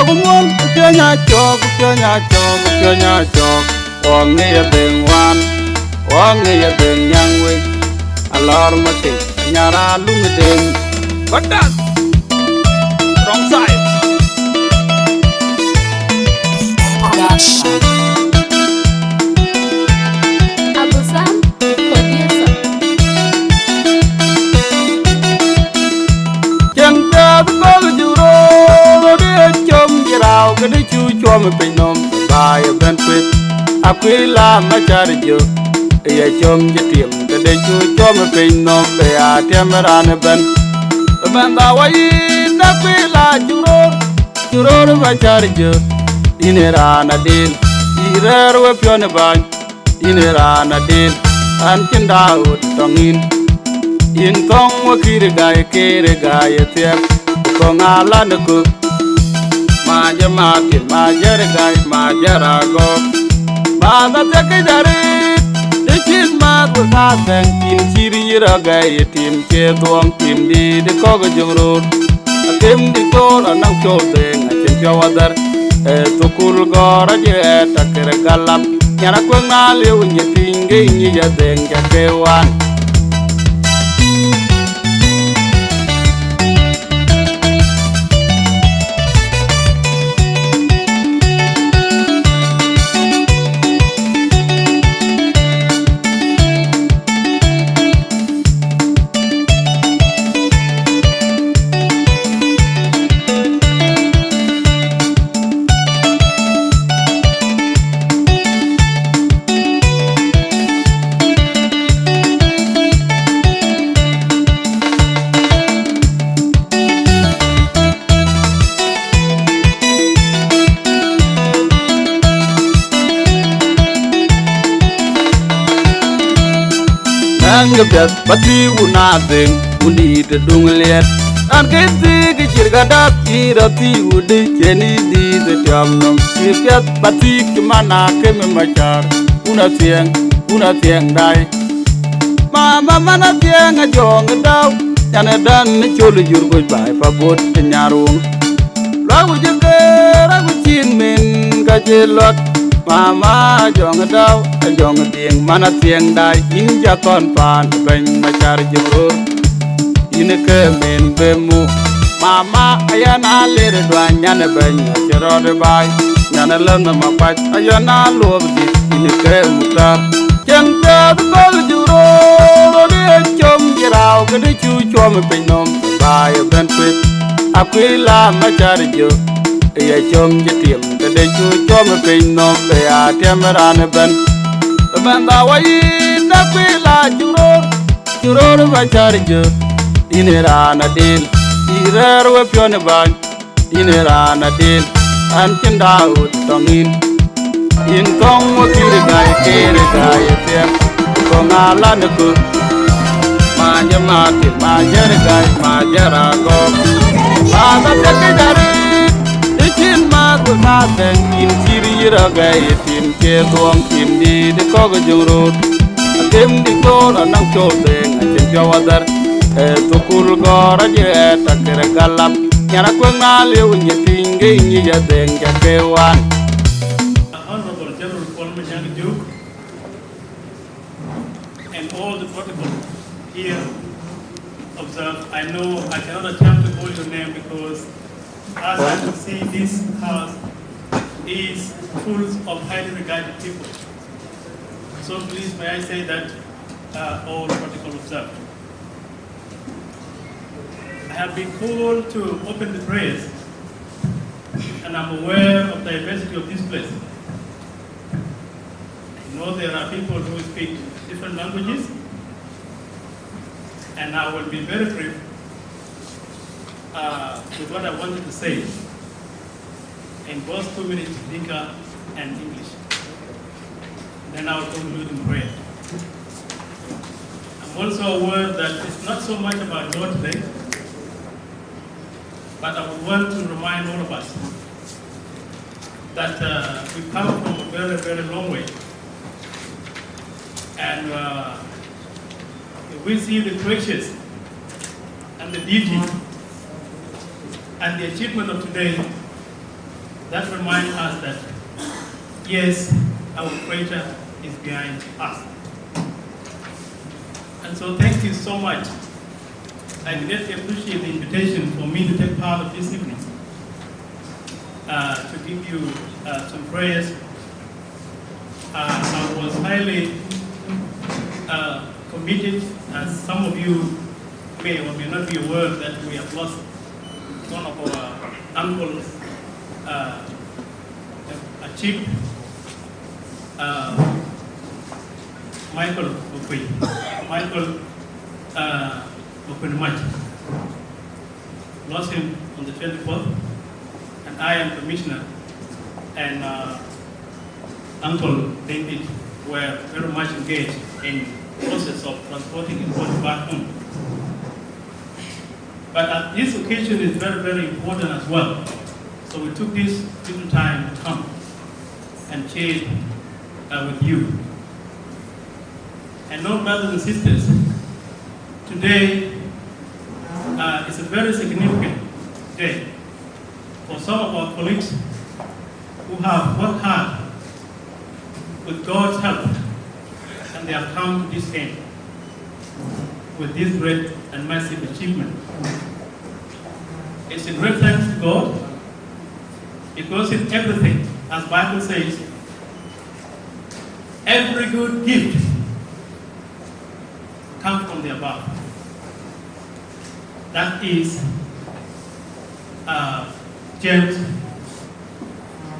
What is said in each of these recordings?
Ajakguong Kenya chok Kenya chok Wong ni ding wan Wong ni ding yang we Alor mati nyara lung ding Badan Wrong side cái đứa chú cho mình bình nom bài bên quê Aquila mà cha được chưa để chôm cho tiệm cái đứa chú cho mình bình nom về tiệm ra nơi bên tao ấy đã quê là chú rô mà cha được chưa đi nơi ra na đến đi ra rồi phiền nơi bàn đi nơi ra na đến anh chân đau trong in con mua kia gai tiệm con ala nước Maja makin, maja regai, maja rago. Bada teke jari, dikin mat berkaseng. Tim ciri ragai, tim cetuang, tim di koga Jongroor. Hakim di kol anang codeng, acem jawadar. Tukul gora je takir galap. Nyana kweng naliu nyetinggi nyijadeng jakewan. Ngebet pati unadeng undi te dunglet an keti kecil gadat irati udi jeni di te tiamnom kepet pati kemana ke memacar una tiang dai mama mana tiang ajong dau jane dan cholu jurgo bai pabot nyarung lagu jeger aku cin men kajelot Mama jong dau jong tiang mana tiang dai in jaton pan ben macar Jongroor in ke men bemu mama ayana lere dwan nyane ben chero bai nyane lem ma pat ayana lob di in ke mutar jeng te ko Jongroor de chom jirau ke de chu chom ben nom bai ben pet Aquila macar jo ya chom jetiam ke de chu chom ben nom be tiam ran ben da wai da Aquila Jongroor macar jo ine rana din irer we pion ban ine rana din an kin daud tongin in kong mo kire gai tiam ko ngala ne ku manja mati majer gai majara go bada teke jari ikin ma ku ma den in ciri gai tim ke tuang tim di koga Jongroor Hakim di kol anang codeng acem jawadar tukul gora je takir galap nyana kweng naliu nyetinggi nyijadeng jakewan. Honorable General Juba and all the protocol here observed. I know I cannot attempt to call your name because as I can see this house is full of highly regarded people. So please may I say that all protocol observed. I have been called to open the prayers and I'm aware of the diversity of this place. I know there are people who speak different languages and I will be very brief with what I wanted to say in both 2 minutes, Dinka and English. Then I will conclude in prayer. I'm also aware that it's not so much about God today, but I would want to remind all of us that we've come from a very, very long way. And if we see the creatures and the beauty and the achievement of today, that reminds us that, yes, our Creator is behind us. And so thank you so much. I greatly appreciate the invitation for me to take part of this evening, to give you some prayers. I was highly committed, as some of you may or may not be aware that we have lost one of our uncles, a chief, Michael Okwenumachi. Lost him on the 24th, and I am commissioner, and Uncle David were very much engaged in the process of transporting his body back home. But this occasion is very, very important as well. So we took this little time to come and share with you. And no, brothers and sisters, today is a very significant day for some of our colleagues who have worked hard with God's help, and they have come to this end with this great and massive achievement. It's a great thanks to God, because in everything, as the Bible says, every good gift comes from the above. That is James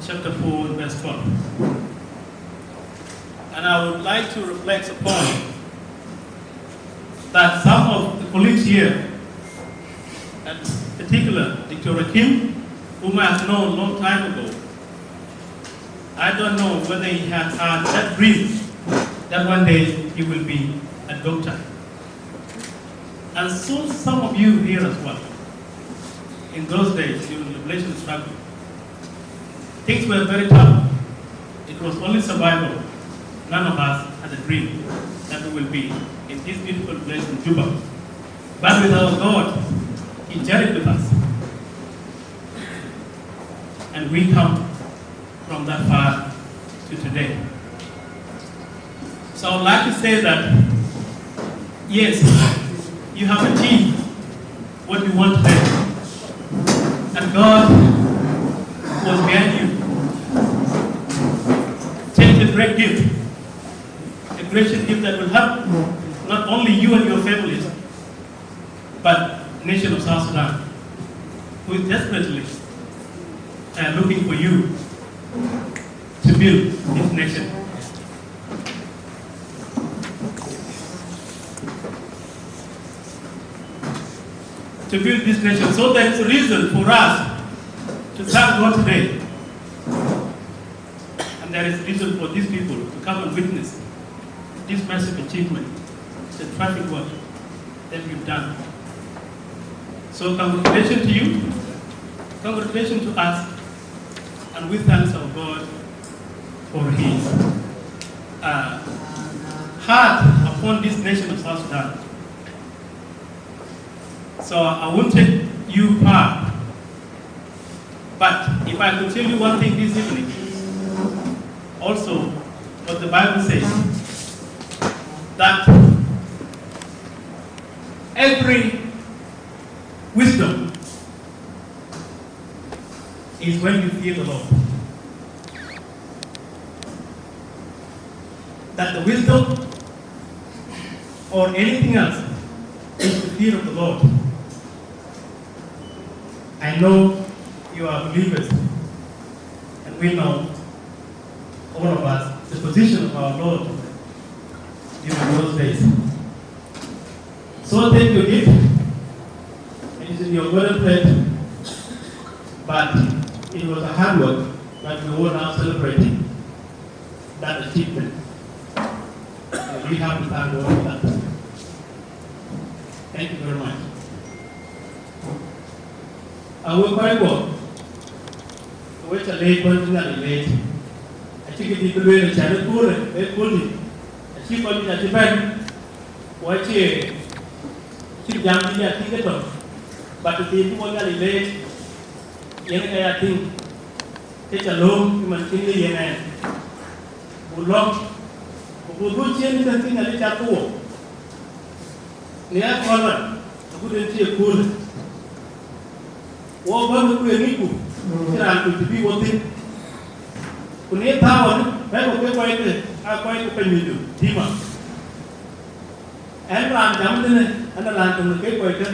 chapter 4, verse 12. And I would like to reflect upon that some of the colleagues here, in particular Dr. Hakim, whom I have known a long time ago, I don't know whether he has had that dream that one day he will be a doctor. And so some of you here as well, in those days during the liberation struggle, things were very tough. It was only survival. None of us had a dream that we will be in this beautiful place in Juba. But with our God, He journeyed with us. And we come from that far to today. So I would like to say that, yes, you have achieved what you want today. And God was behind you. Take the great gift. A gracious gift that will help not only you and your families, but the nation of South Sudan, who is desperately looking for you to build this nation. To build this nation. So there is a reason for us to thank God today. And there is a reason for these people to come and witness this massive achievement, the traffic work that you've done. So congratulations to you, congratulations to us, and we thank our God for His heart upon this nation of South Sudan. So I won't take you far, but if I could tell you one thing this evening, also what the Bible says, that every wisdom is when you fear the Lord. That the wisdom or anything else is the fear of the Lord. I know you are believers, and we know, all of us, the position of our Lord during those days. So take your gift, it is in your golden plate, but it was a hard work that we all now celebrating that achievement. And we have to thank God for that. Thank you very much. I will quite work. Which a late one is not late. I think it is the way the channel pull it, they pull it. I see what is at the back. Watch it. Keep young in your ticket. But the people are late. Young, I think. cái chả lôm nhưng mà chính là như này một lông một đôi chiên thì cái này chả tua nếu con vậy aku đến chia cool wo ba nó quyền đi cụ cái là cụ bị vô tin cụ nếu thao anh phải một cái quay cái quay cái bên mình thì mà anh làm chấm thế này anh làm trong một cái quay cái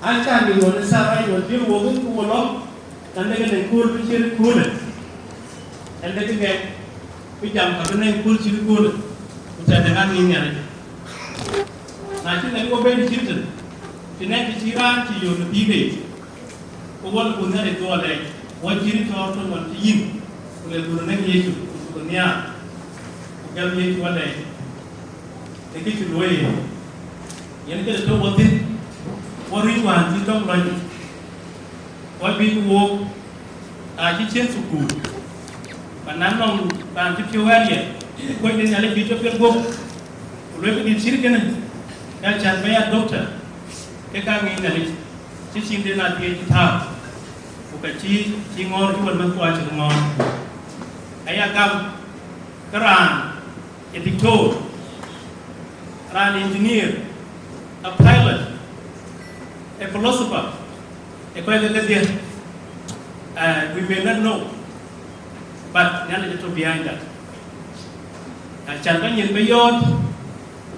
anh càng bị người sao anh người chưa vô cái cụ lông anh đây cái này cool cái chiên cool này anh đây cái nghe cái chậm cái này cool chiên cool này cụ chạy dengan ini này nah itu nanti kau beli chicken, jenis ciciran cium lebih deh. Kau punya itu ada, kau ciri cor tu macam cium, boleh guna Yesus, guna kau Yesus ada, tapi cudoi, yang kita tu buatin, kau ribuan cincang lagi, kau beli kau, chicken suku, panan long, panan cium dia, kau ini nyala beli cium kau, boleh beli chicken cái chăn bé doctor cái ca nghĩ là chỉ xin đến là tiền thao một cái chi ngon cái phần qua chừng ngon cái cam cái ran editor ran engineer a pilot a philosopher a quite a good we may not know but nhớ là chỗ behind that chẳng có nhìn bây giờ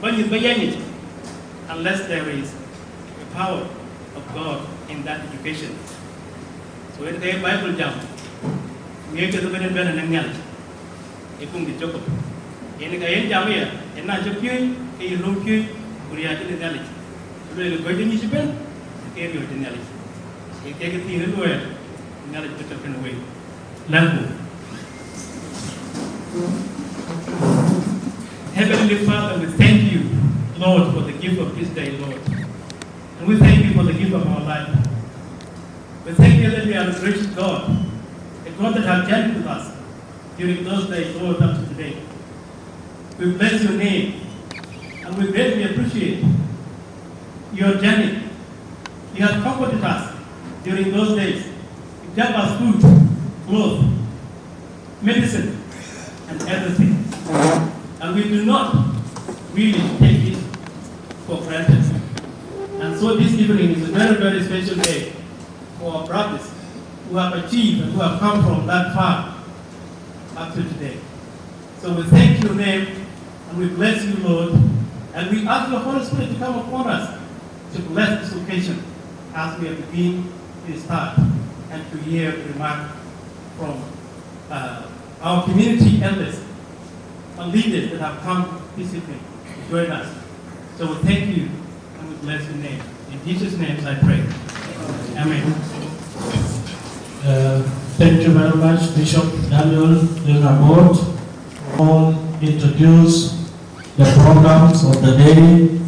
có nhìn bây giờ nhỉ unless there is the power of God in that education. So in the Bible jam, nghe cho tôi bên bên là năng nhận, cái cung bị chốt. Ini cái jam ya, ini nak chốt kiri, cái room kiri, kuliah itu dengan lagi. Kalau lu kau jadi siapa, cái điều dengan lagi. Cái tiền itu ya, dengan lagi chốt kan way. Lagu. Heavenly Father, we thank you, Lord, for the gift of this day, Lord. And we thank you for the gift of our life. We thank you that we are a gracious God, a God that has dealt with us during those days, Lord, up to today. We bless your name, and we greatly appreciate your journey. You have comforted us during those days. You gave us food, clothes, medicine, and everything. And we do not really take it for granted. And so this evening is a very, very special day for our brothers who have achieved and who have come from that far up to today. So we thank your name and we bless you, Lord. And we ask the Holy Spirit to come upon us to bless this occasion as we have begin to start and to hear a remark from our community elders and leaders that have come this evening to join us. So we thank you and we bless your name. In Jesus' name I pray. Amen. Thank you very much, Bishop Daniel Jongroor. I'll introduce the programs of the day.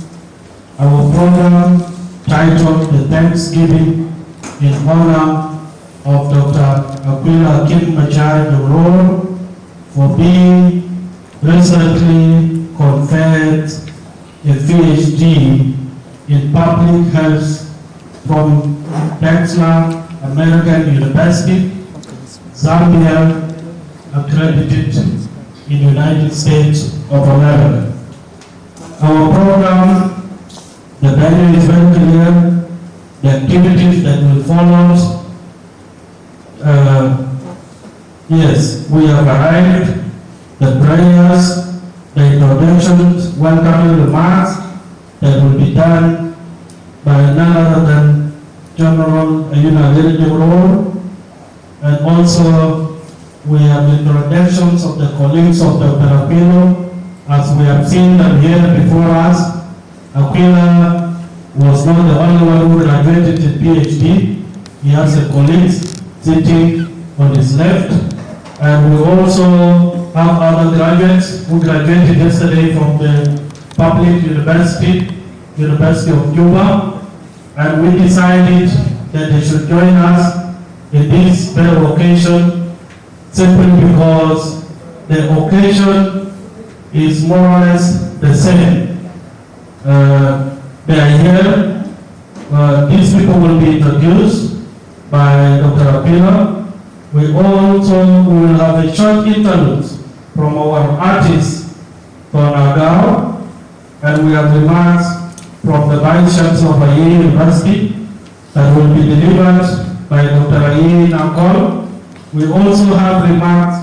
Our program titled The Thanksgiving in honor of Dr. Aquila Jongroor for being recently conferred a PhD in public health from Aquila American University, Zambia, accredited in the United States of America. Our program, the value is very clear, the activities that will follow. Yes, we have arrived, the prayers, the introductions, welcoming remarks that will be done by none other than General Jongroor, and also we have introductions of the colleagues of Dr. Aquila, as we have seen them here before us. Aquila was not the only one who graduated in PhD. He has a colleague sitting on his left, and we also have other graduates who graduated yesterday from the public university, University of Juba, and we decided that they should join us in this very occasion simply because the occasion is more or less the same. They are here. These people will be introduced by Dr. Aquila, We will have a short interlude from our artist, Tonagao, and we have remarks from the Vice Chancellor of Aye University that will be delivered by Dr. Aye Nankol. We also have remarks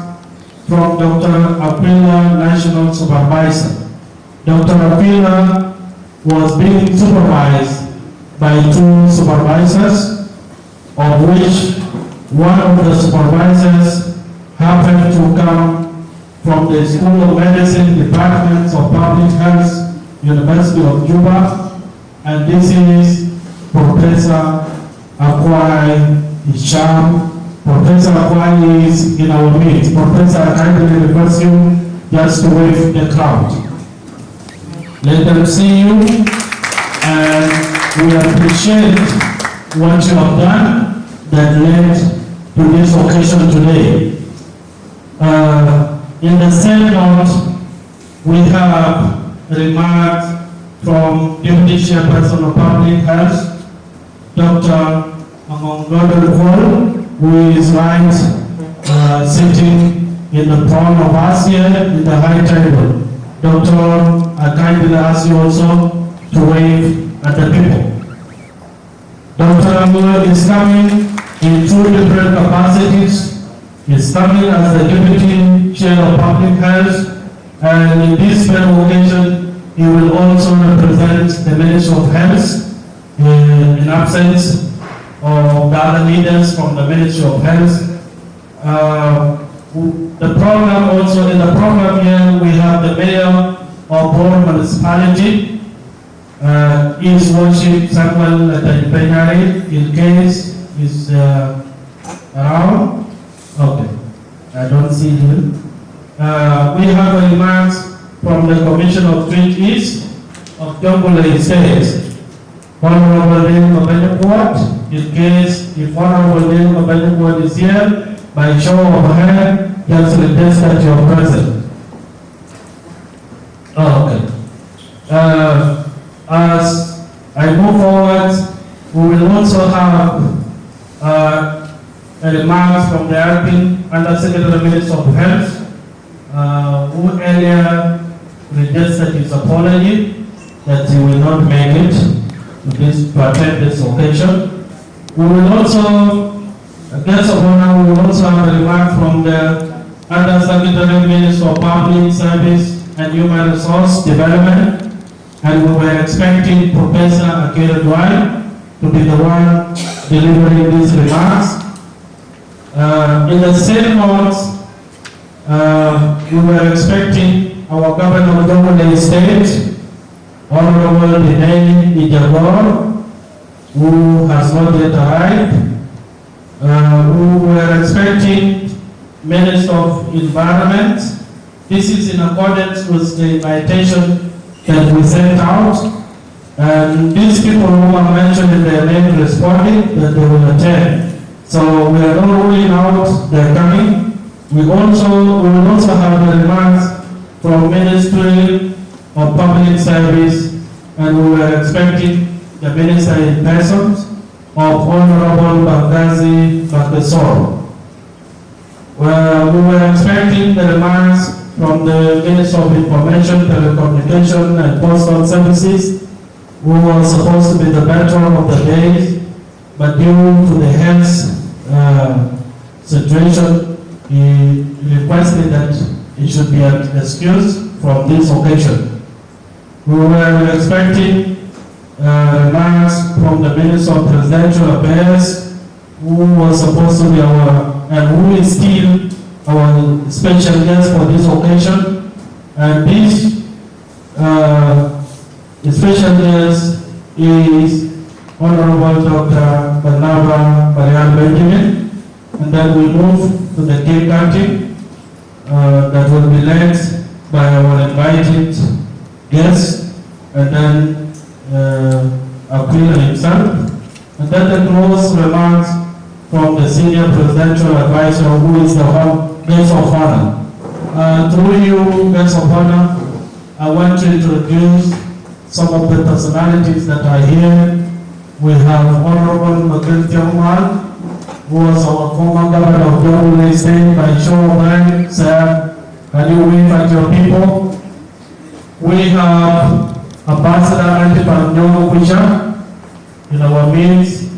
from Dr. Aquila, National Supervisor. Dr. Aquila was being supervised by 2 supervisors, of which one of the supervisors happened to come from the School of Medicine Departments of Public Health, University of Juba, and this is Professor Akwai Isham. Professor Akwai is in our midst. Professor, I kindly request you just to wave the crowd. Let them see you, and we appreciate what you have done that led to this occasion today. In the same note, we have remarks from Deputy Chairperson of Public Health, Dr. Jongroor, who is right sitting in the front of us here in the high table. Doctor, I kindly ask you also to wave at the people. Dr. Jongroor is coming in 2 different capacities. He is coming as the Deputy Chair of Public Health, and in this special occasion, he will also represent the Ministry of Health in absence of the other leaders from the Ministry of Health. The program also, in the program here, we have the Mayor of Bor Municipality, His Worship Samuel Tajpenyari, in case he's around. Okay, I don't see him. We have remarks from the Commission of Twin East of Jongroor State. Honorable Dinka Benjamin, in case if Honorable Dinka Benjamin is here, by show of hand, just request that you are present. Okay. As I move forward, we will also have remarks from the acting Under-Secretary Minister of Health, who earlier registered his apology that he will not make it to attend this occasion. We will also, guest of honor, we will also have a remark from the Under-Secretary Minister of Public Service and Human Resource Development, and we were expecting Professor Aquila to be the one delivering these remarks. In the same note, we were expecting our Governor of Jongroor State, Honorable Ajakguong, who has not yet arrived. We were expecting Minister of Environment. This is in accordance with the invitation that we sent out. And these people who are mentioned in their name responding that they will attend. So we are not ruling out their coming. We will also have the remarks from Ministry of Public Service, and we were expecting the Minister in person of Honorable Bagazi Bakesor. We were expecting the remarks from the Minister of Information, Telecommunication and Postal Services, who was supposed to be the veteran of the day, but due to the health situation, he requested that he should be excused from this occasion. We were expecting remarks from the Minister of Presidential Affairs, who was supposed to be and who is still our special guest for this occasion. And this special guest is Honorable Dr. Barnaba Barial Benjamin, and then we move to the cake cutting that will be led by our invited guest, and then Aquila himself, and then the close remarks from the Senior Presidential Advisor, who is the guest of honor. Through you, guest of honor, I want to introduce some of the personalities that are here. We have Honorable Magil Tiongmal, who was our former governor of Jongroor State, by show of hands, sir, can you wave at your people? We have Ambassador Antipan in our midst,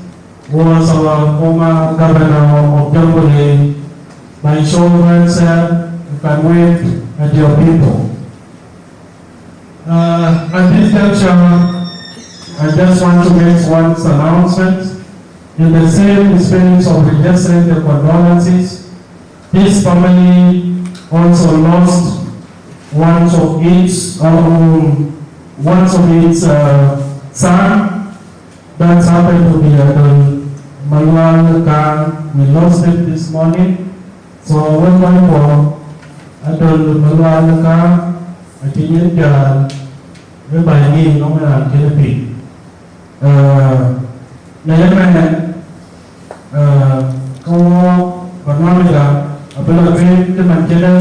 who was our former governor of Jongroor. By show of hands, sir, you can wave at your people. At this juncture, I just want to make one announcement. In the same spirit of registering the condolences, this family also lost one of its son. That happened to be Manuel Khan. We lost it this morning. So we're going for Manuel Khan. I think we're by me, no man can be. Câu còn nói là bây giờ cái mình chơi đến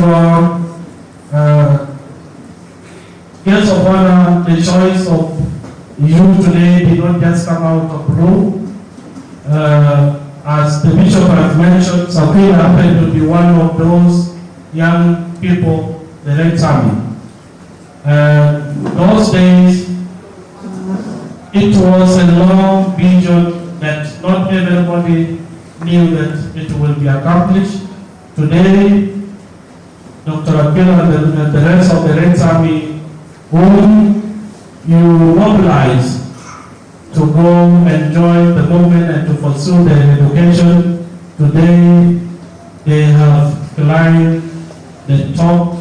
guest of honor, the choice of you today did not just come out of blue. As the bishop has mentioned, Aquila happened to be one of those young people, the Red Army. Those days, it was a long vision that not everybody knew that it will be accomplished. Today, Dr. Aquila and the rest of the Red Army, whom you mobilize to go and join the movement and to pursue their education, today they have climbed the top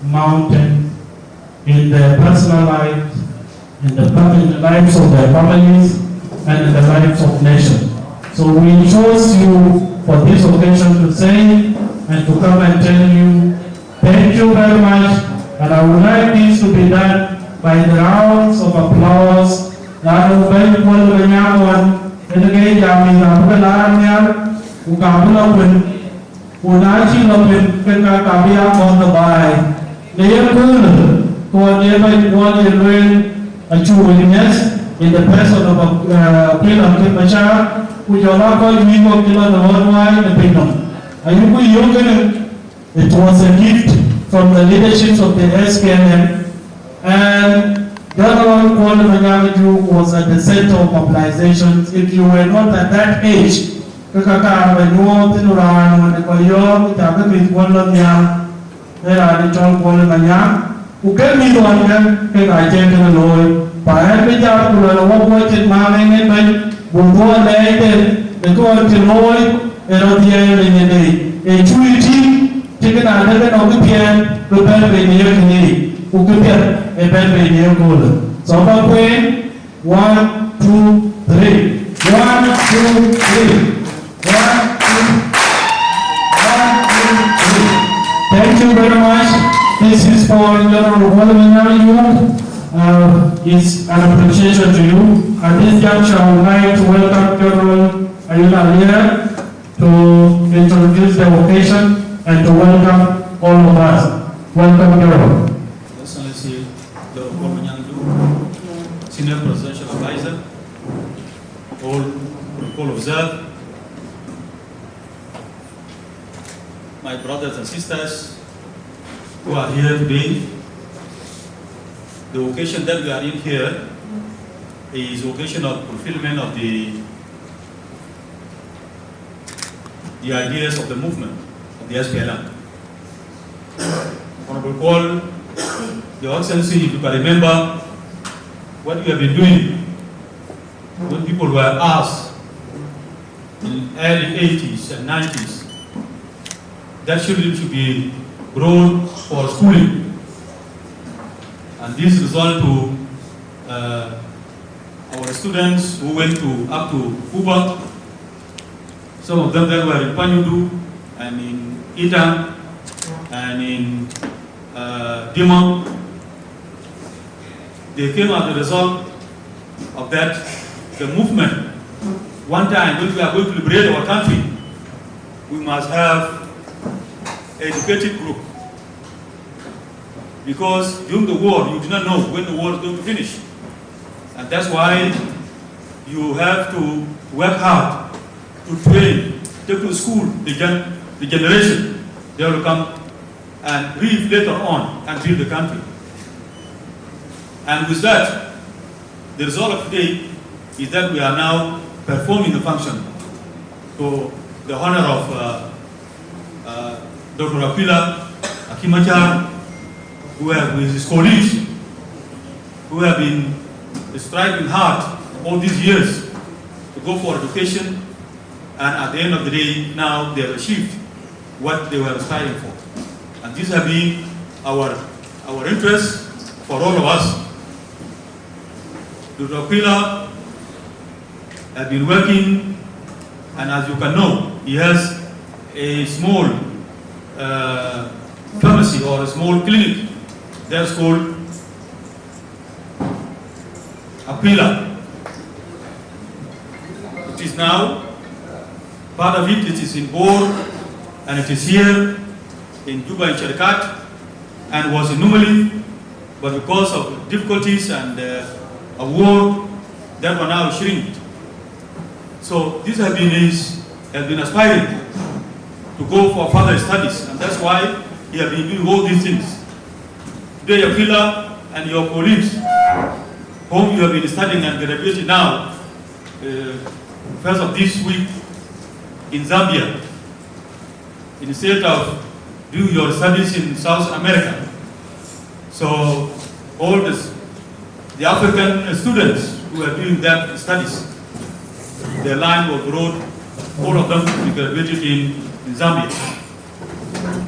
mountain in their personal lives, in the lives of their families, and in the lives of nations. So we chose you for this occasion to say and to come and tell you, thank you very much, and I would like this to be done by the rounds of applause. That is very well when one in the game Yami Nabulan, Ukabula when Unachi Lopin Kabia on the by. They are cool to a nearby one in rain a true willingness in the person of a plain of Kimachar, which are not going to be popular the worldwide the kingdom. Are you going? It was a gift from the leadership of the SPNM, and General Kwame was at the center of mobilizations. If you were not at that age, when you want to run, when you are with one of them, there are the John Kwame who gave me the one that I came to the Lord. By every job, we were watching my name, we go and they go to the Lord, and on the end of the day, a true team, taken out of the piano, prepared by the year. Who could get a bad radio golden. So I'm going 1, 2, 3. 1, 2, 3. 1, 2, 3. Thank you very much. This is for you. It's an appreciation to you. At this juncture, I would like to welcome General Ayula here to introduce the occasion and to welcome all of us. Welcome, General. Senior Presidential Advisor, all observed, my brothers and sisters who are here today. The occasion that we are in here is occasion of fulfillment of the ideas of the movement of the SPLM. Honorable Paul, Your Excellency, if you can remember what you have been doing when people were asked in early 80s and 90s that children should be brought for schooling. And this resulted to our students who went up to Juba. Some of them that were in Panyudu and in Ita and in Dima. They came as a result of that, the movement. One time, when we are going to liberate our country, we must have an educated group. Because during the war, you do not know when the war is going to finish. And that's why you have to work hard to train take to school the generation, they will come and live later on and build the country. And with that, the result of today is that we are now performing the function to the honor of Dr. Aquila, Hakim, who have with his colleagues, who have been striving hard all these years to go for education, and at the end of the day, now they have achieved what they were striving for. And these have been our interests for all of us. Dr. Aquila has been working, and as you can know, he has a small pharmacy or a small clinic that's called Aquila. It is now, part of it is in Bor, and it is here in Juba in Cherkat, and was in Numali, but because of difficulties and a war, that one now shrinked. So this has been aspiring to go for further studies, and that's why he has been doing all these things. Today, Aquila and your colleagues, whom you have been studying and graduating now, first of this week in Zambia, instead of doing your studies in South America. So all the African students who are doing their studies, their line was broad, all of them to be graduated in Zambia.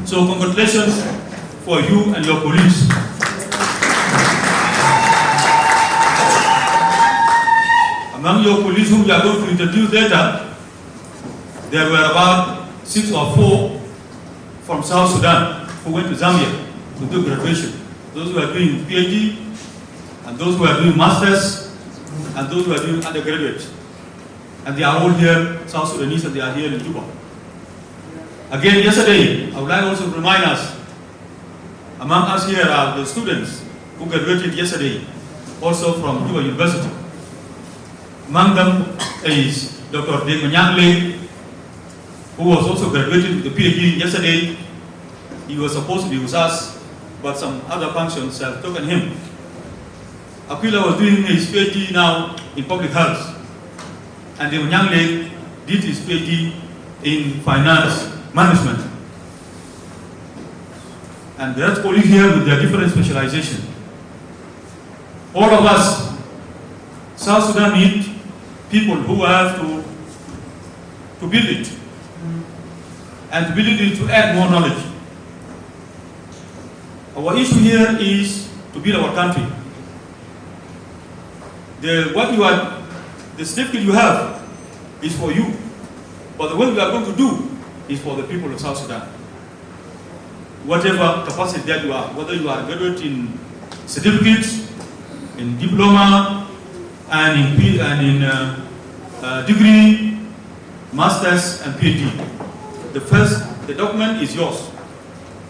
So congratulations for you and your colleagues. Among your colleagues whom we are going to introduce later, there were about 6 or 4 from South Sudan who went to Zambia to do graduation. Those who are doing PhD, and those who are doing masters, and those who are doing undergraduate. And they are all here, South Sudanese, and they are here in Juba. Again, yesterday, I would like also to remind us, among us here are the students who graduated yesterday, also from Juba University. Among them is Dr. Dinka, who was also graduated with the PhD yesterday. He was supposed to be with us, but some other functions have taken him. Aquila was doing his PhD now in public health, and the Nyang did his PhD in finance management. And the rest colleagues here with their different specialization. All of us, South Sudan need people who have to build it, and to build it to add more knowledge. Our issue here is to build our country. The certificate you have is for you, but the work we are going to do is for the people of South Sudan. Whatever capacity that you are, whether you are graduate in certificates, in diploma, and in degree, masters, and PhD. The document is yours,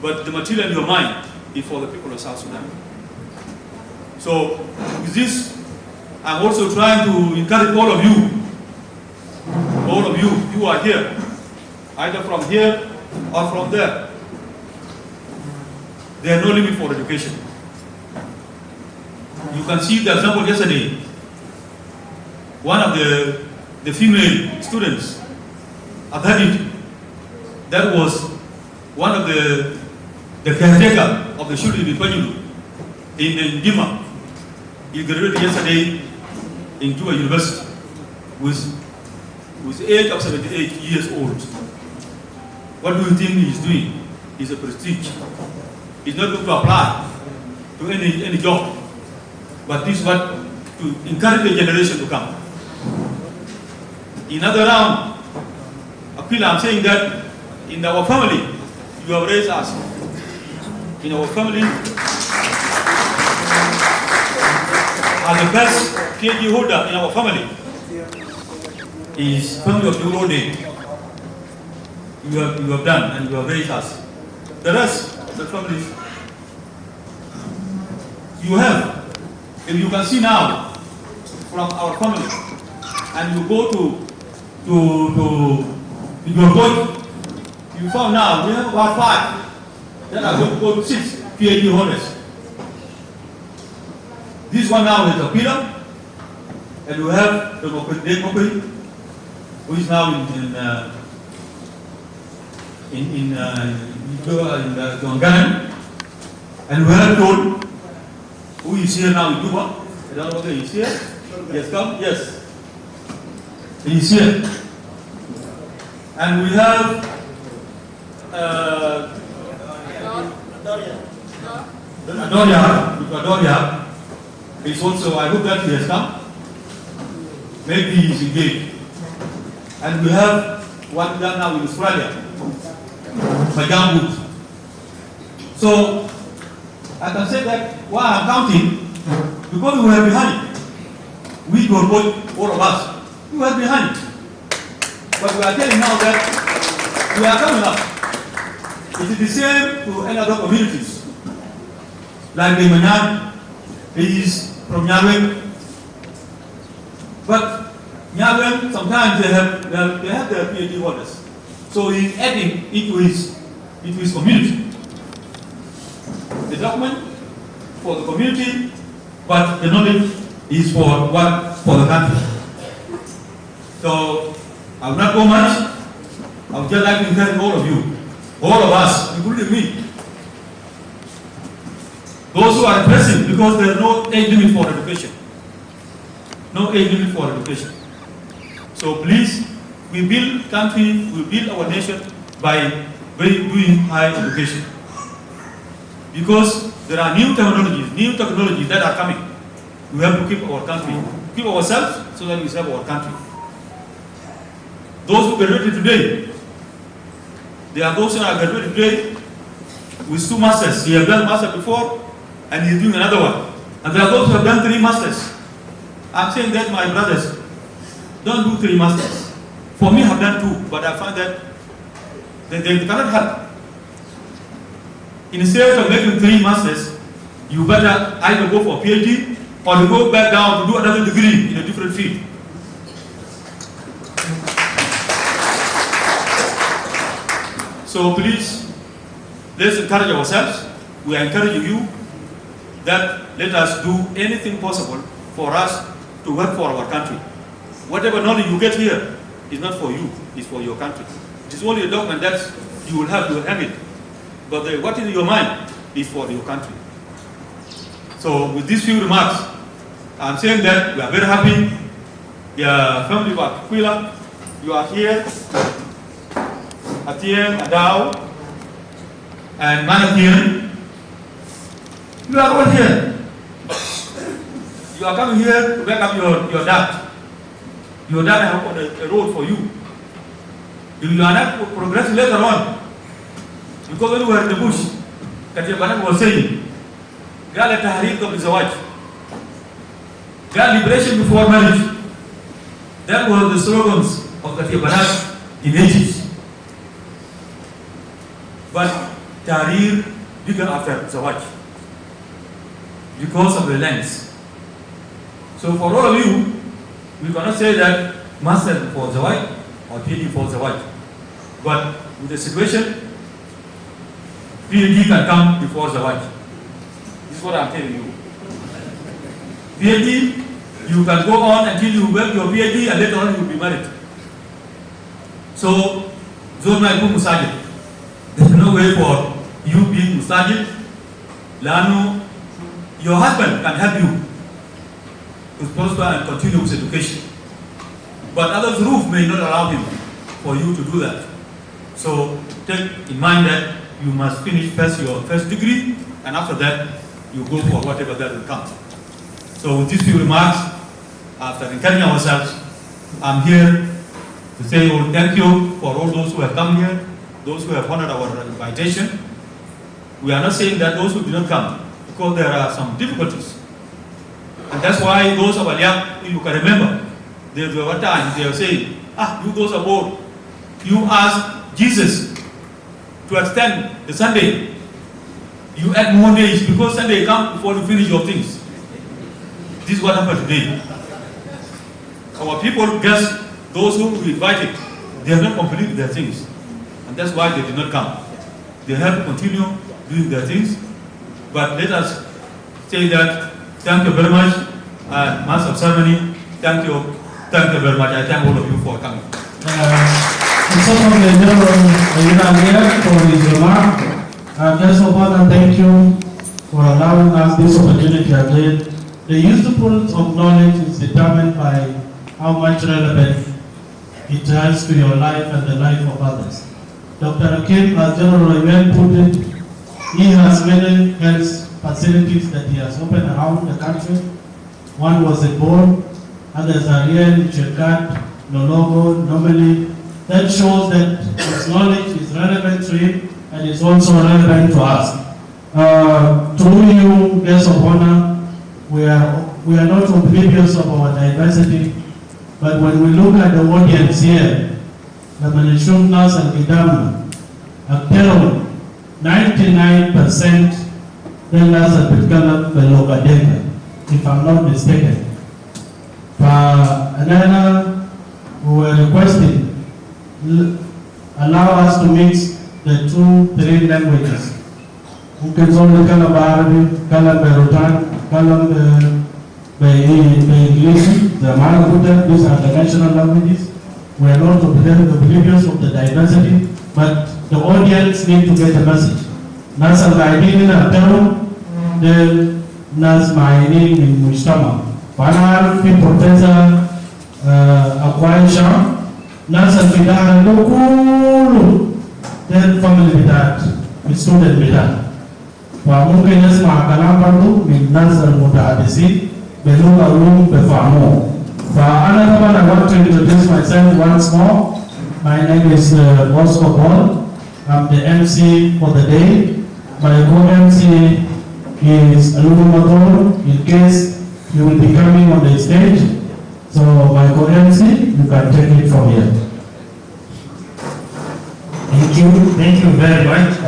but the material in your mind is for the people of South Sudan. So with this, I'm also trying to encourage all of you who are here, either from here or from there. There are no limit for education. You can see the example yesterday. One of the female students attended, that was one of the caretaker of the children in Dima. He graduated yesterday in Juba University with age of 78 years old. What do you think he's doing? He's a prestige. He's not going to apply to any job, but this is what to encourage the generation to come. In another round, Aquila, I'm saying that in our family, you have raised us. In our family, as the best PhD holder in our family is family of your own name. You have done and you have raised us. The rest of the families you have. If you can see now from our family, and you go to In your book, you found now we have about 5. Then I'm going to go to 6 PhD holders. This one now is Aquila, and we have the Mokri, who is now in Jongroor, and we have Don, who is here now in Juba. I don't know whether he's here. Yes, come. Yes, he's here. And we have Adoria is also, I hope that he has come. Maybe he's engaged. And we have one done now in Australia, Ajakguong. So I can say that while I'm counting, because we were behind, we were both, all of us, we were behind. But we are telling now that we are coming up. It is the same to any other communities. Like the Manyan, he is from Nyaweng. But Nyaweng, sometimes they have their PhD holders. So he is adding into his community. The document for the community, but the knowledge is for the country. So I will not go much. I would just like to encourage all of you, all of us, including me. Those who are pressing, because there is no age limit for education. No age limit for education. So please, we build country, we build our nation by doing high education. Because there are new technologies that are coming. We have to keep our country, keep ourselves so that we serve our country. Those who graduated today, there are those who are graduated today with 2 masters. He has done master before, and he is doing another one. And there are those who have done 3 masters. I'm saying that, my brothers, don't do 3 masters. For me, I have done 2, but I find that they cannot help. Instead of making 3 masters, you better either go for a PhD or you go back down to do another degree in a different field. So please, let's encourage ourselves. We are encouraging you that let us do anything possible for us to work for our country. Whatever knowledge you get here is not for you, it's for your country. It is only a document that you will have to hang it. But what is in your mind is for your country. So with these few remarks, I'm saying that we are very happy. The family of Aquila, you are here. Hakim, Adao, and Manakian, you are all here. You are coming here to back up your dad. Your dad has opened a road for you. You are not progressing later on. Because when we were in the bush, Katia Banak was saying, God Tahrir of Zawaj. God liberation before marriage. That was the slogans of Katia Banak in ages. But Tahrir began after Zawaj because of the length. So for all of you, we cannot say that master for Zawaj or PhD for Zawaj. But with the situation, PhD can come before Zawaj. This is what I'm telling you. PhD, you can go on until you work your PhD and later on you will be married. So, Zona Ibu Musajid. There's no way for you being Musajid. Lano, your husband can help you to prosper and continue with education. But others' roof may not allow him for you to do that. So take in mind that you must finish first your first degree, and after that you go for whatever that will come. So with these few remarks, after encouraging ourselves, I'm here to say thank you for all those who have come here, those who have honored our invitation. We are not saying that those who did not come, because there are some difficulties. And that's why those of Aliyah, you can remember, there were one time they were saying, you those are bored. You ask Jesus to extend the Sunday. You add more days because Sunday comes before you finish your things. This is what happened today. Our people, guess those who we invited, they have not completed their things. And that's why they did not come. They have to continue doing their things. But let us say that, thank you very much, Master of Ceremony, thank you very much. I thank all of you for coming. For his remark. Just want to thank you for allowing us this opportunity again. The usefulness of knowledge is determined by how much relevant it has to your life and the life of others. Dr. Hakim, as General Imen put it, he has many health facilities that he has opened around the country. One was in Bor, others are here in Chekat, Nologo, Normally. That shows that his knowledge is relevant to him and it's also relevant to us. Through you, guests of honor, we are not oblivious of our diversity, but when we look at the audience here, the Manishungnas and Idama, Aquila, 99% Dengas and Pitkanak Beloka Dinka, if I'm not mistaken. Another, we were requesting, allow us to mix the 2-3 languages. We can only Kalam Arabic, Kalam Berutan, Kalam English, the Malaguta, these are the national languages. We are not oblivious of the diversity, but the audience need to get the message. Nas al-Gaidin al-Tarum, then Nas Ma'inin in Mujtama. Panar, Professor Aquila, Nas al-Fidah al-Lukulu, then family bidat, with student bidat. Mungkin nasma kalam bardu min nas al-mutahadisi belugha ulum befahamu. I want to introduce myself once more. My name is Bosco Paul. I'm the MC for the day. My co-MC is Alubu Motor, in case you will be coming on the stage. So my co-MC, you can take it from here. Thank you very much,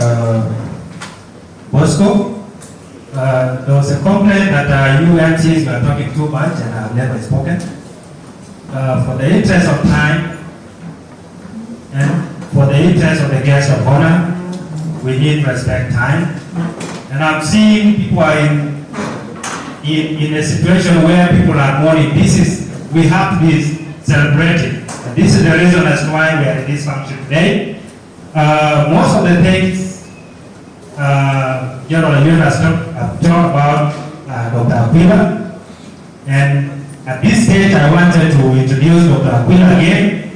Bosco. There was a complaint that you MCs were talking too much and I've never spoken. For the interest of time and for the interest of the guest of honor, we need to respect time. And I'm seeing people are in a situation where people are mourning. We have to be celebrating. And this is the reason as to why we are in this function today. Most of the things General Imen has talked about Dr. Aquila. And at this stage, I wanted to introduce Dr. Aquila again,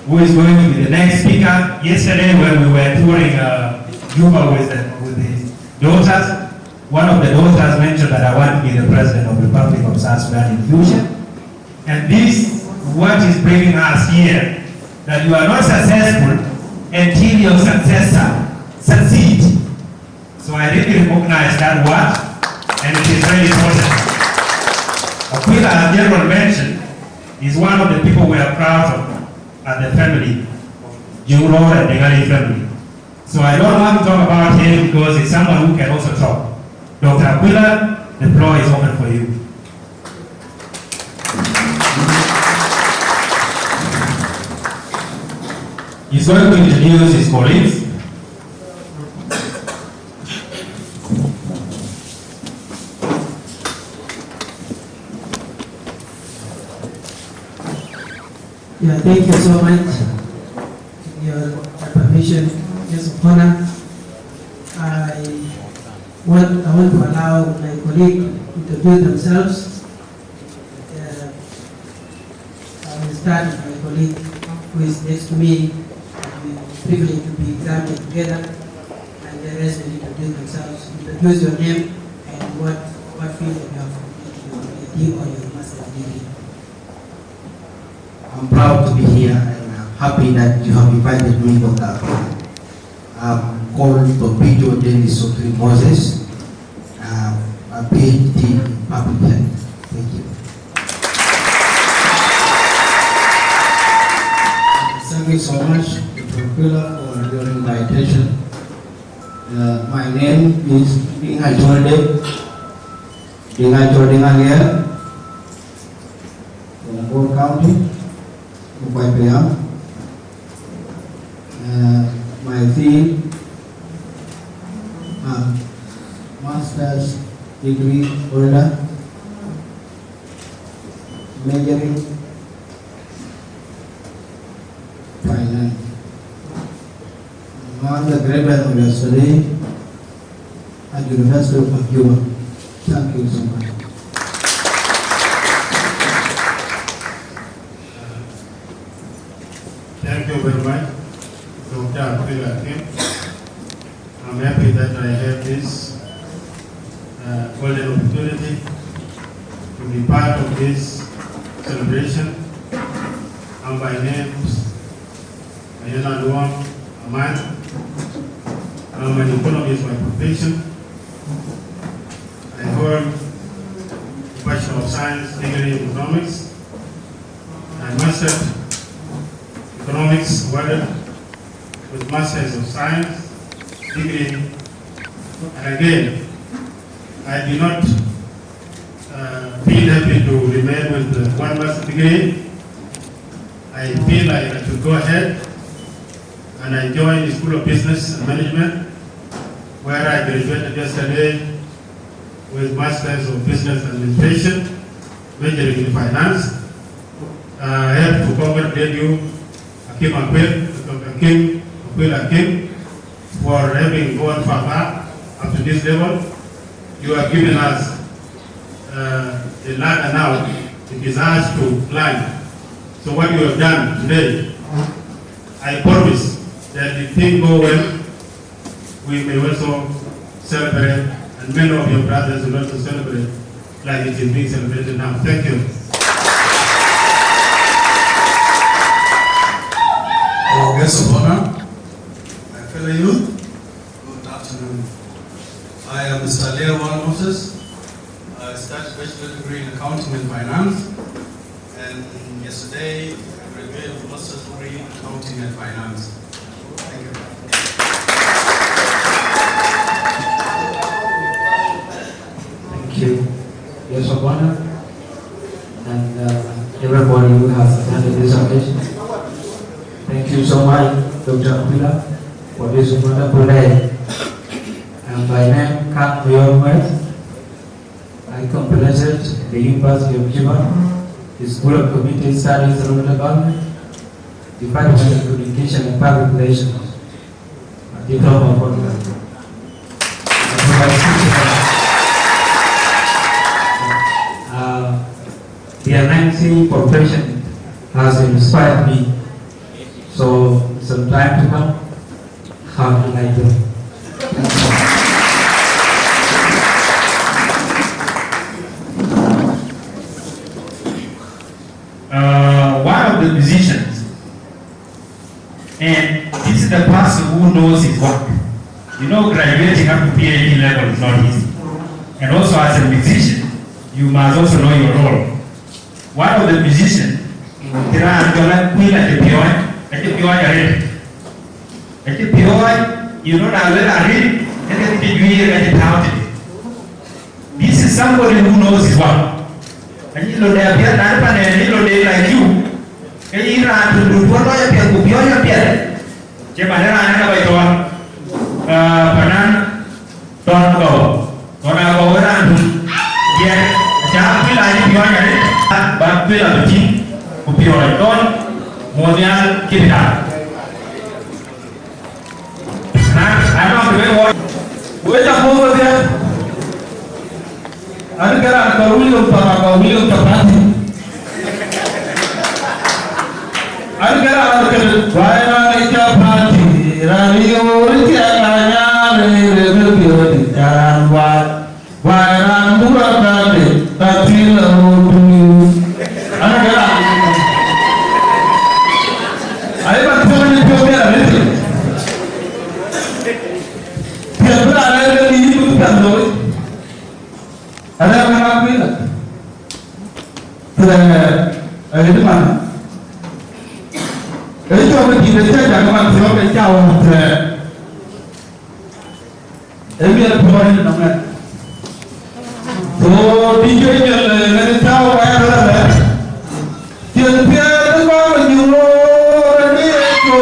who is going to be the next speaker. Yesterday, when we were touring Juba with his daughters, one of the daughters mentioned that I want to be the president of the Republic of South Sudan in future. And this, what is bringing us here, that you are not successful until your successor succeeds. So I really recognize that word, and it is very important. Aquila, as General mentioned, is one of the people we are proud of as the family, Jongroor and the Dinka family. So I don't want to talk about him because he's someone who can also talk. Dr. Aquila, the floor is open for you. He's going to introduce his colleagues. Yeah, thank you so much. Your permission, yes, of honor. I want to allow my colleague to introduce themselves. I will start with my colleague who is next to me. We are privileged to be examined together, and the rest will introduce themselves. Introduce your name and what field you have your PhD or your master's degree. I'm proud to be here and I'm happy that you have invited me, Dr. I'm called Torpedo Dennis Sotri Moses, a PhD in public health. Thank you. Thank you so much, Dr. Aquila, for your invitation. My name is Dinka Jordan from Bor County. my theme, master's degree holder, majoring finance. I'm the graduate of yesterday at the University of Juba. Thank you so much. Thank you very much, Dr. Aquila. I'm happy that I have this golden opportunity to be part of this celebration. And my name is Ajakguong. I'm an economist by profession. I hold a Bachelor of Science degree in economics. I mastered economics awarded with Masters of Science degree. And again, I do not feel happy to remain with one master's degree. I feel like I should go ahead, and I joined the School of Business and Management, where I graduated yesterday with Masters of Business Administration, majoring in finance. I have to congratulate you, Hakim Aquila, for having gone far up to this level. You have given us a ladder now. It is ours to climb. So what you have done today, I promise that if things go well, we may also celebrate, and many of your brothers will also celebrate like it is being celebrated now. Thank you. Our guests of honor, my fellow youth, good afternoon. I am Mr. Leo Moses. I started bachelor degree in accounting and finance, and yesterday I graduated with master's degree in accounting and finance. Thank you. Thank you, guests of honor, and everybody who has attended this occasion. Thank you so much, Dr. Aquila, for this wonderful day. And by name, Kang Muyong, I completed the University of Juba, the School of Community Studies and Rural Government, Department of Communication and Public Relations, a diploma program. The announcing profession has inspired me. So, some time to come, how can I do? One of the musicians, and this is the person who knows his work. You know, graduating up to PhD level is not easy. And also as a musician, you must also know your role. One of the musicians, you know, this is somebody who knows his work. And you know, they appear like you. And you run to do what I appear to be on your pier. Jemadana by Don Panan, don't go. Don't go around. Yet, Jackie, I be on it, but fill up the team. Who be on it, don't more than get it out. I'm not the way what. Wait a moment there. I don't get a William Tapati. I don't get a why not a party? Rani, and why I'm Murabadi, Tatila, I don't get out. I have told you to get a little. I need to get ada yang Aquila, itu mana? Itu apa kita jangan siapa jauh ini ada pemain namanya. So DJ nya jauh ada. Dia tu kalau jumpa ni kau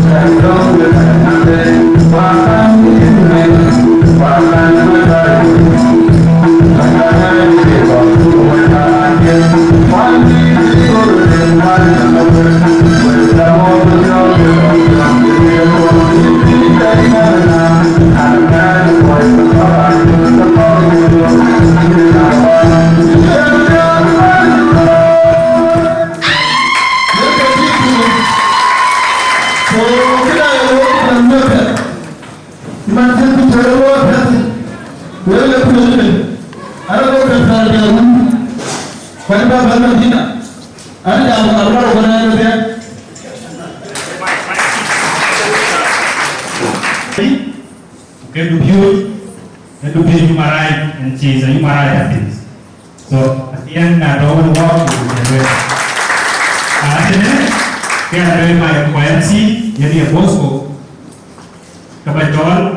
Thank you. Okay, do huge, and do big human rights and change the human rights activists. So at the end, I don't want to walk with the way. Kaya dari my coherency, jadi bosku kebetulan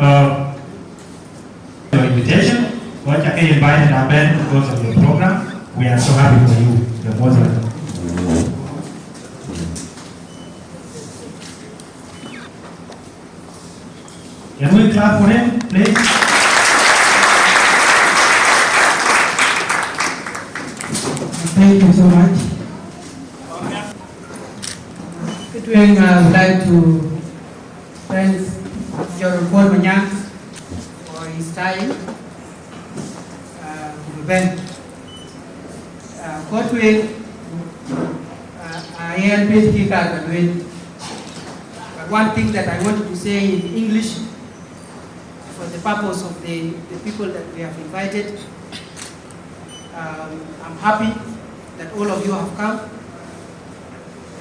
your invitation. What I can invite and attend because of your program. We are so happy for you, the Muslim. Can we clap for him, please? Thank you so much. I would like to thank Jongroor for his time to the event. I am basically but one thing that I wanted to say in English for the purpose of the people that we have invited. I'm happy that all of you have come,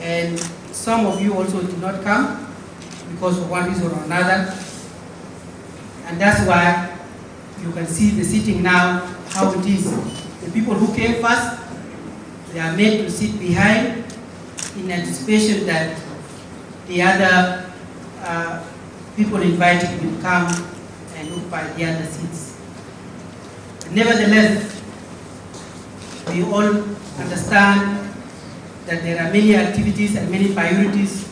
and some of you also did not come because of one reason or another, and that's why you can see the sitting now, how it is. The people who came first, they are made to sit behind in anticipation that the other people invited will come and occupy the other seats. Nevertheless, we all understand that there are many activities and many priorities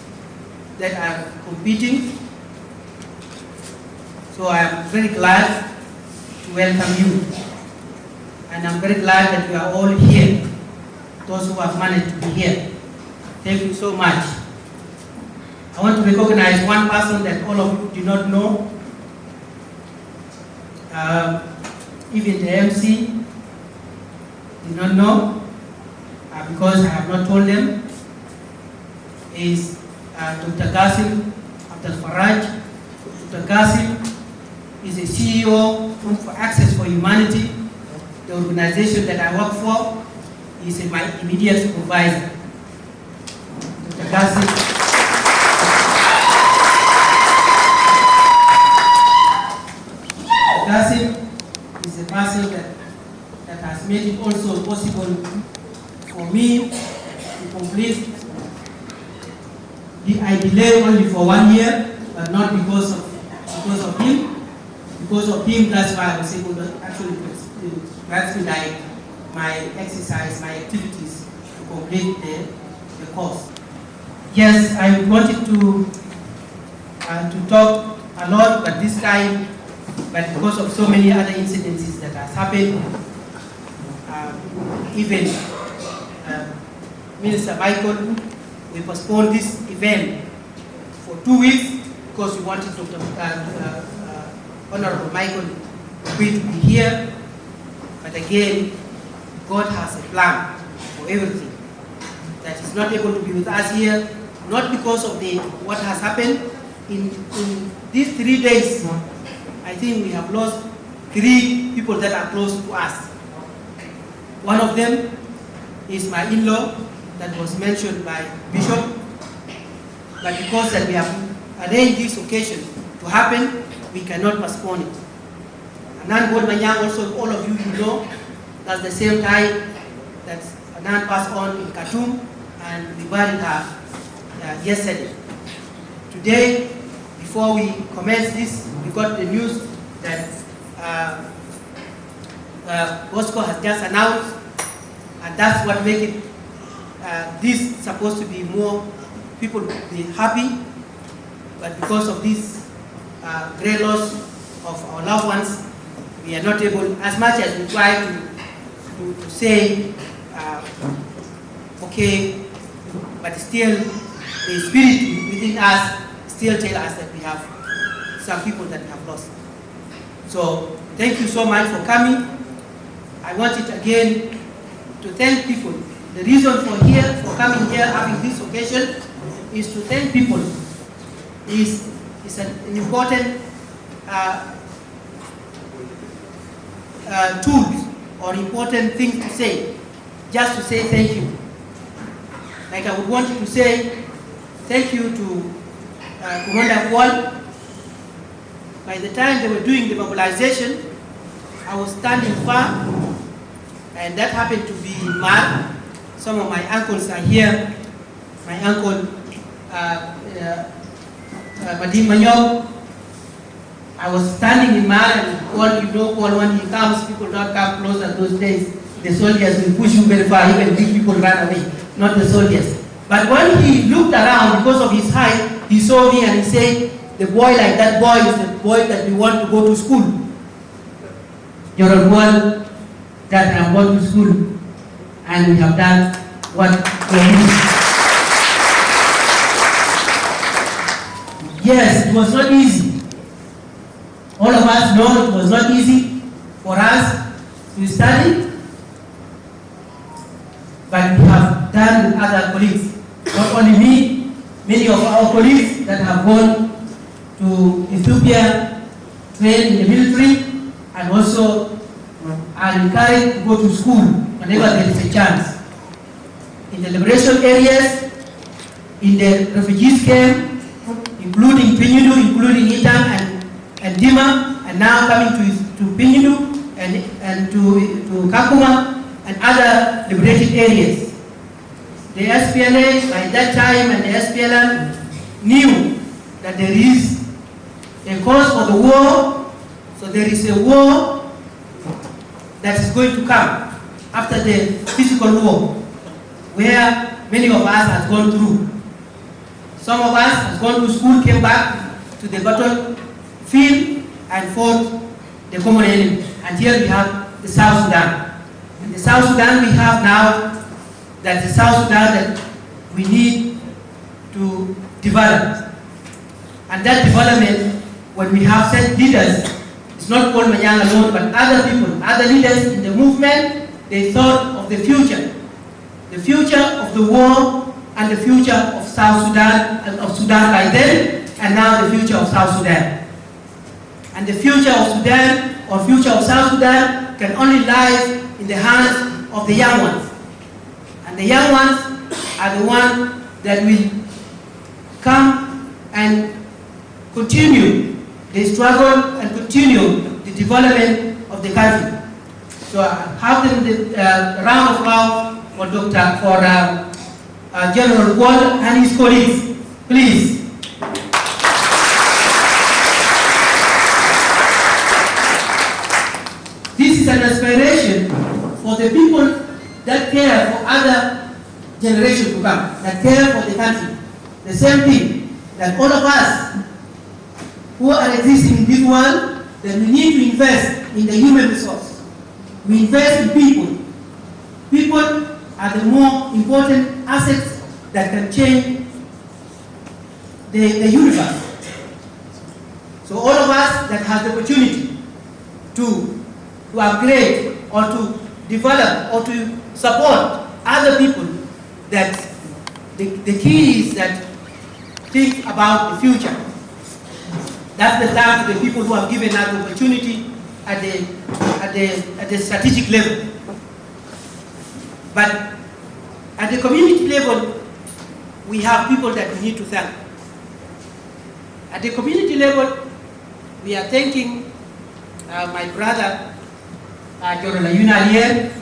that are competing. So I am very glad to welcome you. And I'm very glad that you are all here, those who have managed to be here. Thank you so much. I want to recognize one person that all of you do not know. Even the MC did not know, because I have not told them, is Dr. Qasim Abdel Faraj. Dr. Qasim is a CEO for Access for Humanity, the organization that I work for. He is my immediate supervisor. Dr. Qasim is a person that has made it also possible for me to complete. I delayed only for 1 year, but not because of him. Because of him, that's why I was able to actually expedite my exercise, my activities to complete the course. Yes, I wanted to talk a lot, but this time, but because of so many other incidences that has happened, even Minister Michael, we postponed this event for 2 weeks because we wanted Honorable Michael to be here. But again, God has a plan for everything. That is not able to be with us here, not because of what has happened. In these 3 days, I think we have lost 3 people that are close to us. One of them is my in-law that was mentioned by Bishop. But because that we have arranged this occasion to happen, we cannot postpone it. Anan Bodmanyang also, all of you know, that's the same time that Anan passed on in Khartoum, and we buried her yesterday. Today, before we commence this, we got the news that Bosco has just announced, and that's what makes it this supposed to be more people be happy, but because of this great loss of our loved ones, we are not able, as much as we try to say okay, but still the spirit within us still tell us that we have some people that we have lost. So thank you so much for coming. I wanted again to thank people. The reason for coming here, having this occasion, is to thank people. Is an important tools or important things to say, just to say thank you. Like I would want to say thank you to Commander Kwal. By the time they were doing the mobilization, I was standing far, and that happened to be in Mar. Some of my uncles are here. My uncle, Madim Manyok. I was standing in Mar, and Kwal, you know, Kwal, when he comes, people don't come closer those days. The soldiers will push you very far, even big people run away, not the soldiers. But when he looked around, because of his height, he saw me and he said, the boy like that boy is the boy that we want to go to school. You're a boy that have gone to school, and we have done what we need. Yes, it was not easy. All of us know it was not easy for us to study, but we have done with other colleagues. Not only me, many of our colleagues that have gone to Ethiopia, trained in the military, and also are encouraged to go to school whenever there is a chance. In the liberation areas, in the refugees camp, including Pinyudu, including Itang and Dima, and now coming to Pinyudu and to Kakuma and other liberated areas. The SPLA by that time and the SPLM knew that there is a cause for the war, so there is a war that is going to come after the physical war, where many of us have gone through. Some of us have gone to school, came back to the battlefield and fought the common enemy. And here we have the South Sudan. And the South Sudan we have now, that's the South Sudan that we need to develop. And that development, when we have set leaders, it's not Paul Manyang alone, but other people, other leaders in the movement, they thought of the future of the war, and the future of South Sudan, of Sudan by then, and now the future of South Sudan. And the future of Sudan, or future of South Sudan, can only lie in the hands of the young ones. And the young ones are the ones that will come and continue the struggle and continue the development of the country. So I have them the round of applause for General Kwal and his colleagues, please. This is an inspiration for the people that care for other generations to come, that care for the country. The same thing that all of us who are existing in this world, that we need to invest in the human resource. We invest in people. People are the more important assets that can change the universe. So all of us that have the opportunity to upgrade or to develop or to support other people, that the key is that think about the future. That's the time to the people who have given us the opportunity at the strategic level. But at the community level, we have people that we need to thank. At the community level, we are thanking my brother, Jongroor here,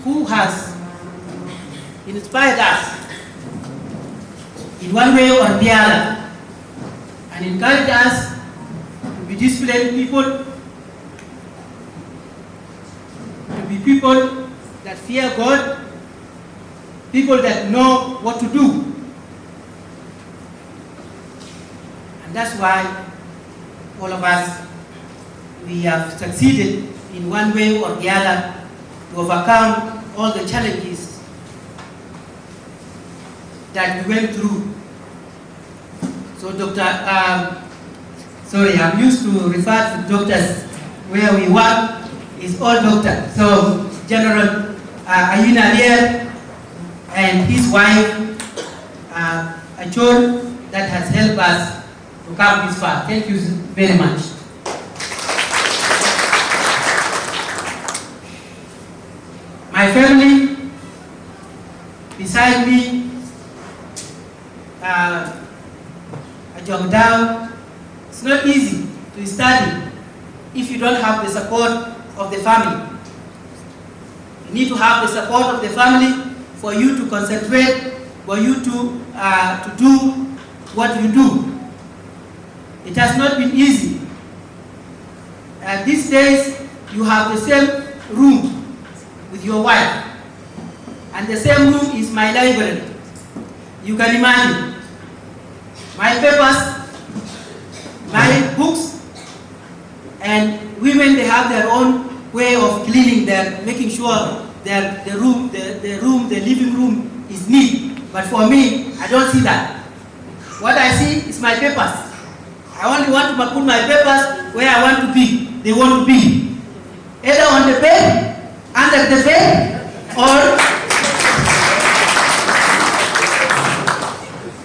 who has inspired us in one way or the other, and encouraged us to be disciplined people, to be people that fear God, people that know what to do. And that's why all of us, we have succeeded in one way or the other to overcome all the challenges that we went through. So I'm used to refer to doctors where we work is all doctors. So General here and his wife, Achor, that has helped us to come this far. Thank you very much. My family, beside me, Ajakguong, it's not easy to study if you don't have the support of the family. You need to have the support of the family for you to concentrate, for you to do what you do. It has not been easy. These days, you have the same room with your wife, and the same room is my library. You can imagine. My papers, my books, and women, they have their own way of cleaning making sure that the living room is neat. But for me, I don't see that. What I see is my papers. I only want to put my papers where I want to be. They want to be either on the bed, under the bed, or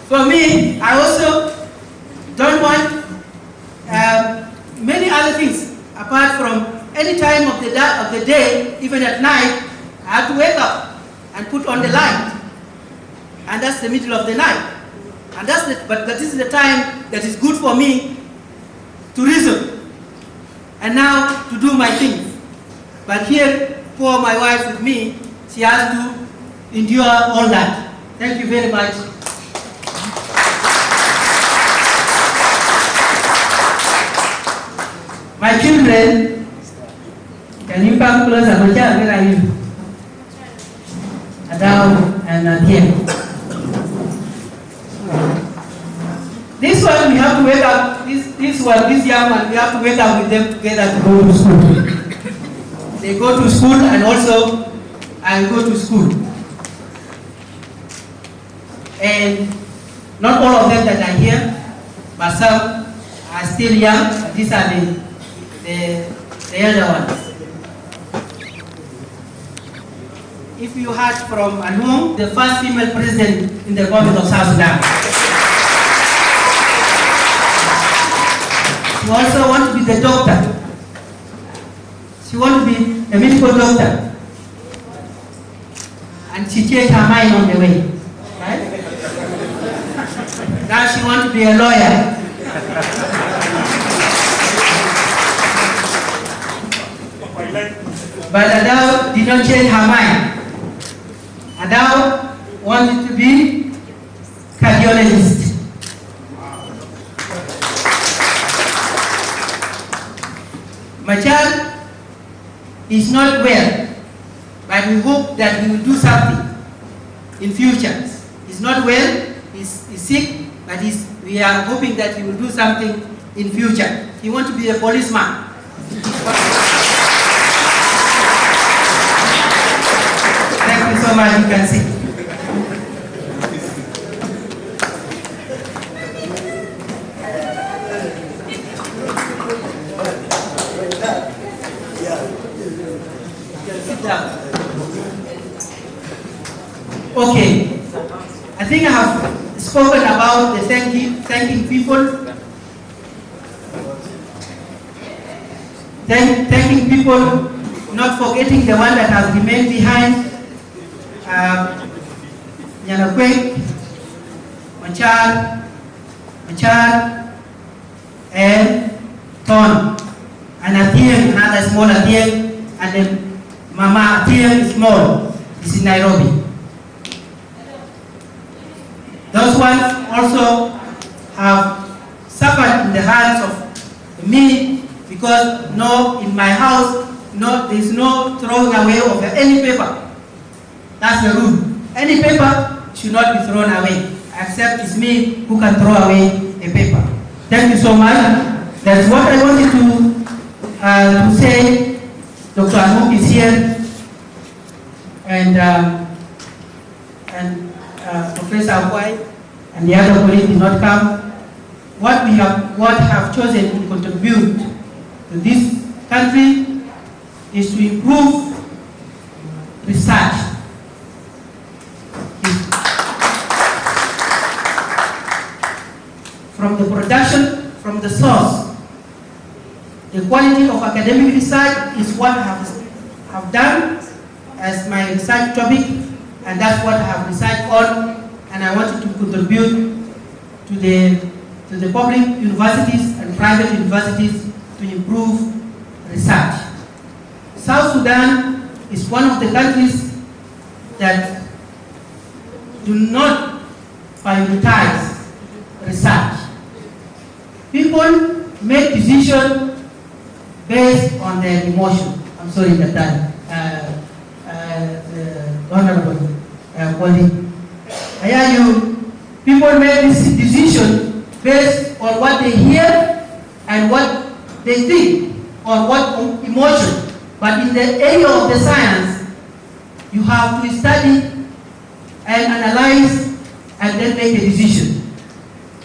for me, I also don't want many other things apart from any time of the day, even at night. I have to wake up and put on the light, and that's the middle of the night, and but this is the time that is good for me to reason and now to do my things. But here, poor my wife with me, she has to endure all that. Thank you very much. My children, can you come closer? Where are you? Adao and Nadia. This one we have to wake up, this young man, we have to wake up with them together to go to school. They go to school, and also I go to school. And not all of them that are here, but some are still young, but these are the elder ones. If you heard from Ajakguong, the first female president in the government of South Sudan. She also wants to be the doctor. She wants to be a medical doctor. And she changed her mind on the way. Right? Now she wants to be a lawyer. But Adao did not change her mind. Adao wanted to be cardiologist. My child is not well, but we hope that he will do something in future. He's not well, he's sick, but we are hoping that he will do something in future. He wants to be a policeman. Thank you so much, you can see. Okay, I think I have spoken about the thanking people. Thanking people, not forgetting the one that has remained behind. Ajakguong, Machar, and Ton, and Atieng, another small Atieng, and then Mama Atieng is small, is in Nairobi. Those ones also have suffered in the hands of me, because in my house, there is no throwing away of any paper. That's the rule. Any paper should not be thrown away, except it's me who can throw away a paper. Thank you so much. That's what I wanted to say. Dr. Ajakguong is here, and Professor Akwai and the other colleagues did not come. What have chosen to contribute to this country is to improve research. From the production, from the source. The quality of academic research is what I have done, as my research topic, and that's what I have researched on, and I wanted to contribute to the public universities and private universities to improve research. South Sudan is one of the countries that do not prioritize research. People make decisions based on their emotion. I'm sorry that honorable colleague. People make this decision based on what they hear and what they think, or what emotion. But in the area of the science, you have to study and analyze and then make a decision.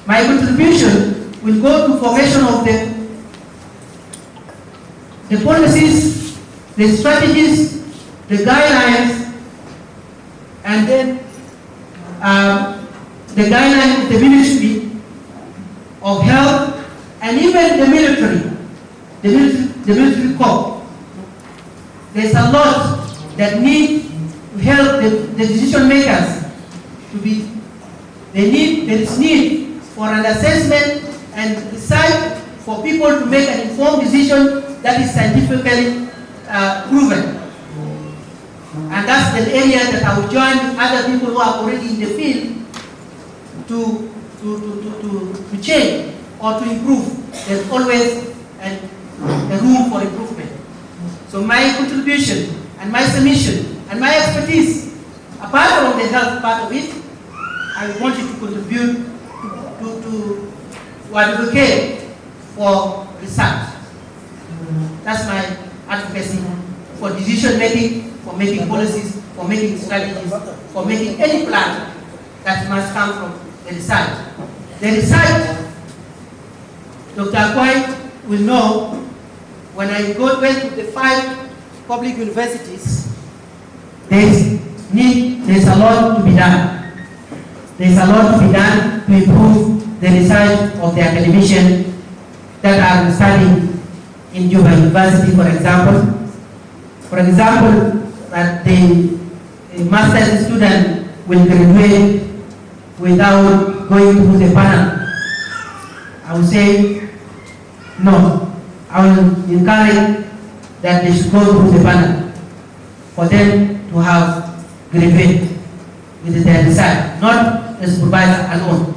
My contribution will go to formation of the policies, the strategies, the guidelines, and then the guidelines of the Ministry of Health, and even the military corps. There's a lot that need to help the decision makers to be. There is need for an assessment and research for people to make an informed decision that is scientifically proven. And that's the area that I will join with other people who are already in the field to change or to improve. There's always a room for improvement. So my contribution and my submission and my expertise, apart from the health part of it, I want you to contribute to advocate for research. That's my advocacy for decision making, for making policies, for making strategies, for making any plan that must come from the research. The research, Dr. Ajakguong will know, when I went to the 5 public universities, there's a lot to be done. There's a lot to be done to improve the research of the academicians that are studying in Juba University, for example. For example, that the master's student will graduate without going through the panel. I would say no. I will encourage that they should go through the panel for them to have graduate with their research, not the supervisor alone.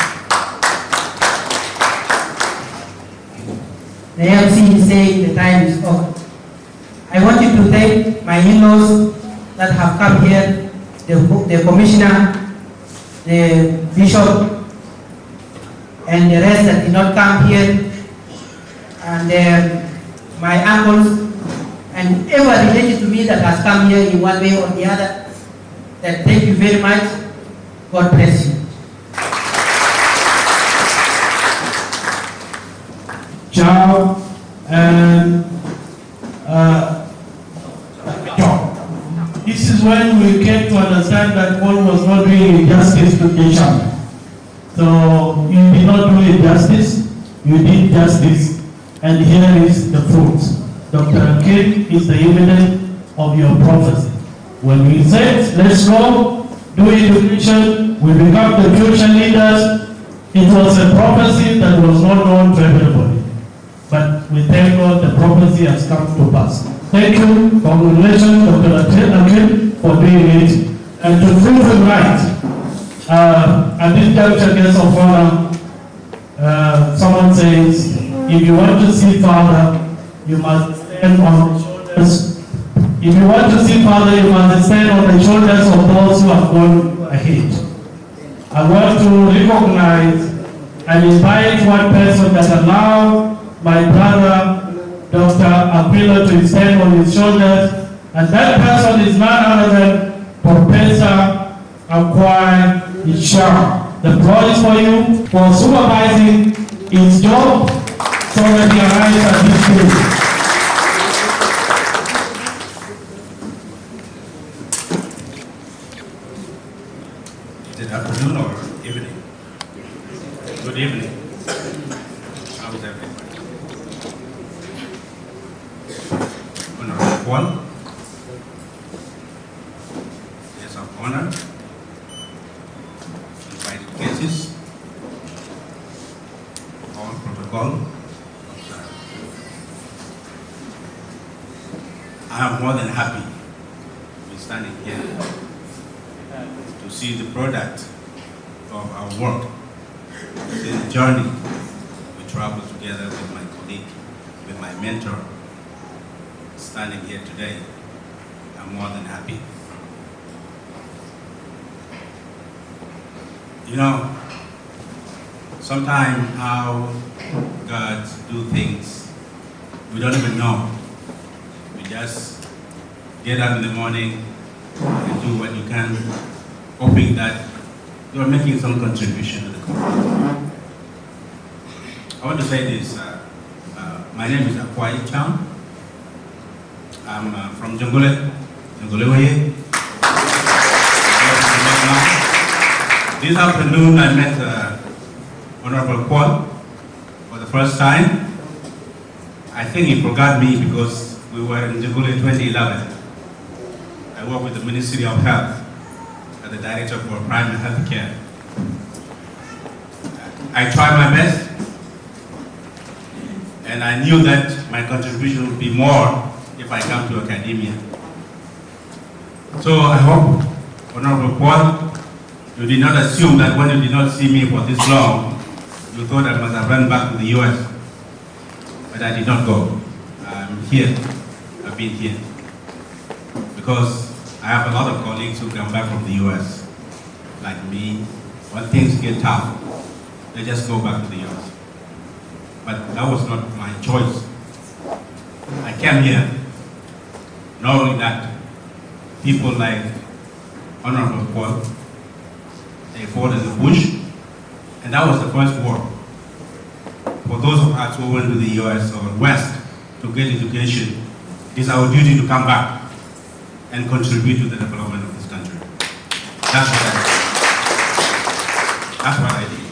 The MC is saying the time is up. I want you to thank my in-laws that have come here, the commissioner, the bishop, and the rest that did not come here, and my uncles, and everyone related to me that has come here in one way or the other. That thank you very much. God bless you. Ciao and John. This is when we came to understand that one was not doing injustice to each other. So you did not do injustice, you did justice, and here is the fruit. Dr. Hakim is the evidence of your prophecy. When we said, let's go, do education, we become the future leaders, it was a prophecy that was not known to everybody. But we thank God the prophecy has come to pass. Thank you, congratulations, Dr. Hakim, for doing it. And to prove it right, at this juncture, guest of honor, someone says, if you want to see Father, you must stand on the shoulders. If you want to see Father, you must stand on the shoulders of those who have gone ahead. I want to recognize and invite one person that allowed my brother, Dr. Aquila, to stand on his shoulders, and that person is none other than Professor Ajakguong. The floor is for you for supervising his job so that he arrives at this stage. Is it afternoon or evening? Good evening. How is everybody? Honorable One, Honor, invited guests, all protocol. I am more than happy to be standing here to see the product of our work, the journey we travel together with my colleague, with my mentor, standing here today. I'm more than happy. You know, sometimes how God do things, we don't even know. We just get up in the morning and do what you can, hoping that you are making some contribution to the community. I want to say this. My name is Aquila. I'm from Jongroor. This afternoon I met Honorable Paul for the first time. I think he forgot me because we were in Jongroor in 2011. I work with the Ministry of Health as the Director for Primary Health Care. I tried my best, and I knew that my contribution would be more if I come to academia. So I hope, Honorable Paul, you did not assume that when you did not see me for this long, you thought I must have run back to the US. But I did not go. I'm here. I've been here. Because I have a lot of colleagues who come back from the US, like me. When things get tough, they just go back to the US. But that was not my choice. I came here knowing that people like Honorable Paul, they fought in the bush, and that was the first war. For those of us who went to the US or West to get education, it is our duty to come back and contribute to the development of this country. That's what I did. That's what I did.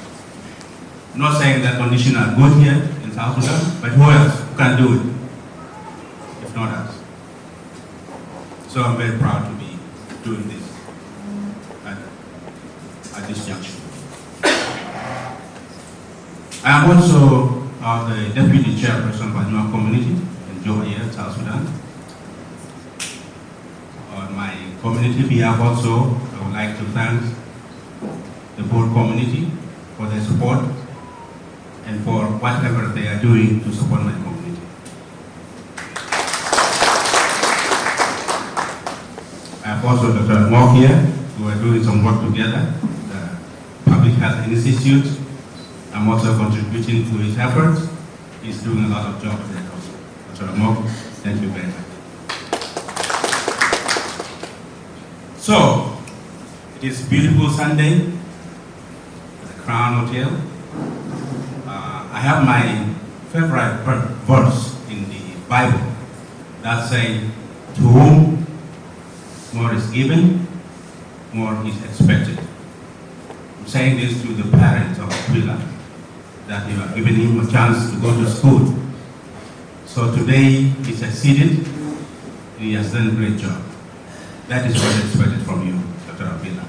I'm not saying that conditions are good here in South Sudan, but who else can do it if not us? So I'm very proud to be doing this at this junction. I am also the Deputy Chairperson of the Anua community in Juba here, South Sudan. On my community behalf also, I would like to thank the board community for their support and for whatever they are doing to support my community. I have also Dr. Mock here, who are doing some work together, the Public Health Institute. I'm also contributing to his efforts. He's doing a lot of job there also. Dr. Mock, thank you very much. So, it is a beautiful Sunday at the Crown Hotel. I have my favorite verse in the Bible that says, to whom more is given, more is expected. I'm saying this to the parents of Aquila, that you have given him a chance to go to school. So today he succeeded, he has done a great job. That is what I expected from you, Dr. Aquila.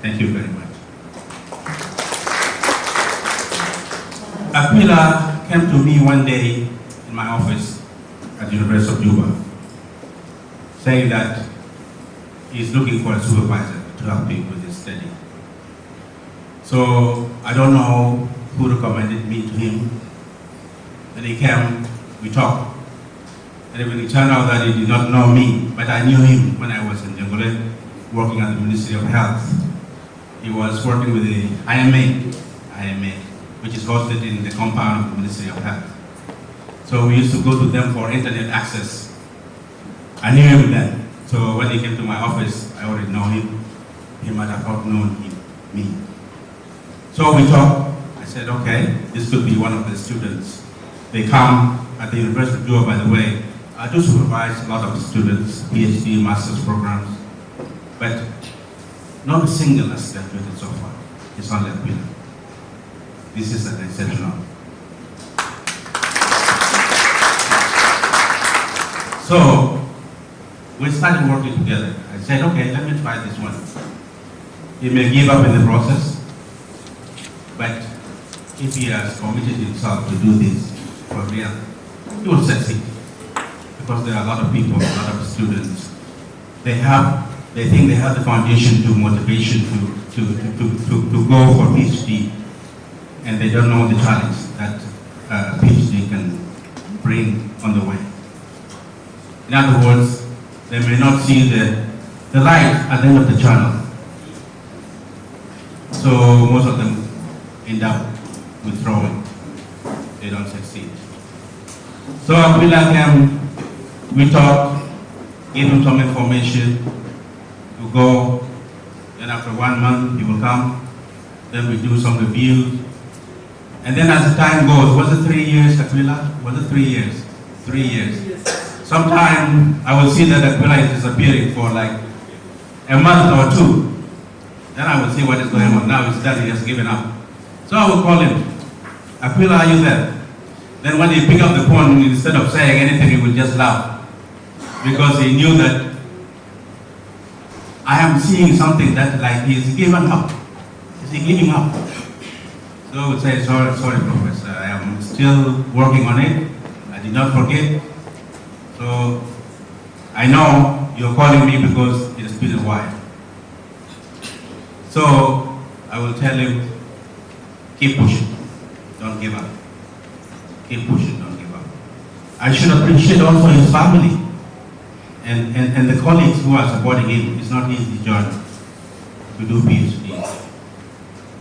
Thank you very much. Aquila came to me one day in my office at the University of Juba, saying that he's looking for a supervisor to help him with his study. So I don't know who recommended me to him. When he came, we talked. And when it turned out that he did not know me, but I knew him when I was in Jongroor, working at the Ministry of Health. He was working with the IMA, which is hosted in the compound of the Ministry of Health. So we used to go to them for internet access. I knew him then. So when he came to my office, I already know him. He might have not known me. So we talked. I said, okay, this could be one of the students. They come at the University of Juba, by the way. I do supervise a lot of students, PhD, master's programs, but not a single has graduated so far. It's only Aquila. This is an exceptional. So, We started working together. I said, okay, let me try this one. He may give up in the process, but if he has committed himself to do this for real, he will succeed. Because there are a lot of people, a lot of students, they think they have the foundation to motivation to go for PhD, and they don't know the challenge that a PhD can bring on the way. In other words, they may not see the light at the end of the tunnel. So most of them end up withdrawing. They don't succeed. So Aquila came, we talked, gave him some information to go. Then after 1 month, he will come. Then we do some reviews. And then as the time goes, was it 3 years, Aquila? Was it 3 years? 3 years. Sometime I will see that Aquila is disappearing for like a month or two. Then I will see what is going on. Now it's done, he has given up. So I will call him. Aquila, are you there? Then when he pick up the phone, instead of saying anything, he would just laugh. Because he knew that I am seeing something that like he's given up. Is he giving up? So I would say, sorry, Professor, I am still working on it. I did not forget. So I know you're calling me because it has been a while. So I will tell him, keep pushing, don't give up. Keep pushing, don't give up. I should appreciate also his family and the colleagues who are supporting him. It's not easy journey to do PhD.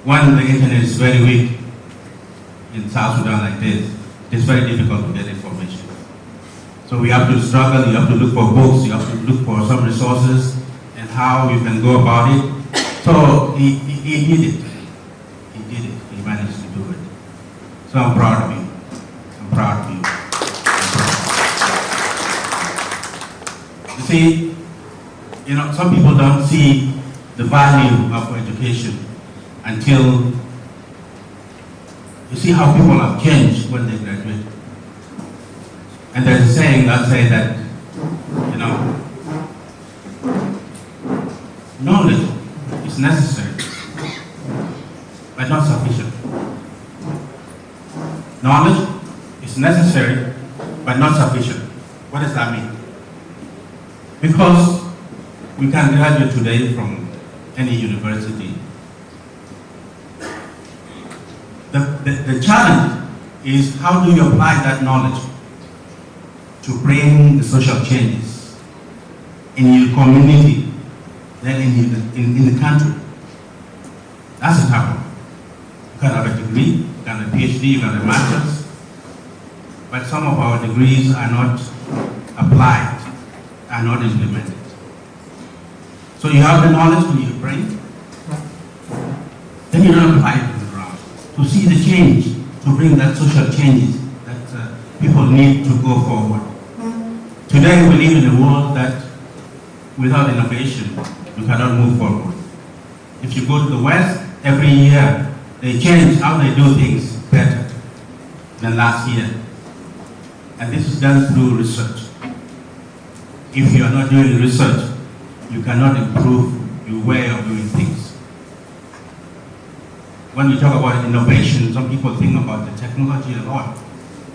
One, the internet is very weak in South Sudan like this. It's very difficult to get information. So we have to struggle, you have to look for books, you have to look for some resources and how you can go about it. So he did it. He did it. He managed to do it. So I'm proud of you. I'm proud of you. You see, some people don't see the value of education until you see how people have changed when they graduate. And there's a saying that says that, knowledge is necessary, but not sufficient. Knowledge is necessary, but not sufficient. What does that mean? Because we can graduate today from any university. The challenge is how do you apply that knowledge to bring the social changes in your community, then in the country. That's a tough one. You can have a degree, you can have a PhD, you can have a master's, but some of our degrees are not applied, are not implemented. So you have the knowledge in your brain, then you don't apply it on the ground to see the change, to bring that social changes that people need to go forward. Today we live in a world that without innovation, you cannot move forward. If you go to the West, every year they change how they do things better than last year. And this is done through research. If you are not doing research, you cannot improve your way of doing things. When we talk about innovation, some people think about the technology a lot.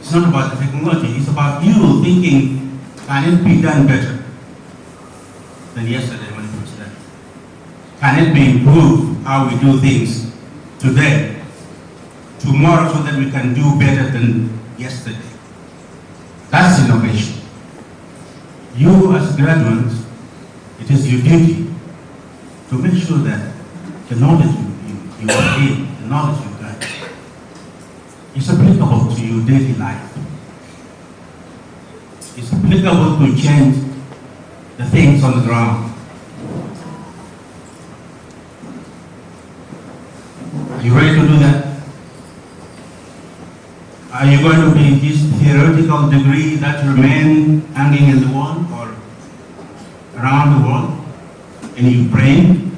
It's not about the technology, it's about you thinking, can it be done better than yesterday when it was done? Can it be improved how we do things today, tomorrow, so that we can do better than yesterday? That's innovation. You as graduates, it is your duty to make sure that the knowledge you gain, the knowledge you got, is applicable to your daily life. It's applicable to change the things on the ground. Are you ready to do that? Are you going to be this theoretical degree that remain hanging in the wall or around the world in your brain?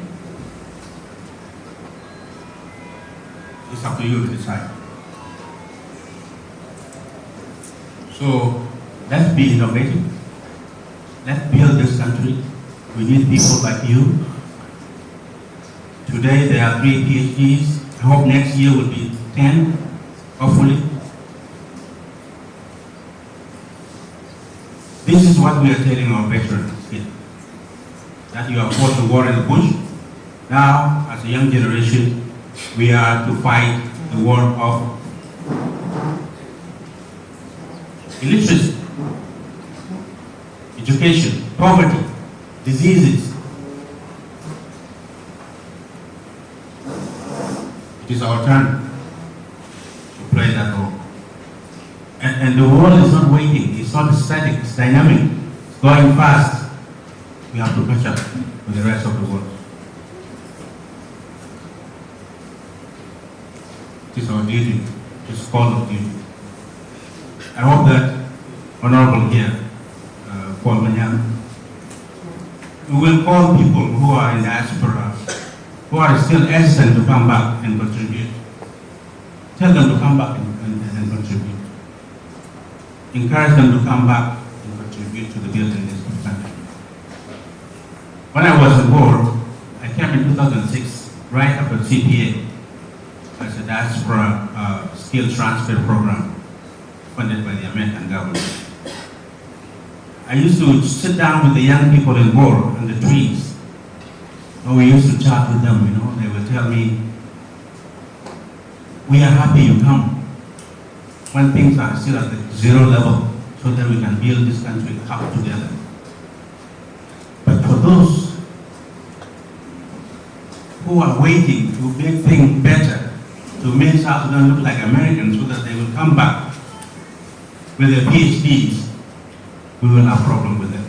It's up to you to decide. So let's be innovative. Let's build this country. We need people like you. Today there are 3 PhDs. I hope next year will be 10, hopefully. This is what we are telling our veterans here. That you have fought the war in the bush. Now, as a young generation, we are to fight the war of illiteracy, education, poverty, diseases. It is our turn to play that role. And the world is not waiting, it's not static, it's dynamic, it's going fast. We have to catch up with the rest of the world. It is our duty, it is call of duty. I hope that Honorable here, Paul Manyang, we will call people who are in diaspora, who are still hesitant to come back and contribute. Tell them to come back and contribute. Encourage them to come back and contribute to the building of this country. When I was on board, I came in 2006, right after CPA, as a diaspora skill transfer program funded by the American government. I used to sit down with the young people in Bor on the trees. We used to chat with them, they would tell me, we are happy you come when things are still at the 0 level so that we can build this country up together. But for those who are waiting to make things better, to make South Sudan look like Americans so that they will come back with their PhDs, we will have a problem with them.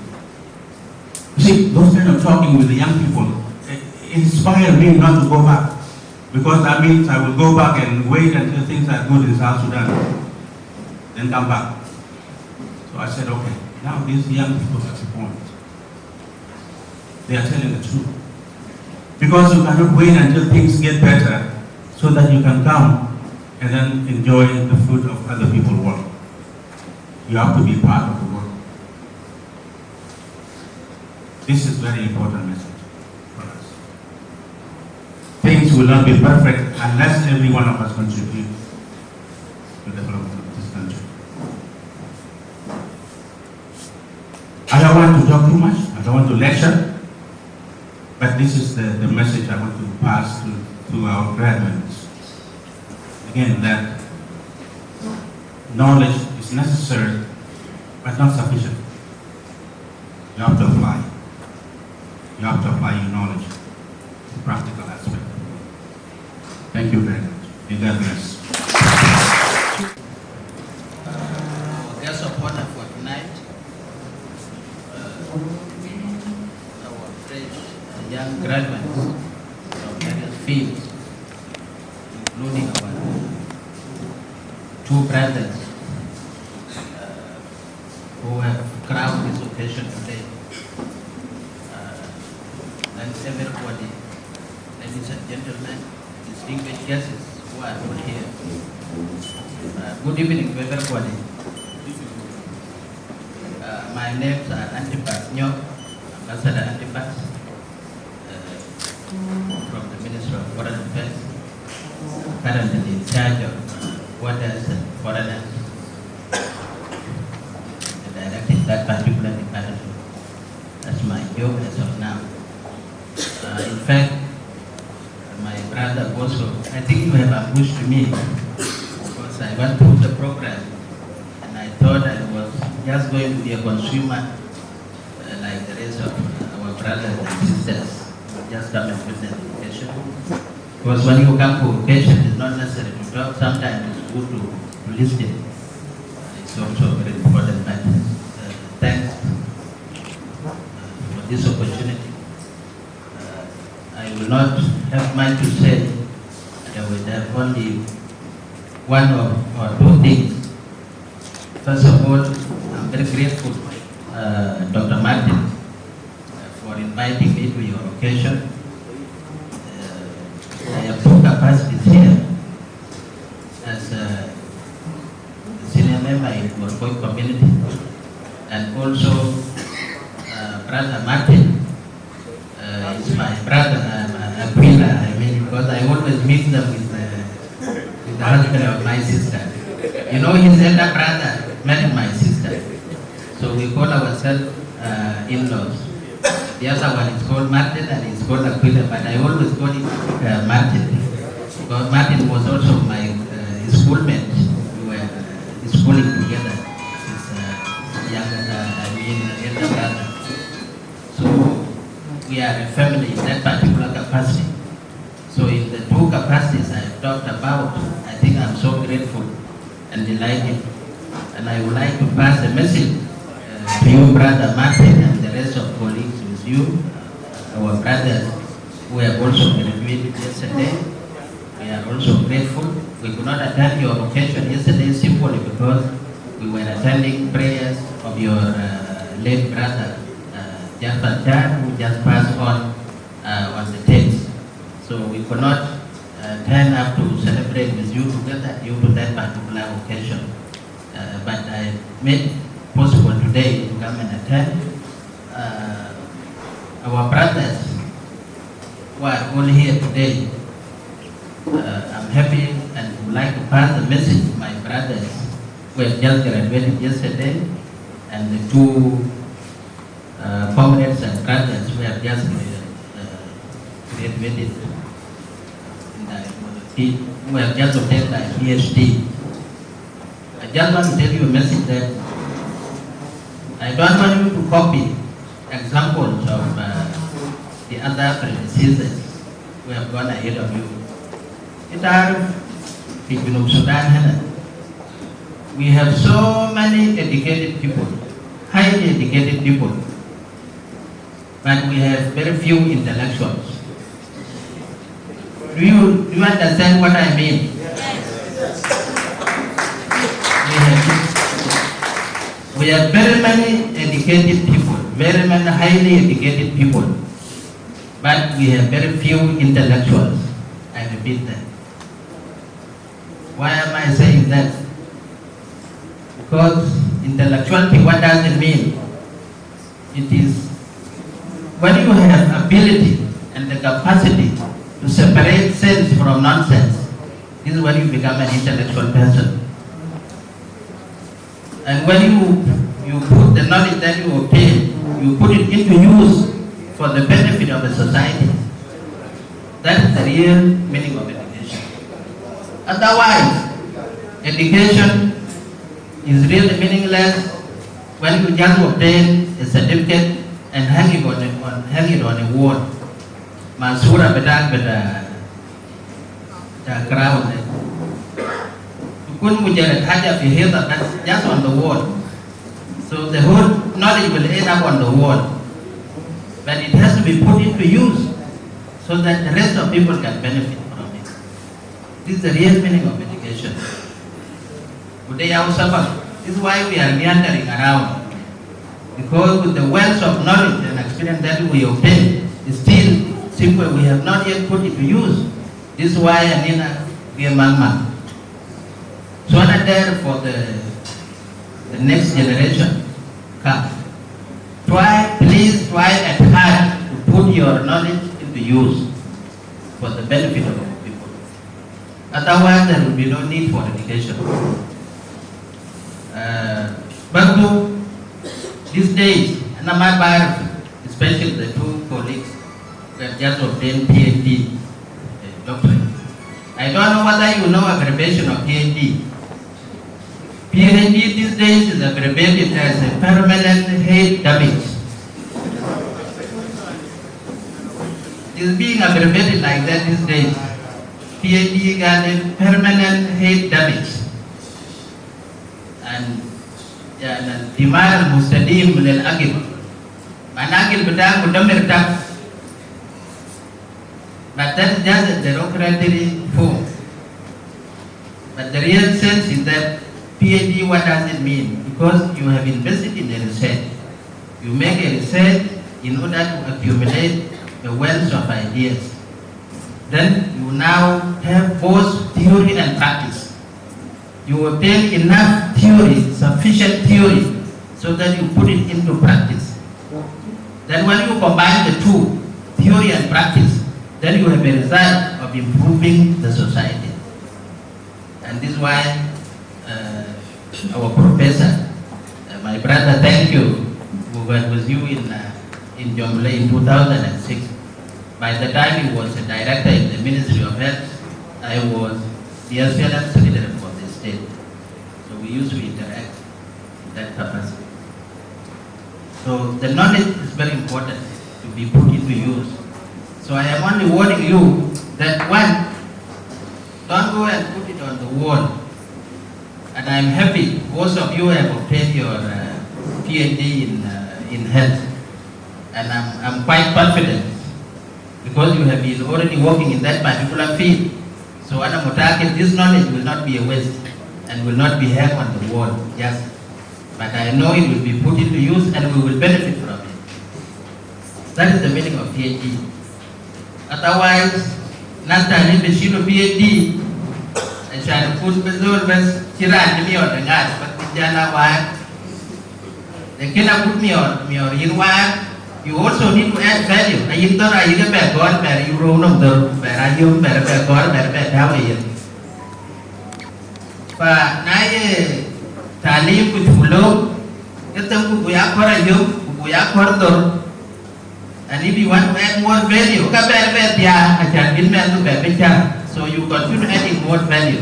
You see, those kind of talking with the young people, it inspired me not to go back. Because that means I will go back and wait until things are good in South Sudan, then come back. So I said, okay, now these young people have a point. They are telling the truth. Because you cannot wait until things get better so that you can come and then enjoy the fruit of other people's work. You have to be part of the work. This is a very important message for us. Things will not be perfect unless every one of us contributes to the development of this country. I don't want to talk too much, I don't want to lecture, but this is the message I want to pass to our graduates. Again, that knowledge is necessary, but not sufficient. You have to apply. You have to apply your knowledge to practical aspect. Thank you very much. May God bless. Guest of honor for tonight, our fresh young graduates from various fields, including our 2 brothers who have crowned this occasion today. And everybody, ladies and gentlemen, distinguished guests who are all here. Good evening to everybody. My names are Antipas Nyok, Ambassador Antipas, from the Ministry of Foreign Affairs, currently in charge of borders and foreigners, and directing that particular department. That's my job as of now. In fact, my brother also, I think you have ambushed me because I went through the program and I thought I was just going to be a consumer like the rest of our brothers and sisters who just come and visit the occasion. Because when you come to occasion, it's not necessary to talk, sometimes it's good to listen. It's also very important, but thanks for this opportunity. I will not have much to say. I will have only one or 2 things. First of all, I'm very grateful, Dr. Martin, for inviting me to your occasion. I have 2 capacities here as a senior member in our community and also brother Martin. It's my brother Aquila, I mean, because I always mix them with the husband of my sister. You know, his elder brother married my sister. So we call ourselves in-laws. The other one is called Martin and it's called Aquila, but I always call it Martin. Because Martin was also my schoolmate. We were schooling together. His elder brother. So we are a family in that particular capacity. So in the two capacities I've talked about, I think I'm so grateful and delighted. And I would like to pass a message to you, Brother Martin, and the rest of colleagues with you, our brothers who have also graduated yesterday. We are also grateful. We could not attend your occasion yesterday simply because we were attending prayers of your late brother, Jafar Chan, who just passed on the 10th. So we could not turn up to celebrate with you together due to that particular occasion. But I made possible today to come and attend. Our brothers who are all here today, I'm happy and would like to pass the message to my brothers who have just graduated yesterday and the two comrades and brothers who have just graduated, who have just obtained their PhD. I just want to tell you a message that I don't want you to copy examples of the other predecessors who have gone ahead of you. In Sudan, we have so many educated people, highly educated people, but we have very few intellectuals. Do you understand what I mean? We have very many educated people, very many highly educated people, but we have very few intellectuals. I repeat that. Why am I saying that? Because intellectuality, what does it mean? It is when you have ability and the capacity to separate sense from nonsense. This is when you become an intellectual person. And when you put the knowledge that you obtain, you put it into use for the benefit of the society. That is the real meaning of education. Otherwise, education is really meaningless when you just obtain a certificate and hang it on a wall. Masura bedak the crown. You couldn't mujarat haja fi hidha, that's just on the wall. So the whole knowledge will end up on the wall. But it has to be put into use so that the rest of people can benefit from it. This is the real meaning of education. This is why we are meandering around. Because with the wealth of knowledge and experience that we obtain, it's still simple, we have not yet put it to use. This is why Anina we are mama. So not there for the next generation come. Please try at heart to put your knowledge into use for the benefit of our people. Otherwise, there will be no need for education. But these days, especially the two colleagues who have just obtained PhD doctorate. I don't know whether you know abbreviation of PhD. PhD these days is abbreviated as a permanent head damage. It is being abbreviated like that these days. PhD got permanent head damage. And Dimar Mustadim Lil Agil. Managil Buddha Mudamir Tap. But that is just a derogatory form. But the real sense is that PhD, what does it mean? Because you have invested in a research. You make a research in order to accumulate a wealth of ideas. Then you now have both theory and practice. You obtain enough theory, sufficient theory, so that you put it into practice. Then when you combine the two, theory and practice, then you have a result of improving the society. And this is why our professor, my brother, thank you, who was with you in Jongroor in 2006. By the time he was a director in the Ministry of Health, I was the SPLM secretary for the state. So we used to interact in that capacity. So the knowledge is very important to be put into use. So I am only warning you that one, don't go and put it on the wall. And I'm happy most of you have obtained your PhD in health. And I'm quite confident because you have been already working in that particular field. So this knowledge will not be a waste and will not be held on the wall. Yes. But I know it will be put into use and we will benefit from it. That is the meaning of PhD. Otherwise, last time if you do PhD, I shall put the best Chiran to me on the gas, but with Jana one, they cannot put me on in one. You also need to add value. I in I get back on where you roll on the where I you better back on better back down here. But now, Talim with Fulo, get them to Buyak or you, Buyak or and if you want to add more value, I can build man to better. So you continue adding more value.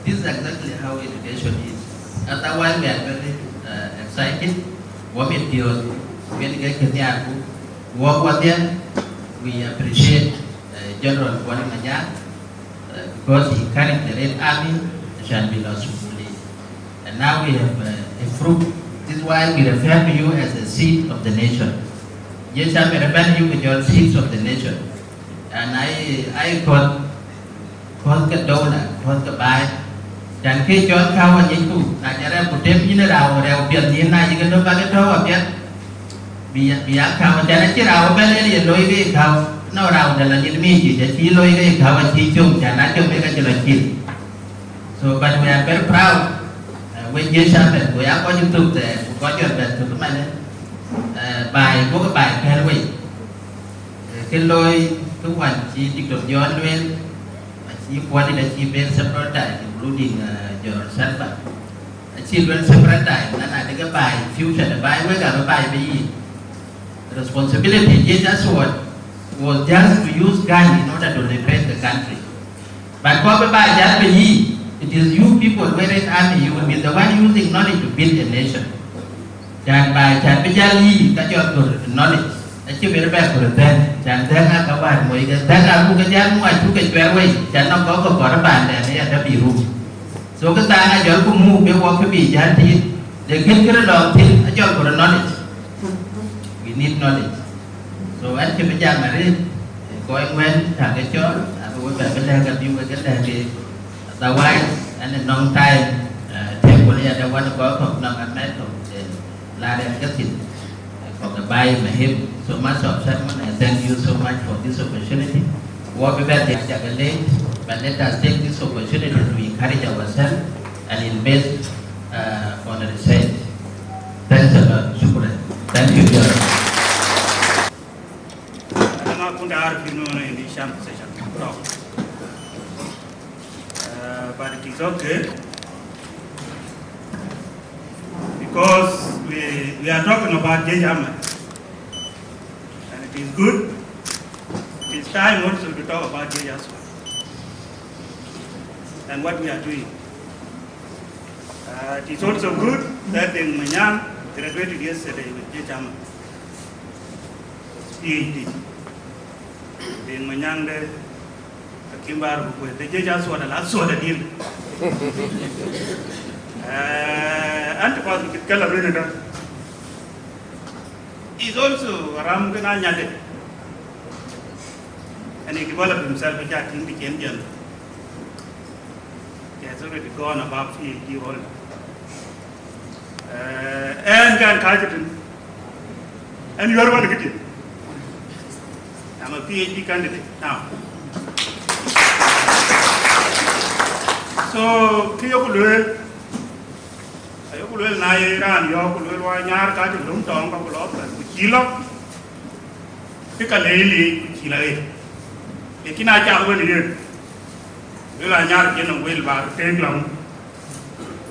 This is exactly how education is. Otherwise, we are very excited. What we do, we appreciate General Guadalajara because he carried the Red Army shall be lost fully. And now we have a fruit. This is why we refer to you as the seed of the nation. Yes, I refer you with your seeds of the nation. And I called the donor, called the buy. Dan khi cho khao anh ấy cũng là nhà ra một đêm như nào đều tiền như này như cái đó ba cái đó biết bị ác khao mà cha nó chỉ nào bên đây thì lôi cái khao nó nào là như mi chỉ để chỉ lôi cái khao và chỉ chung cha nó chung cái là chỉ so but we are very proud when you share it we are có YouTube để có chuyện về tụi mình bài của cái bài Perry cái lôi cái hoàn chỉ tích cựcย้อนlên chỉ quan đi là chỉ bên subtribes including yourself children subtribesนั่นอาจจะก็bài future bài với cả bài về responsibility Jesus was just to use gun in order to liberate the country but có cái bài just về gì it is you people where army you will be the one using knowledge to build a nation dan bài chẳng bây giờ gì ta cho knowledge chứ biết bé của tên chẳng thế ha các bạn mới cái thế nào cũng cái giá ngoài chú cái chuyện vậy chẳng nó có các bạn này nó đã bị rụng số cái ta nó giờ cũng mua cái qua cái bị giá thì để khiến cái đó thì nó cho của knowledge we need knowledge so anh chứ bây giờ mà đi có anh quen thằng cái chó với bạn cái đang gặp như cái đang thì tao quay anh là non tay theo của nhà đã quan có không năm anh mét rồi là đem cái thịt for the buy my him so much of sermon and thank you so much for this opportunity. What we better Ajakguong, but let us take this opportunity to encourage ourselves and invest on the research. Thanks a lot. Shukran. Thank you. But it is okay because we are talking about Jejama. It is good. It is time also to talk about Jejaswa and what we are doing. It is also good that Deng Manyang graduated yesterday with Jejama PhD. Deng Manyang the Hakim the Jejaswa the last sort of deal. And the is also around Gananyade. And he developed himself a jack in the Kenyan. He has already gone above PhD holder. And Gan Kajitin. And you are one to get it. I'm a PhD candidate now. So, Kiyokulu. Ayokulu na Iran, Yokulu, Wanyar, Kaji, Lumtong, Kakulop, Kilo, cái lấy lì chỉ là ấy để khi nào chạm với liền với là nhà trên đồng quên và tên lòng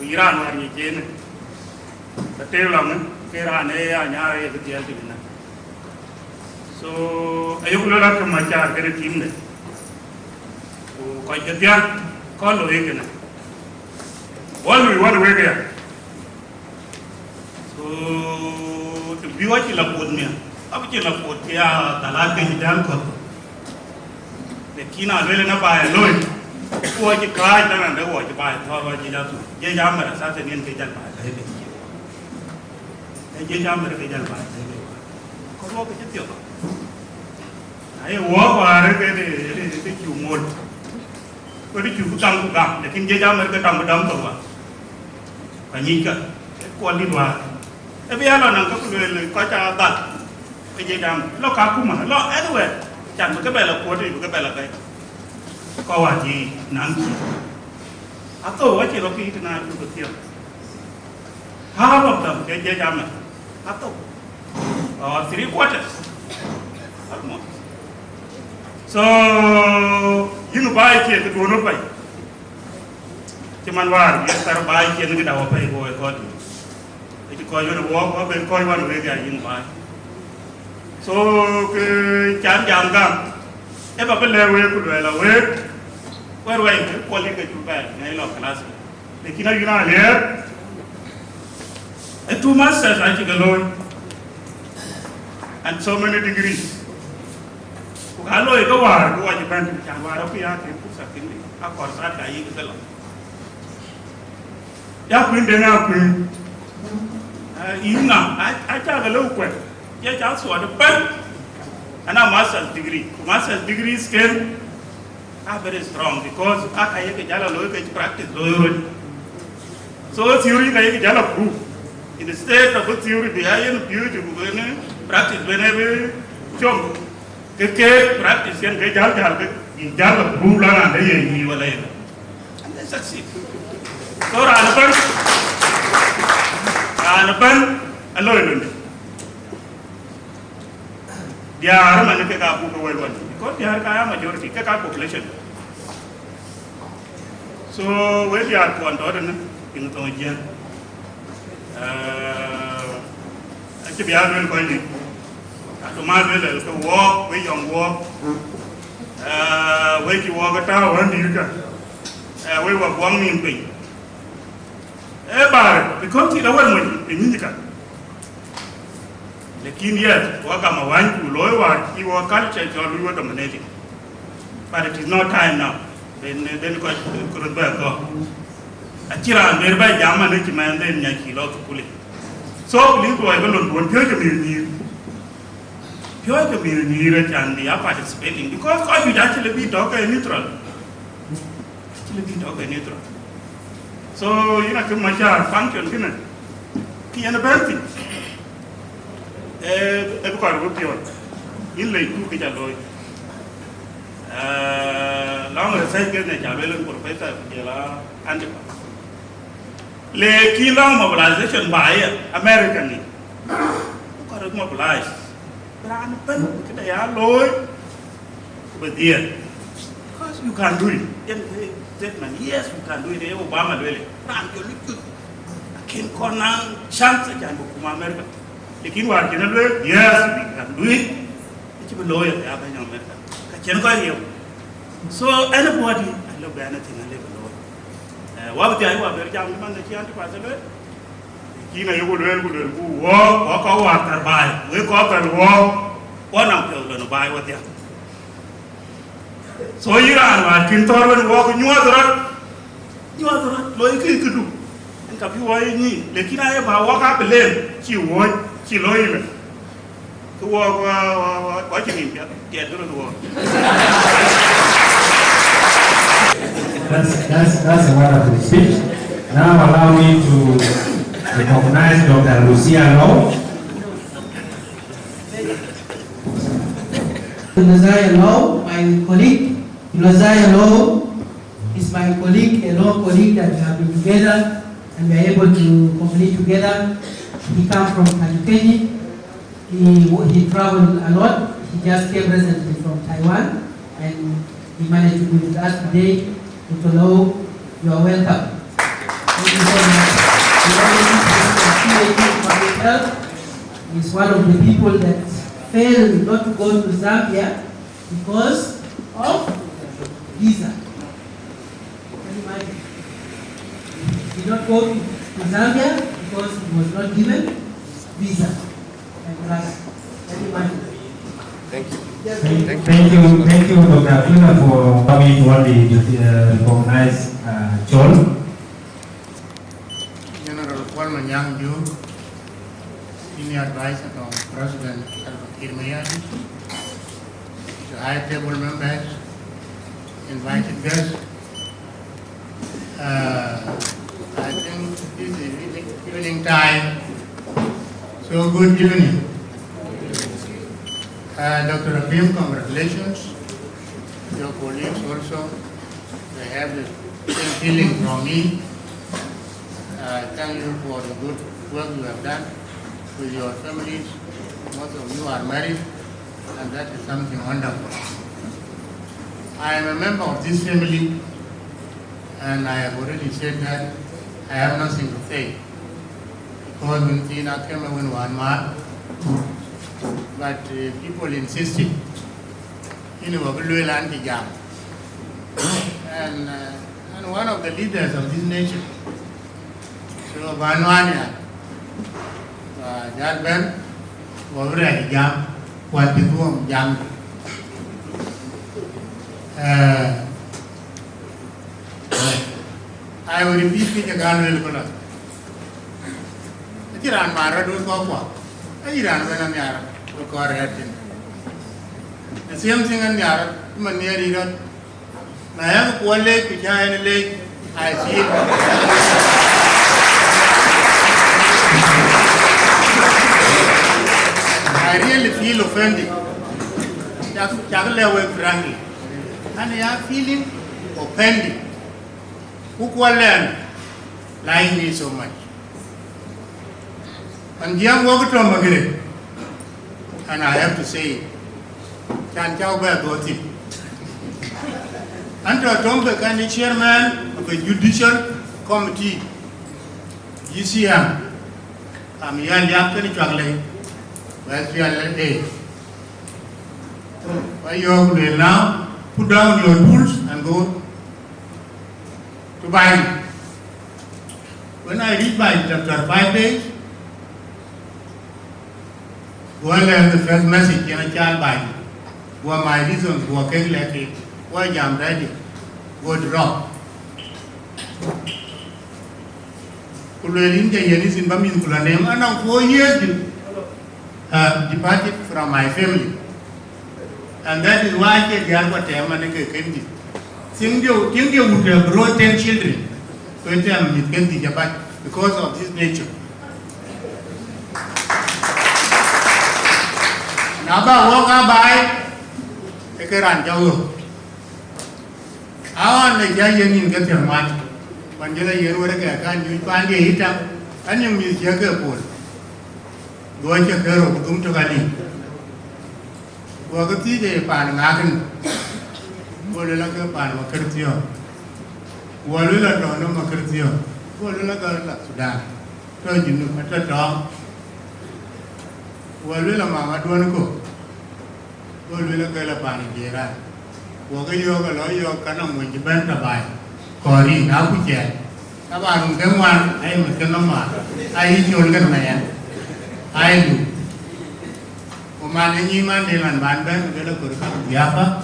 Iran là gì trên này tên lòng cái ra này nhà ấy cái gì thì mình so ayok lo la kama cha cái team này coi cái tiền có lỗi cái này one way cái so the view chỉ là buồn miệng अब जो लपोट किया तालाब के हिजाल को लेकिन आज वेले ना पाए लोग वो जो काज ना ना वो जो पाए था वो जो जातु ये जाम मेरा साथ से नियन के जल पाए है ये जाम मेरे के जल पाए है को वो के जित्यो आये वो बाहर के दे क्यों मोड़ वो दे क्यों कुटाम लेकिन ये जाम मेरे के टाम तो हुआ पनीर का क्वालिटी हुआ अभी यार ना तो कोई का दाल cái dây đầm lo cả cũng mà lo anyway chẳng một cái bài là cuốn thì một cái bài là cái câu hỏi gì nắng gì à tôi nói chỉ là khi thế nào cũng được tiêu half of them cái dây đầm này à tôi 3/4 almost so you buy cái đồ nó vậy chứ mà vào cái tar buy cái cái đầu phải coi cái coi nó có bên coi vào cái gì you buy so cái chán giảm cam em bảo bên lề về cũng vậy là về cái quality cái chụp bài này là class để khi nào you know here and 2 masters I think alone and so many degrees cũng khá lôi cái hòa chỉ ban chẳng hòa đâu khi á thì cũng sắp tính đi còn sát cái gì cái là ya quên đến nào quên ý ngầm ai cha cái lâu quên ya cha so the pen and a master's degree skill are very strong because aka yake jala lo ke practice lo so theory ka yake jala proof in the state of theory behind beautiful when practice whenever chom ke practice yan ke jala proof la na de yi wala and they succeed so anapan alone dia orang mana ke kapu ke world because dia kaya majority ke population so we dia kuan do dan in to jian ake biar wel ko ni atau mal wel ke walk we young walk we ki walk ta wan dir ka we wa buang min pe bar because ti da wan mo ni ka lakini yes wakama wangu loy wa kiwa culture jo lu dominating but it is not time now then ko kurun ba ko akira merba jama ne ki mande nya ki lo kuli so li ko ay balon don pyo ke mir ni ra chandi are participating because ko you actually be talk neutral so you know come cha function kina ki ana banti em coi được cái in lấy cũng cái trả lời nó người xây cái này trả lời lên professor thì là anh được lấy khi long mobilization by American này có được mobilize brand pen cái này lối bởi tiền because you can do it in statement yes you can do it Obama do it brand your liquid can corner chance cho một America लेकिन वार के नलवे yes we can do it it's a lawyer ya ba nyam America ka chen ko yo so anybody I love anything I live alone wa ba ti ai wa ber jam man ne chi anti pa se le ki na yo ko le ku wo ko wa tar bai we ko tar wo nam pyo le no bai wa ti so iran wa kin tor wen wo ko nyua dora lo ki du en ka pi wa ni lekin ai ba wa ka pelen chi wo chỉ lôi rồi, tôi quá trình nhìn kẹt rất là đùa. That's a wonderful speech. Now allow me to recognize Dr. Lucia Low. Lucia Low, my colleague. Lucia Low is my colleague, a law colleague that we have been together and we are able to complete together. He comes from Kajukeni. He traveled a lot. He just came recently from Taiwan, and he managed to be with us today. Dr. Low, you are welcome. Thank you so much. He's one of the people that failed not to go to Zambia because of visa. Can you imagine? He did not go to Zambia because he was not given visa. Can you imagine? Thank you, Dr. Aquila, for coming to the recognized John. General Kwalman Yang Ju, Senior Advisor to President Salva the high table members, invited guests. I think this is evening time, so good evening. Dr. Hakim, congratulations. Your colleagues also, they have the same feeling from me. Thank you for the good work you have done with your families. Most of you are married, and that is something wonderful. I am a member of this family, and I have already said that I have nothing to say. Because when Tina came in one month, but people insisted in a and one of the leaders of this nation, so Banwania, Jadben, already jam, what the room jam. I will repeat the Ganwell color. The Tiran Mara do go. I ran when I'm Yara. The same thing on Yara, Maneri. I have one leg, which I have a leg, I feel. I really feel offended. Frankly. And I am feeling offended. Who can learn lying me so much? And young walk to Magre. And I have to say, can tell where got it. And to Tombe can the chairman of the judicial committee. You see, I'm young Yakin Chocolate. Where's your day? Why you will now put down your tools and go to buy. When I read by chapter 5 days, go and learn the first message in a child Bible. What my reasons were calculated, why I'm ready, go drop. Kululinja Yenis in Bamin Kulanem, and now 4 years departed from my family. And that is why I get what I am and Kendi. Think you would have brought 10 children, 20 and with Kendi Japan because of this nature. Naba walk by a Keran Jago. I want the giant in get your mind. When you can you find the hitter and you miss your pool. Go and check her of Gum to Gani. Walk a tea day pan Nagan. Go to like a pan of Kertio. Walula don't know Kertio. Go to like a Sudan. Told you at the dog. Walula Mamma don't go. Go to like a pan in Jera. Walk a yoga lawyer cannon when you bent a buy. Corey, now we can. About them one, I am a Kanama. I eat your little man. I do. Managing man, and Banban, get a good Yapa.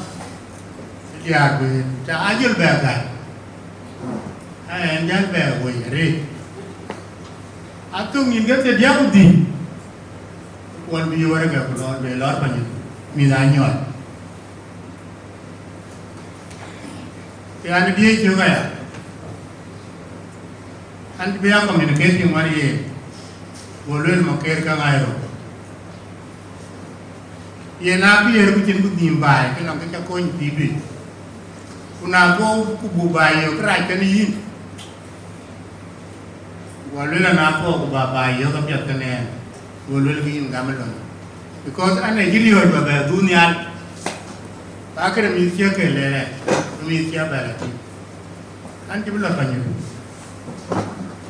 Yeah, the Agile Bear guy. I am just bear way. I think you get the Diabudi. What be your regular Lord, a lot of you, Miss Annual. The idea you and we are communicating 1 year. Golden Moker Kangairo. Yenapi Erbitin Budimbai, can I get a coin TV? Unago Kububai, your cry can eat. Golden Napo by Yoga Piatanan, will be in Gamelon. because I'm a video of a dunya. I can meet here, meet here, and people are funny.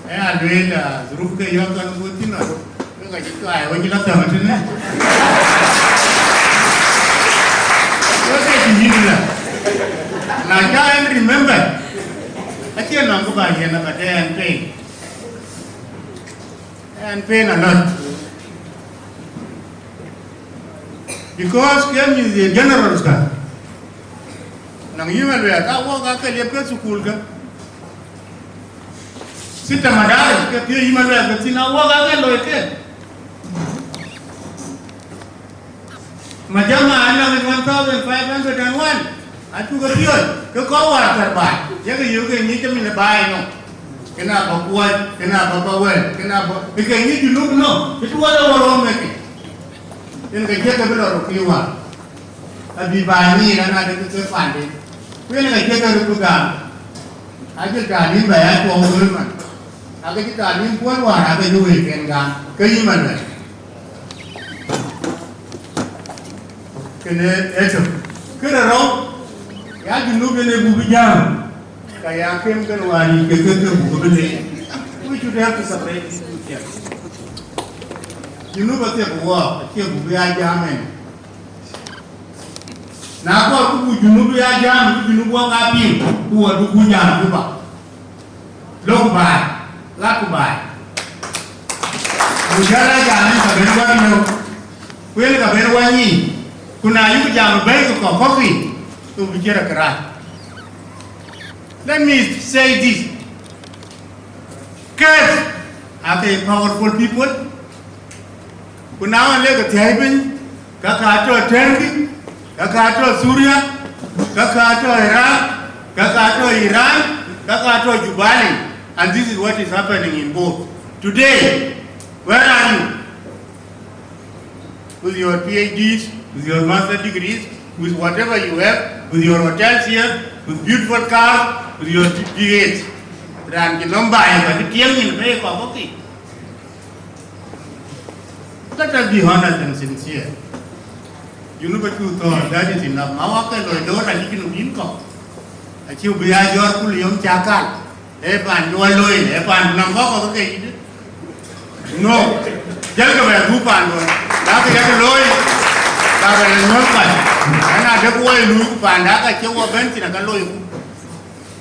And when the roof of your gun would you know, I want you not to have it. Now, I remember. I can't go back here, but and pain. And pain a lot. Because Kem is the general star. Now, you will wear that walk out of school. Sit a madam, get your email, but see now walk out and Majama, I know 1,501. I took a few. Go water by. You can meet them in the buy. No. Can I have a word? Can I have a word? Can I have a. You can need to look. No. It's what our own making. Then they get a bit of a few one. I'll be by me and I didn't find it. When I get a little gun, I just got him by a woman. I get got him one one. I can do it and gun. Can you manage? Can I? Good around. Ya junub ne bubu jam kaya kem kan wani ke bubu ne we should have to separate these two things. Junub ate buwa ke bubu ya jam na ko bubu junub ya jam junub wa ngapi buwa bubu jam Juba lok ba la ku ba mujala jam ka ben wa no kwel ka ben wa ni kuna yu jam bai ko kofi. Let me say this. Kurds are the powerful people who now live at Hakim, Kakato Turkey, Kakato Syria, Kakato Iraq, Kakato Iran, Kakato Juba, and this is what is happening in both. Today, where are you? With your PhDs, with your master's degrees, with whatever you have, with your hotels here, with beautiful cars, with your G8. Let us be honest and sincere. You know what you thought, that is enough. Mawaka Lodo, I think in Dinka. I should be a your Kulium Chakal. Epan, you are loyal, Epan, Namaka. No, Jalga Gupan, that's a loyal. Ana da boy lu pa da ka ce wa banti na kallo ku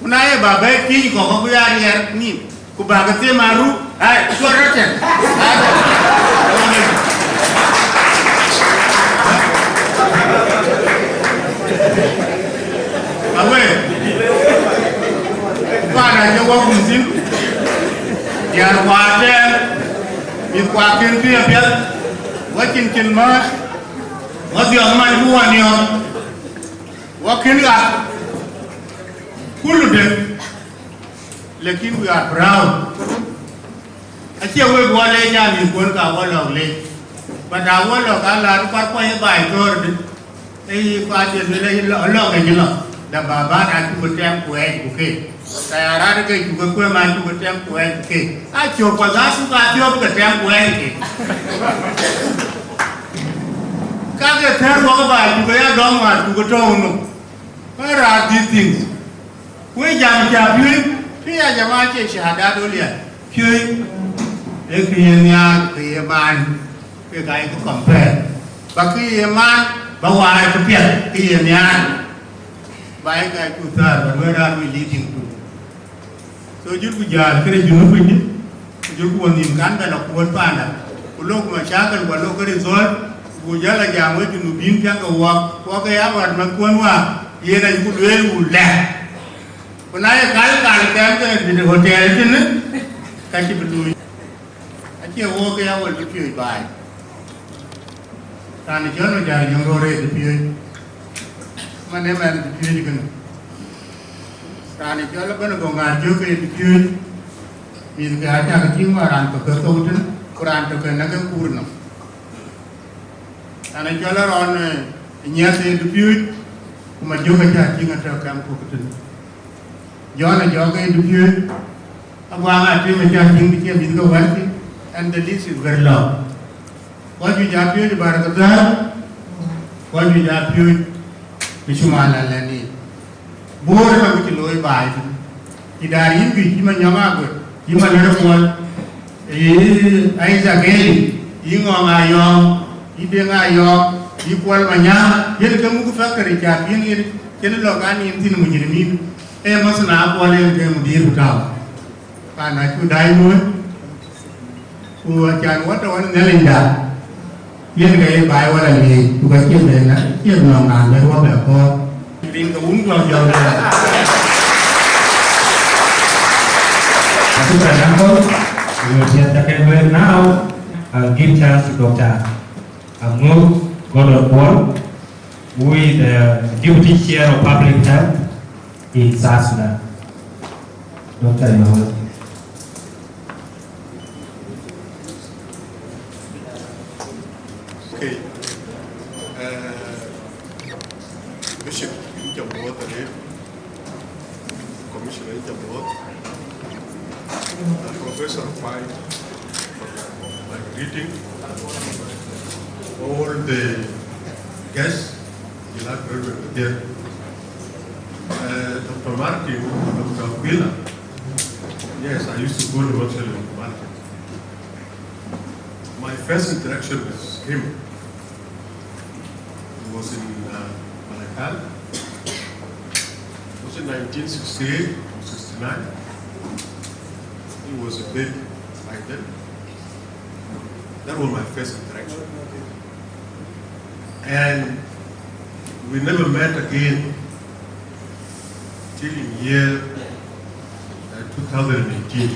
kuna ye baba ki ko ko ya yar ni ku ba ga te maru ai so rate awe pa na je wa kun sin ya wa te mi kwa kin ti ya wa kin ma. What's your man who are near? Walking up. Cool them. Lekin we are proud. I see a way one lay in Gonka Wall Lake. But I want to allow Papa by Jordan. They parted a long and yellow. The Baba and to attempt to egg bouquet. I eradicate to go man to attempt to egg bouquet. I choke was asking the attempt to egg. Kage ter walk by to go down and to go down. Where are these things? We jam Jabu, Pia Jamache Shahada Dolia, Pui, Ekian, Piaman, the guy to compare. Baki a man, Bawa to Pia, Pian, by a guy to third, but where are we leading to? So you could just create you won in Ganda of Port Panda, who look my shackle, what local resort. Ujala jamu tu nubin yang kawak, kawak yang awak makuan wah, ia dah ikut duel ulah. Penaya kal kan di hotel itu ni, kasih berdua. Aje awak yang awak lebih baik. Tani jono jadi Jongroor lebih, mana lebih kan. Tani jono kan gongar juga lebih, minta aja kecil orang tu ketautan, Quran tu kan nak kurna. And I tell her on yes, the deputy, my yoga chatting at her camp. John and Joga deputy, a one at him chatting became in the working, and the list is very long. What you have you Barakata, what you have you Mishumala Lani. Board of the Loy Biden. Idari, Yimanyamago, Yimanapol, Ajakguong, Yingong, Ibenga, Equal Manya, Yelkamu factory champion, Kenelogani in Tinamujin, Emerson Apple and Dear Town. And I could die who can what one Nelinda. Yen by what I mean, to get you know, and what I call being the wound of your now, I'll give chance to Dr. Jongroor, who is the Deputy Chair of Public Health in South Sudan. Dr. Jongroor. Okay. Bishop Jongroor, Commissioner Jongroor, Professor Fine, my greeting, all the guests, here, Dr. Martin, Dr. Aquila. Yes, I used to go to Dr. Martin. My first interaction with him was in Malakal. It was in 1968 or 69. He was a baby back then. That was my first interaction. And we never met again till in year 2018.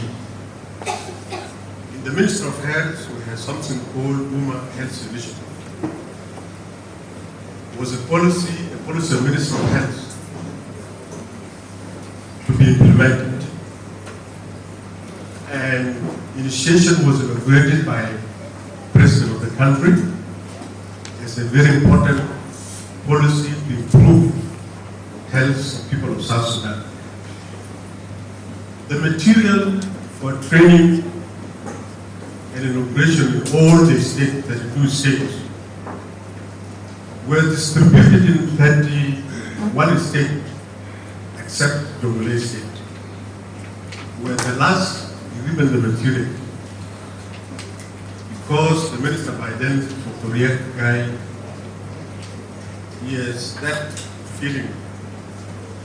In the Ministry of Health, we had something called Women Health Initiative. It was a policy of Ministry of Health to be implemented. And initiation was inaugurated by President of the country as a very important policy to improve health of people of South Sudan. The material for training and inauguration in all the states, 32 states, were distributed in 31 states except Jongroor state, where the last given the material because the minister by then, Dr. Guy, yes, that feeling.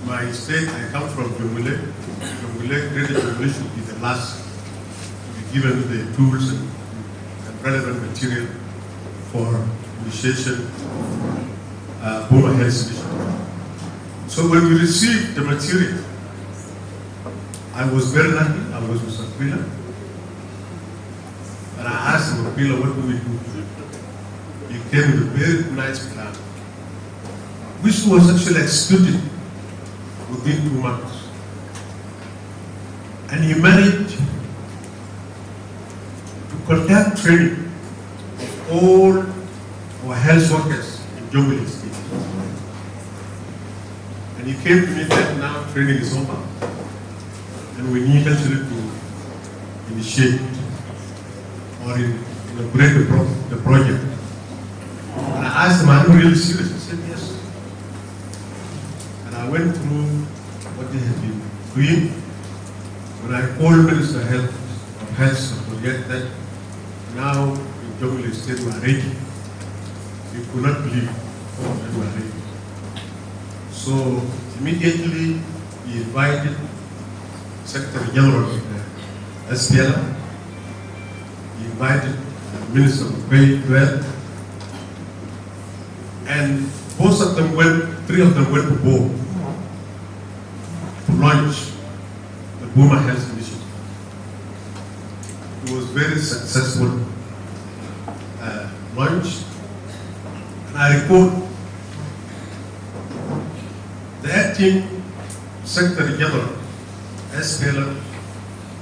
My state, I come from Jongroor. Jongroor, Greater Jongroor should be the last to be given the tools and relevant material for initiation of Women Health Initiative. So when we received the material, I was very lucky. I was with Aquila. And I asked him, Aquila, what do we do? He came with a very nice plan, which was actually executed within 2 months. And he managed to conduct training of all our health workers in Jongroor State. And he came to me and said, now training is over. And we need actually to initiate or inaugurate the project. And I asked him, are you really serious? He said, yes. And I went through what they had been doing. When I called Minister of Health to get that now in Jongroor State we are ready. He could not believe that we are ready. So immediately he invited Secretary General of the SPL. He invited the Minister of Health, and both of them went, 3 of them went to Bo to launch the Women Health Initiative. It was very successful launch, and I recall the acting Secretary General, SPL,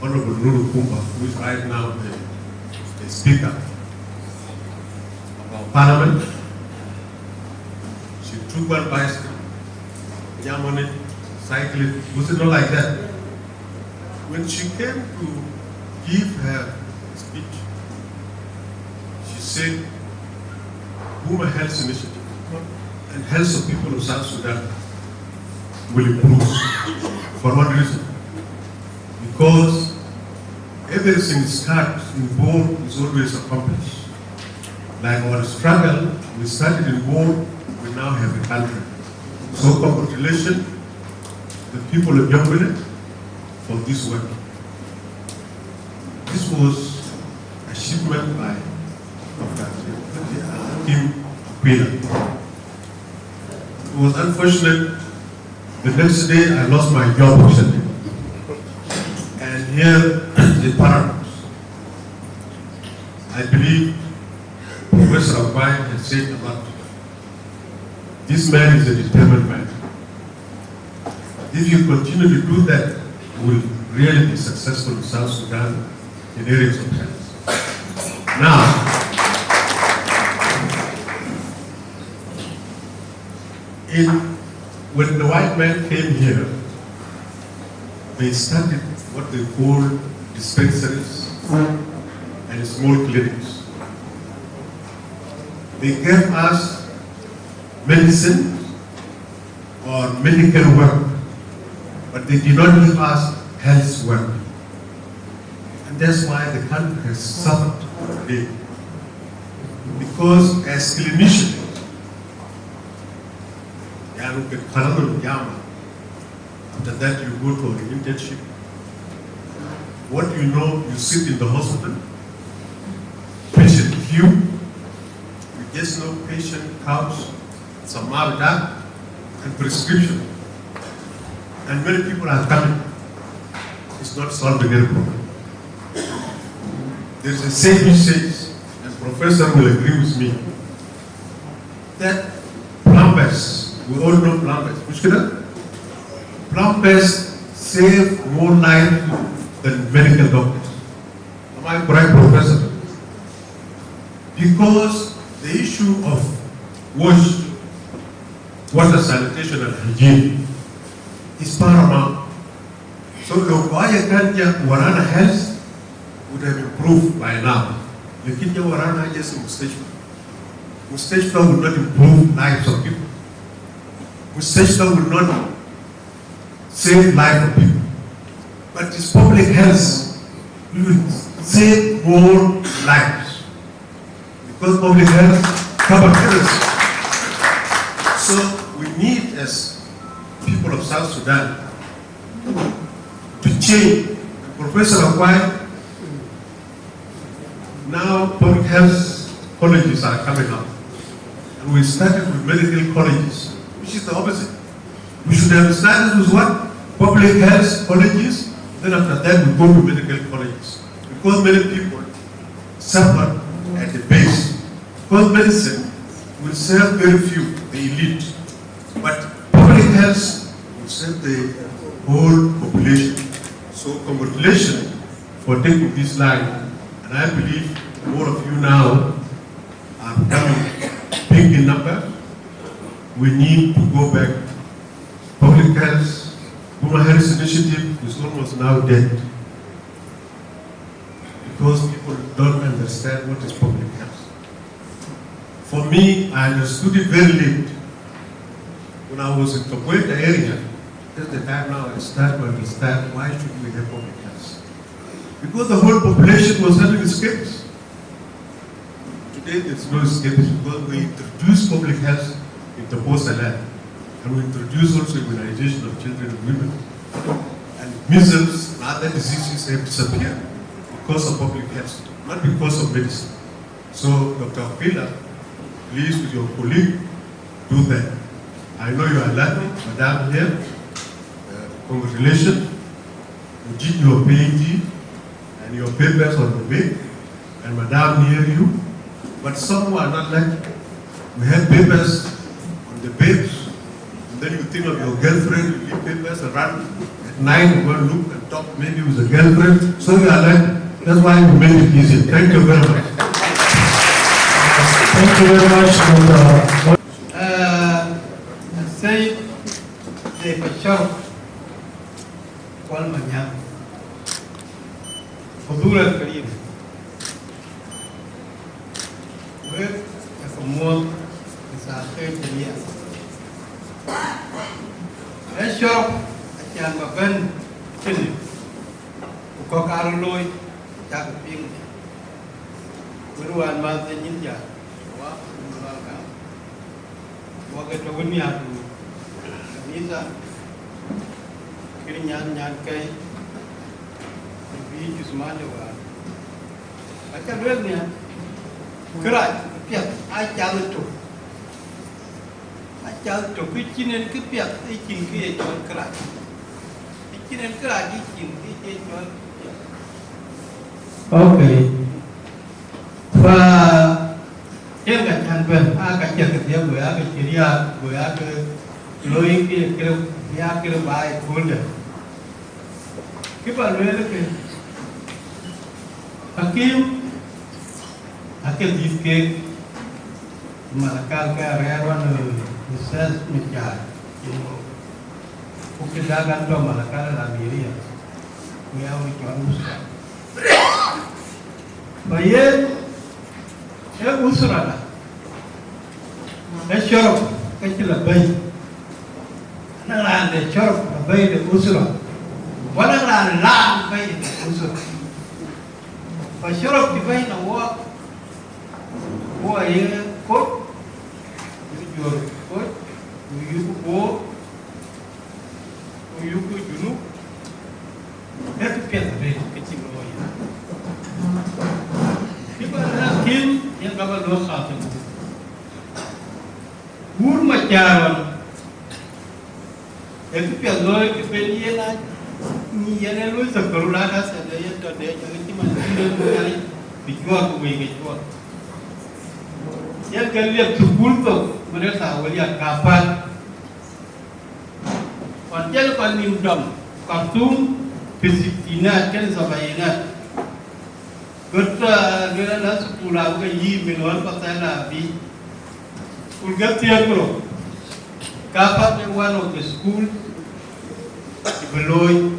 Honorable Nuru Kumba, who is right now the Speaker of our Parliament. She took one bicycle, jam on it, cycle it. Was it not like that? When she came to give her speech, she said, Women Health Initiative and health of people of South Sudan will improve for one reason. Because everything starts in war is always accomplished. Like our struggle, we started in war, we now have a country. So congratulations to the people of Jongroor for this work. This was achievement by Hakim Aquila. It was unfortunate. The next day I lost my job recently. And here the paradox. I believe Professor Ajakguong has said about this man is a determined man. If you continue to do that, you will really be successful in South Sudan in areas of health. Now, when the white man came here, they started what they call dispensaries and small clinics. They gave us medicine or medical work, but they did not give us health work. And that's why the country has suffered today. Because as clinicians, after that you go to an internship. What you know, you sit in the hospital, patient queue, you just know patient couch, some marda, and prescription. And many people are coming. It's not solving any problem. There's a saying which says, and Professor will agree with me, that plumbers, we all know plumbers, plumbers save more lives than medical doctors. Am I correct, Professor? Because the issue of water sanitation and hygiene is paramount. So the Waya Kanja Warana health would have improved by now. The Kenya Warana just Mustashfa. Mustashfa would not improve lives of people. Mustashfa would not save lives of people. But this public health will save more lives. Because public health covers everything. So we need, as people of South Sudan, to change. Professor Ajakguong, now public health colleges are coming up. And we started with medical colleges, which is the opposite. We should have started with what? Public health colleges, then after that we go to medical colleges. Because many people suffer at the base. Because medicine will serve very few, the elite. But public health will serve the whole population. So congratulations for taking this line. And I believe more of you now are becoming big in number. We need to go back. Public health, Human Health Initiative is almost now dead. Because people don't understand what is public health. For me, I understood it very late. When I was in the Kabweta area, that's the time now I start to understand why should we have public health. Because the whole population was having escapes. Today there's no escapes because we introduced public health in the land. And we introduced also immunization of children and women. And measles and other diseases have disappeared because of public health, not because of medicine. So Dr. Aquila, please with your colleague, do that. I know you are lucky, Madam here. Congratulations. You did your PhD and your papers on the way, and Madam near you. But some who are not lucky. We have papers on the babes, and then you think of your girlfriend, you leave papers and run at night, you go and look and talk maybe with a girlfriend. So you are lucky. That's why we made it easy. Thank you very much. Thank you very much. Say the Bashar Walmanya Hudura Karim. With a more is a third year. A shop, a young man, Philip, who cock our Lloyd, Jack Ping. Guru and Mother in India. Walk it over me to Nisa, Kirinyan Yankai, the beach is Mandawa. I can read me. Correct. I tell it to. I tell it to pitching and keep up, eating create on crack. Pitching and crack, eating, Okay. Và em cả thành phần cả chợ cái tiếng người cái chuyện gì người cái lối cái bài cuốn được cái bài lối là cái Hakim disket malakal ka rewan research mencari mungkin dagan to malakal la miria miau ikan usra bayen usra la shorop kecil bay nang de shorop bay de usra wala la bay de usra ba shorop di bay na wa Boy, coat, your coat, you go, you know, that's a piece of it. People are killed in Gabalo Satin. Burmacharan, a piece of Lloyd, a penny, Niana Louis of Coronadas, and the end of the day, because we get what. Yang kalian sebut mereka awalnya kapan? Panjang panimdam, kartum, Palestina, kan sabayina. Kerja dia nak sekolah ke yi minuan pasal nabi. Ulgat tiap pro. Kapan yang one of the school dibeloi,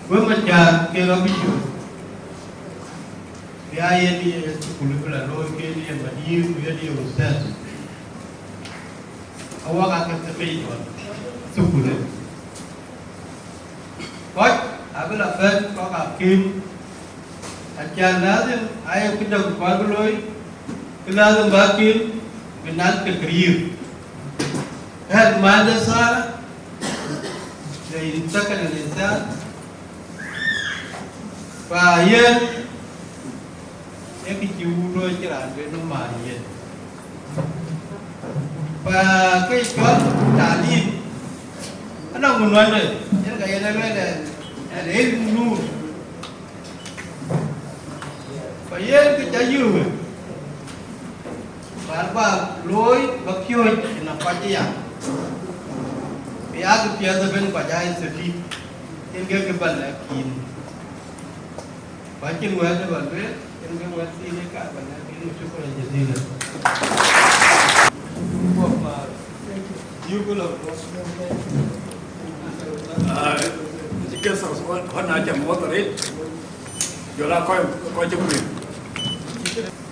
bermacam kira bisu. Dia ni sekolah berlalu ke dia berdiri dia ustaz. Awak akan terpilih sekolah. Kau, apabila kau Hakim, ajar lazim ayat kita berkuat berloi, lazim Hakim kenal kekirir. Hal mana salah? Jadi insakan insan. Bayar. Cái chiều rồi chỉ là cái nó mà gì và cái chuyện đã đi anh đâu muốn nói rồi cái này là để luôn và cái trái dừa và lối và kêu là phải gì à vì cái phía bên phải trái sẽ đi trên cái phần là kín và trên ngoài cái phần đấy Yang wasi ni kat banyak ini syukur jazilan. You will jika seorang nak jam motor ini, jola kau cakap.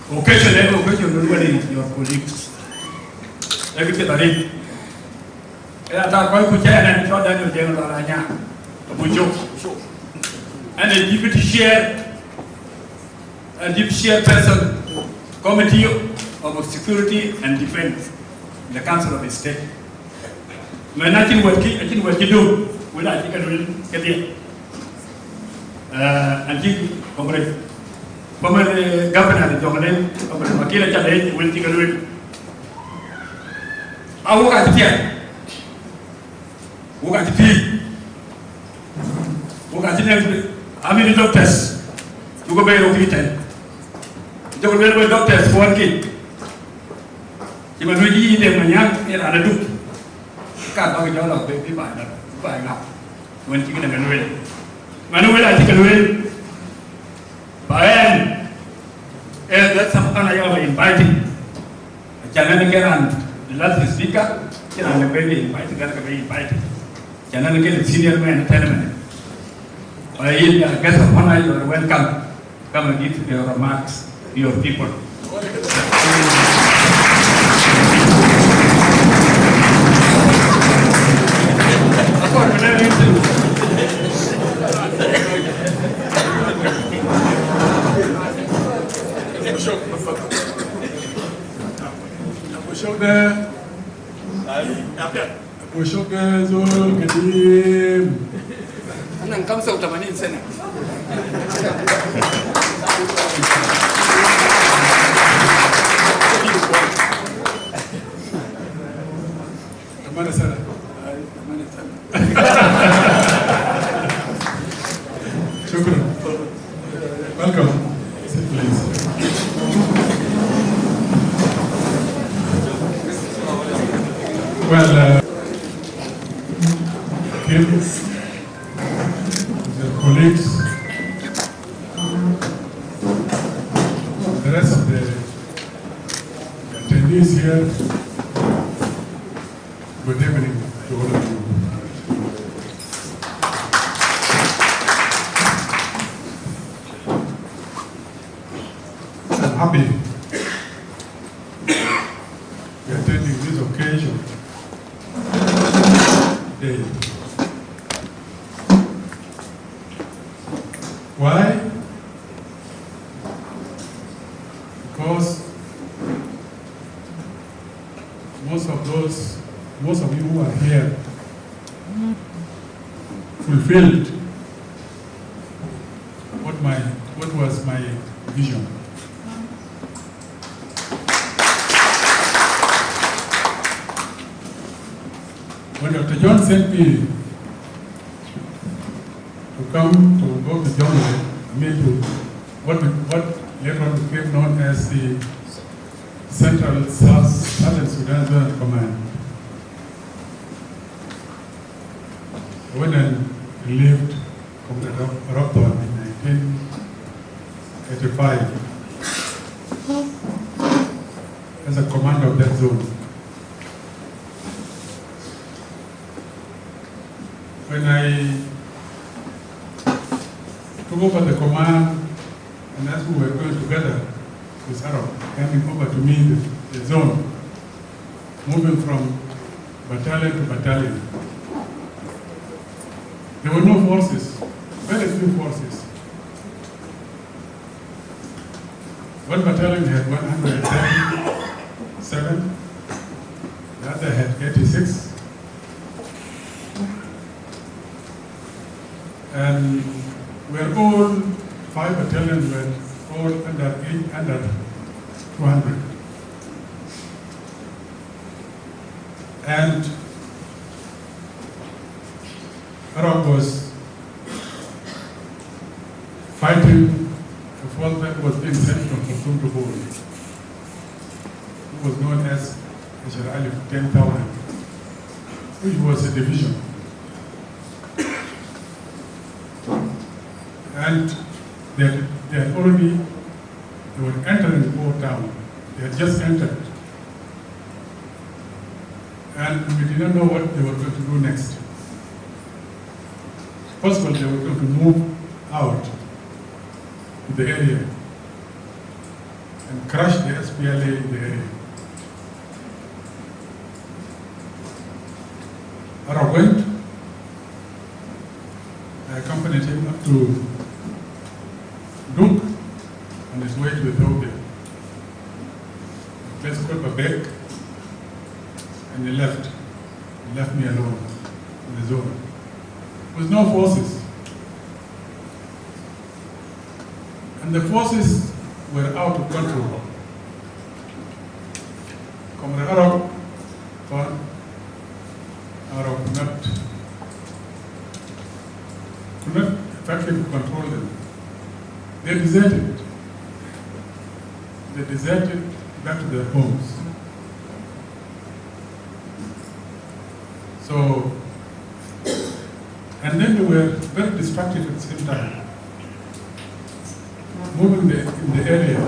Occasionally your colleagues. Lagi kita ni, ada kau kucing dan kau dah jangan laranya, muncul. And the deputy chair. A deputy chairperson, Committee of Security and Defense, the Council of the State. When I think what you do, when I think I will get it. And he, Comrade, Governor Jongroor, Comrade Aquila Challenge, will think I will. I work at the chair. Work at the field. Work at the next. How many doctors? You go by your Jongroor with doctors working. You must really them when young and I do. Can't talk about baby by now. When you get a Manuel. Manuel, I think I will. By that's something I am inviting. Jangan again, the last speaker, jangan baby invited, jangan baby invited. Jangan again, senior man, tenement. I guess upon you are welcome. Come and give your remarks. Your people. Welcome. Sit, please. Well, Hakim, your colleagues, the rest of the attendees here, good evening to all of you. I'm happy we're attending this occasion today. Why? Because most of you who are here fulfilled what was my vision. When Dr. John sent me to come to go to Jongroor, to what later on became known as the Central Southern Sudan Zone Command. I went and relieved Commander Rockton in 1985 as a commander of that zone. When I took over the command, and as we were going together with Arab, handing over to me the zone, moving from battalion to battalion, there were no forces, very few forces. One battalion had 137, the other had 86. And we're all, 5 battalions were all under 200. And Arab was fighting the force that was being sent from Khartoum to Bor, who was known as Israeli 10,000, which was a division. And they were entering Bor town. They had just entered. And we did not know what they were going to do next. Possible they were going to move out to the area and crush the SPLA in the area. Arab went. I accompanied him up to Dinka on his way to Ethiopia. A place called Babek, and he left. He left me alone in the zone. With no forces. And the forces were out of control. Comrade Arab could not effectively control them. They deserted. They deserted back to their homes. So, and then they were very distracted at the same time. Moving in the area,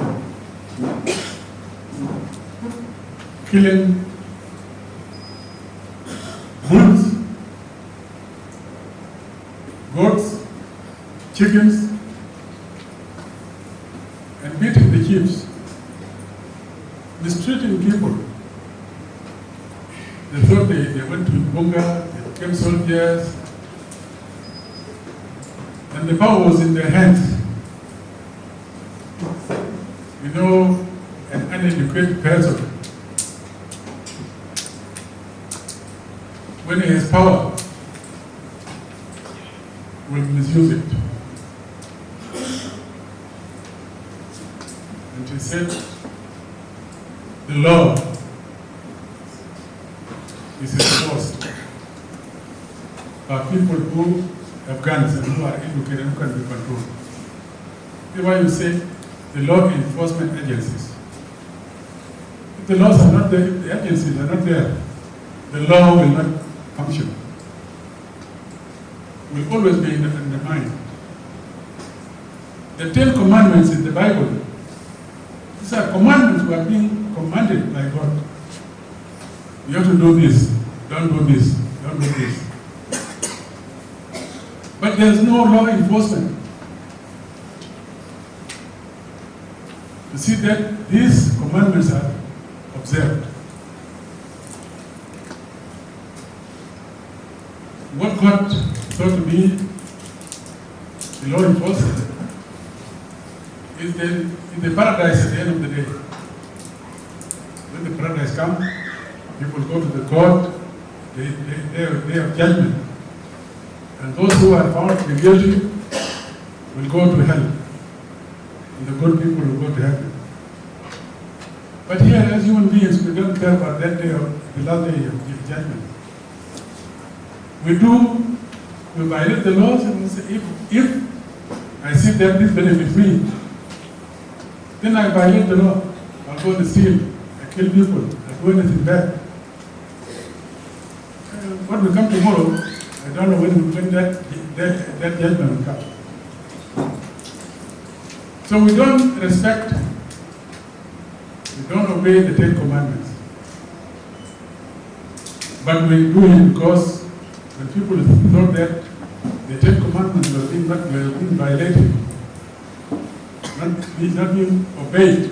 killing bulls, goats, chickens, and beating the chiefs, mistreating people. They thought they went to Bunga, they became soldiers, and the power was in their hands. You know, an uneducated person, when he has power, will misuse it. And he said, the law is enforced by people who have guns and who are educated and who can be controlled. That's why you say the law enforcement agencies. If the laws are not there, if the agencies are not there, the law will not function. Will always be undermined. The 10 Commandments in the Bible, these are commandments who are being commanded by God. You have to do this, don't do this, don't do this. But there is no law enforcement to see that these commandments are observed. What God thought to be the law enforcement is the paradise at the end of the day. When the paradise comes, people go to the court, they have judgment. And those who are found to be guilty will go to hell. And the good people will go to heaven. But here, as human beings, we don't care about that day of the last day of judgment. We violate the laws and we say, if I see that this benefits me, then I violate the law. I'll go and steal, I kill people, I do anything bad. What will come tomorrow, I don't know when that judgment will come. So we don't respect, we don't obey the 10 Commandments. But we do it because when people thought that the 10 Commandments were being violated, not being obeyed,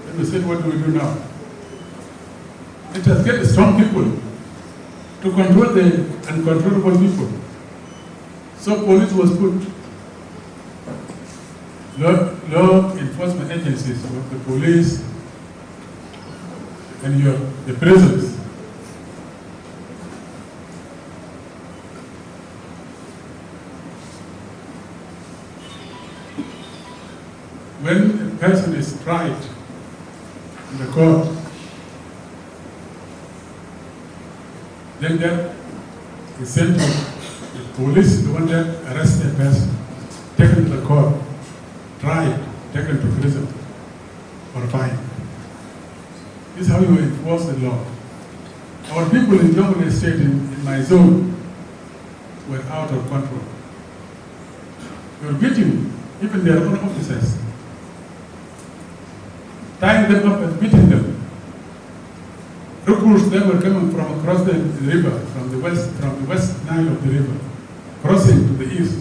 then we said, what do we do now? Let us get strong people to control the uncontrollable people. So police was put. Law enforcement agencies, the police, and the prisons. When a person is tried in the court, then that is sent to the police, the one that arrests the person, taken to the court, tried, taken to prison, or fined. This is how you enforce the law. Our people in Jongroor State, in my zone, were out of control. They were beating even their own officers, tying them up and beating them. Recruits that were coming from across the river, from the west Nile of the river, crossing to the east,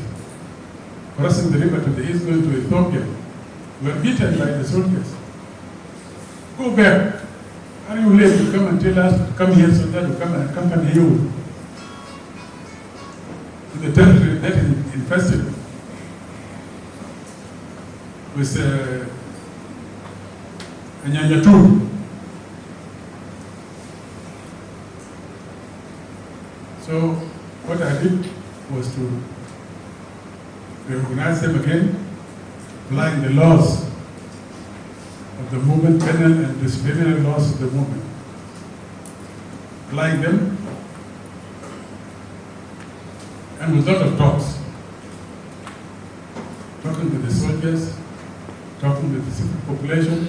crossing the river to the east, going to Ethiopia, were beaten by the soldiers. Go back. Are you late to come and tell us to come here so that we come and accompany you to the territory that is infested with Anyanyatu? So what I did was to reorganize them again, applying the laws of the movement, penal and disciplinary laws of the movement. Applying them, and with a lot of talks. Talking to the soldiers, talking to the civil population.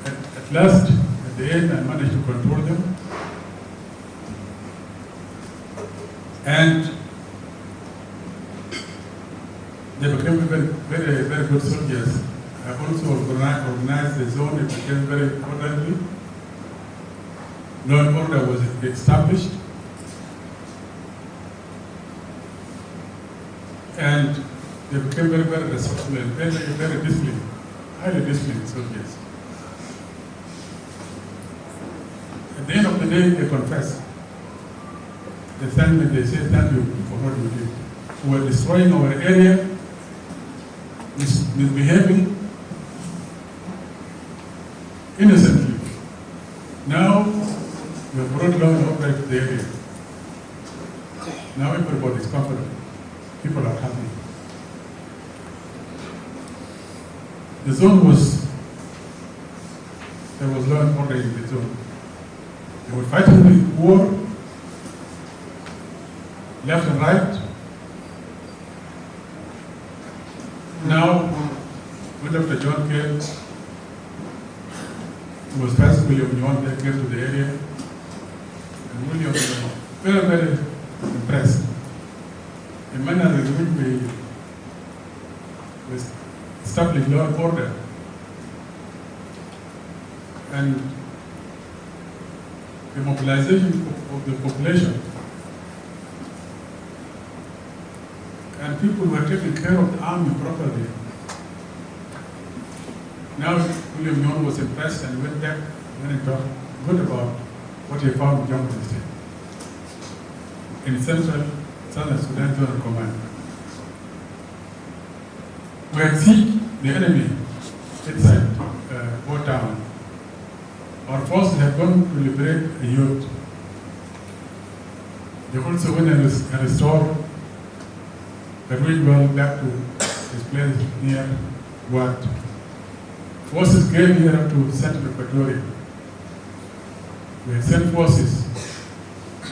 At last, at the end, I managed to control them. And they became very good soldiers. I also organized the zone, it became very orderly. Law and order was established. And they became very resourceful and very disciplined, highly disciplined soldiers. At the end of the day, they confess. They thank me, they say thank you for what you did. who were destroying our area, misbehaving innocently. Now, we have brought law and order to the area. Now everybody is comfortable. People are happy. The zone there was law and order in the zone. They were fighting the war, left and right. Now, when Dr. John came, it was first William John that came to the area, and William was very, very impressed. The manner in which we established law and order, and the mobilization of the population, and people were taking care of the army properly. Now William Nyon was impressed and went back and talked good about what he found in Jongroor State, in Central Southern Sudan Zonal Command. We had seen the enemy inside War Town. Our forces had gone to liberate a youth. They also went and restored the well back to his place near Wat. Forces came here up to Central Equatoria. We had sent forces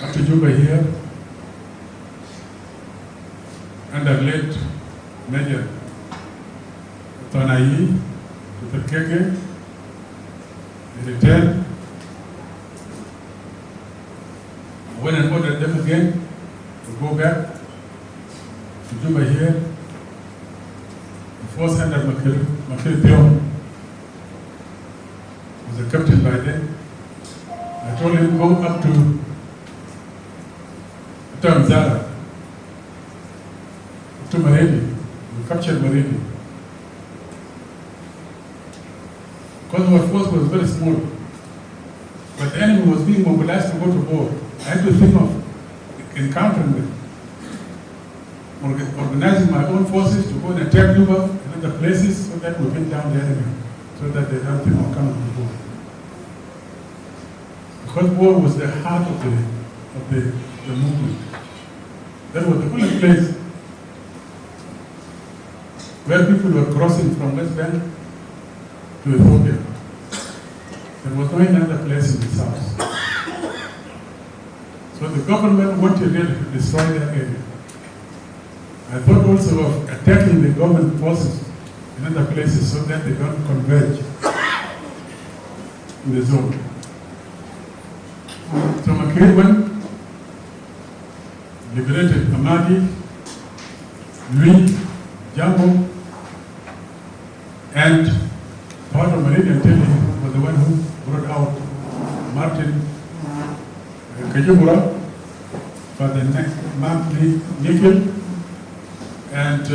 up to Juba here, under late Major Tonayi to Perkeke. They returned. I went and ordered them again to go back to Juba here. The force under Makil Pion was a captain by then. I told him go up to Tanzara, to Maredi. We captured Maredi. Because our force was very small, but the enemy was being mobilized to go to war. I had to think of encountering them, organizing my own forces to go and attack Juba and other places so that we bring down the enemy, so that they don't think of coming to war. Because war was the heart of the movement. That was the only place where people were crossing from West Bank to Ethiopia. There was no other place in the south. So the government wanted really to destroy that area. I thought also of attacking the government forces in other places so that they don't converge in the zone. So McCabe liberated Amadi, Louis, Jambo, and part of Meridian Telly was the one who brought out Martin Kajubura for the next monthly nickel, and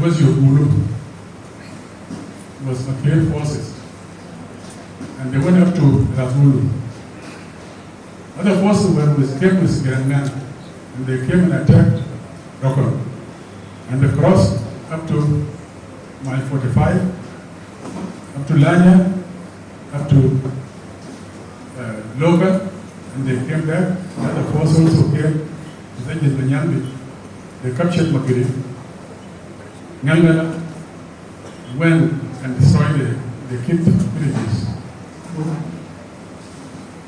was your Gulu. It was McCabe forces. And they went up to Razulu. Other forces came with Grangan, and they came and attacked Rokon. And they crossed up to mile 45, up to Lanya, up to Loga, and they came back. The other force also came, they captured Makiri. Ngangala went and destroyed the kids' villages.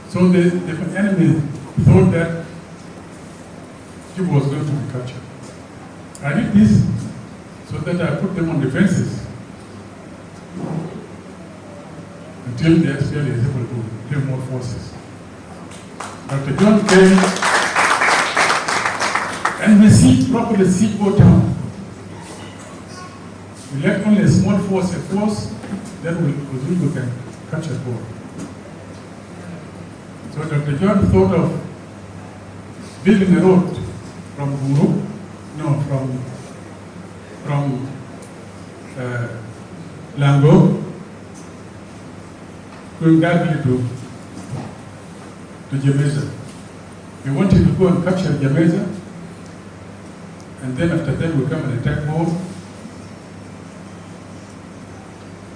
So the enemy thought that Juba was going to be captured. I did this so that I put them on defenses until the SPL is able to bring more forces. Dr. John came and we properly siege War Town. We left only a small force, then we can capture War. So Dr. John thought of building a road from Lango, going directly to Jamaica. He wanted to go and capture Jamaica and then after that we come and attack home.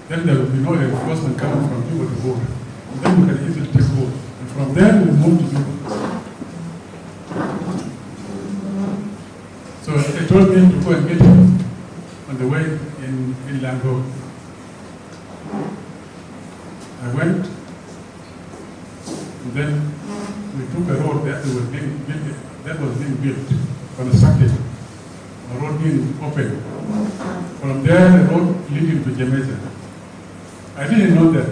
Then there will be no enforcement coming from Juba to border. And then we can easily take hold. And from there we move to Juba. So I told him to go and meet him on the way in Lango. I went, and then we took a road that was being built, constructed, a road being opened. From there, the road leading to Jamaica. I didn't know that.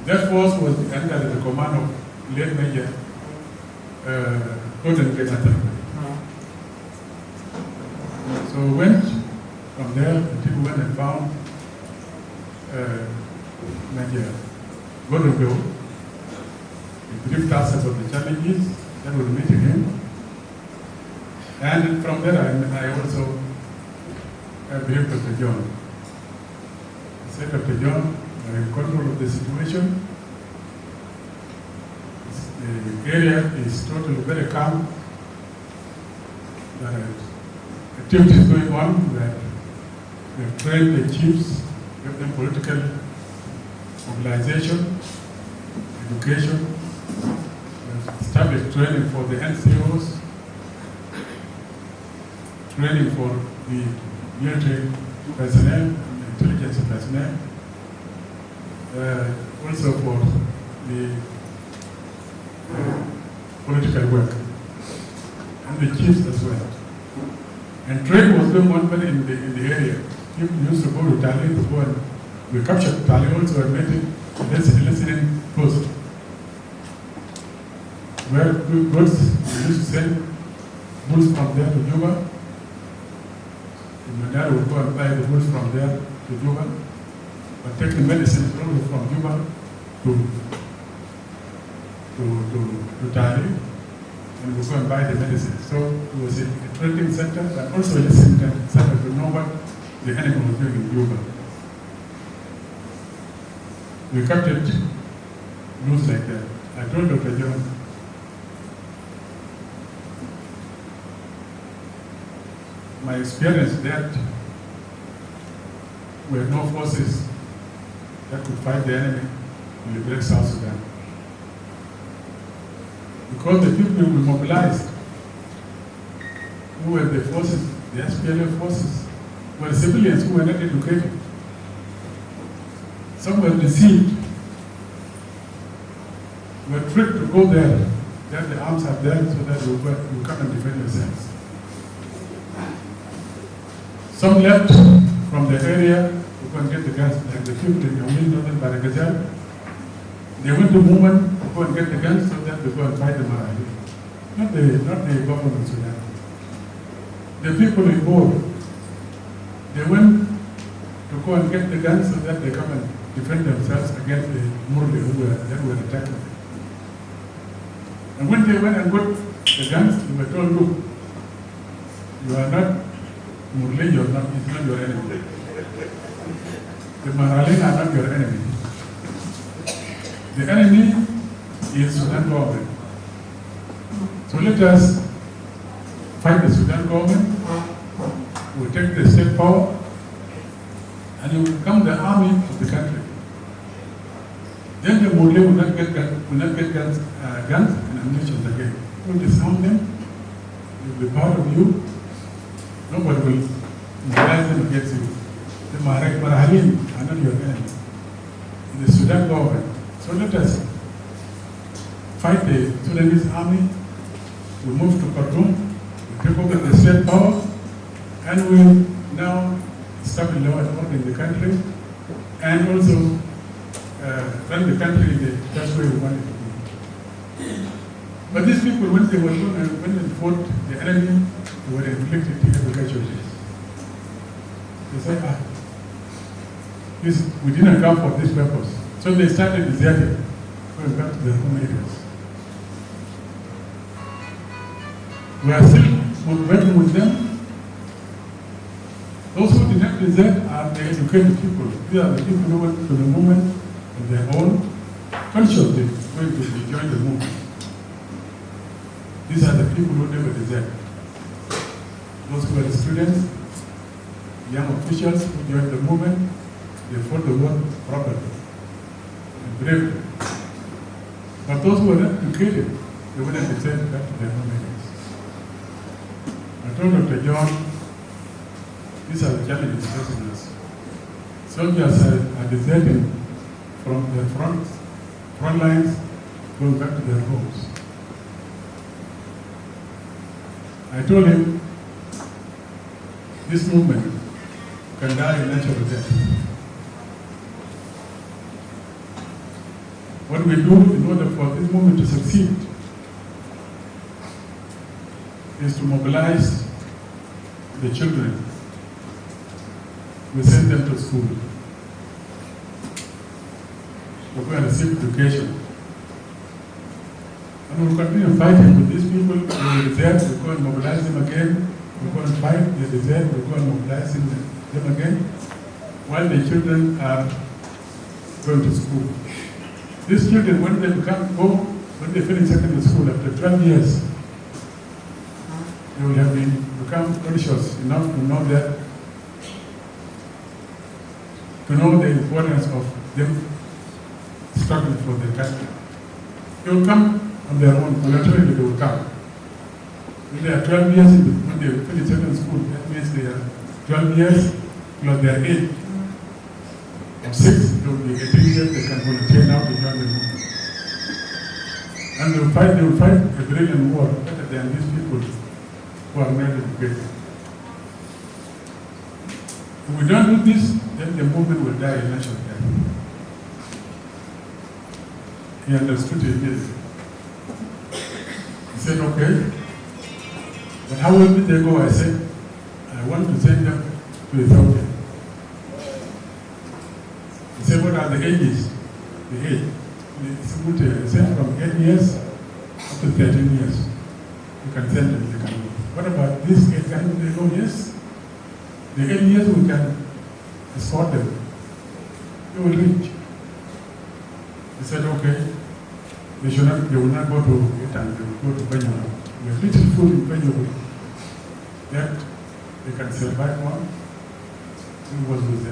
That force was under the command of late Major Gordon Kenyatta. So we went from there until we went and found Major Gordon Bill. He briefed us about the challenges that were meeting him. And from there, I also briefed Dr. John. I said, Dr. John, we are in control of the situation. The area is totally very calm. There are activities going on that we have trained the chiefs, give them political mobilization, education, we have established training for the NCOs, training for the military personnel, intelligence personnel, also for the political work, and the chiefs as well. And trade was going on very in the area. People used to go to Tali to go and we captured Tali also and made it a listening post. Where goods we used to send bulls from there to Juba. My dad would go and buy the bulls from there to Juba, but take the medicine probably from Juba to Tali, and we go and buy the medicine. So it was a trading center and also a listening center to know what the enemy was doing in Juba. We kept it loose like that. I told Dr. John, my experience that we had no forces that could fight the enemy to liberate South Sudan. Because the people we mobilized, who were the forces, the SPLA forces, were civilians who were not educated. Some were deceived, were tricked to go there, that the arms are there so that you come and defend yourselves. Some left from the area to go and get the guns, like the people in Yamil, Northern Baragazal. They went to movement to go and get the guns so that they go and fight the Marali. Not the government of Sudan. The people in board, they went to go and get the guns so that they come and defend themselves against the Murli who were attacking. And when they went and got the guns, they were told, look, you are not Murli, it's not your enemy. The Marali are not your enemy. The enemy is Sudan government. So let us fight the Sudan government, we'll take the state power, and it will become the army of the country. Then the Murle will not get guns and ammunition again. We'll disarm them, they'll be part of you, nobody will mobilize them against you. The Marhalim are not your enemy. The Sudan government. So let us fight the Sudanese army, we move to Khartoum, we take over the state power, and we now establish law and order in the country, and also run the country in the best way we want it to be. But these people, when they were when they fought the enemy, they were inflicted heavy casualties. They said, we didn't come for this purpose. So they started deserting, going back to their home areas. We are still working with them. Those who did not desert are the educated people. These are the people who went to the movement on their own, consciously going to join the movement. These are the people who never desert. those who were students, young officials who joined the movement, they fought the war properly and bravely. But those who were not educated, they wouldn't return back to their home areas. I told Dr. John, these are the challenges facing us. Soldiers are deserting from their front lines, going back to their homes. I told him, this movement can die a natural death. What we do in order for this movement to succeed is to mobilize the children. We send them to school. We go and receive education. And we'll continue fighting with these people. We will desert, we go and mobilize them again. We go and fight, they desert, we go and mobilize them again. While the children are going to school. These children, when they finish secondary school after 12 years, they will have become conscious enough to know the importance of them struggling for their country. They will come on their own, voluntarily they will come. When they are 12 years, when they finish secondary school, that means they are 12 years plus their age. At 6, they will be 18 years, they can volunteer now to join the movement. And they will fight a brilliant war better than these people who are not educated. If we don't do this, then the movement will die a natural death. He understood it immediately. He said, okay, but how will they go? I said, I want to send them to Ethiopia. He said, what are the ages? The age. He said from 8 years up to 13 years. You can send them, they can go. What about this age? Can they go? Yes. The 8 years we can escort them. They will reach. He said, okay, they will not go to Itan, they will go to Banyo. We have little food in Banyo that they can survive on. It was with the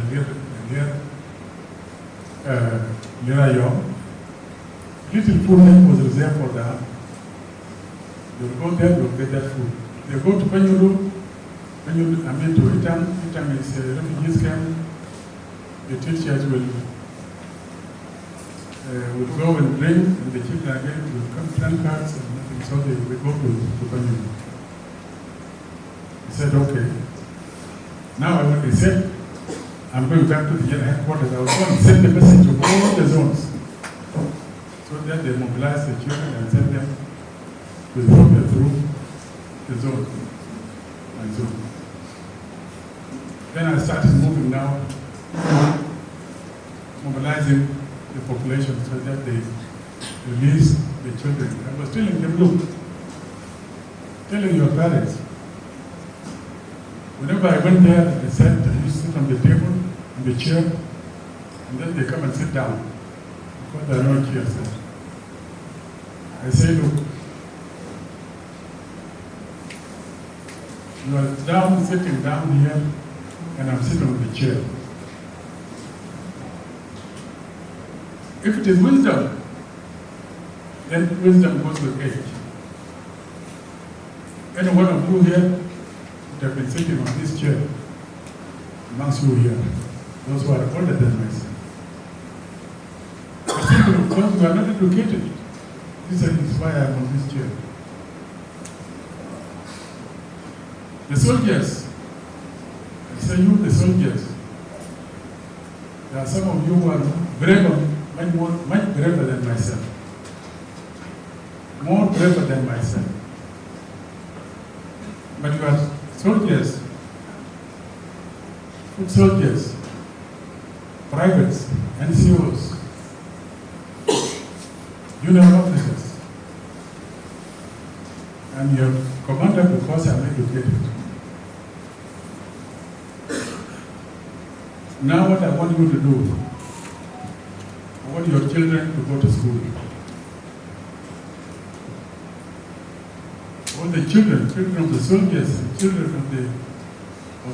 Young. Little food that was reserved for the army. They will go there, they will get that food. They go to Banyo, to Itam. Itam is a refugee camp. The teachers will go and bring, and the children again will come plant cards and nothing, so they will go to Banyo. He said, okay. Now he said, I'm going back to the general headquarters. I was going to send the message to all the zones so that they mobilize the children and send them to Ethiopia through the zone. And zone. Then I started moving now, mobilizing the population so that they release the children. I was telling them, look, telling your parents. Whenever I went there, they said, you sit on the table, on the chair, and then they come and sit down, because there are no chairs there. I say, look, you are sitting down here, and I'm sitting on the chair. If it is wisdom, then wisdom goes with age. Any one of you here have been sitting on this chair amongst you here, those who are older than myself. But simply because we are not educated, this is why I am on this chair. The soldiers, I say you, the soldiers, there are some of you who are braver, much braver than myself. More braver than myself. But you are soldiers, foot soldiers, privates, NCOs, junior officers, and your commander because I'm educated. Now what I want you to do, I want your children to go to school. I all the children of the soldiers and children of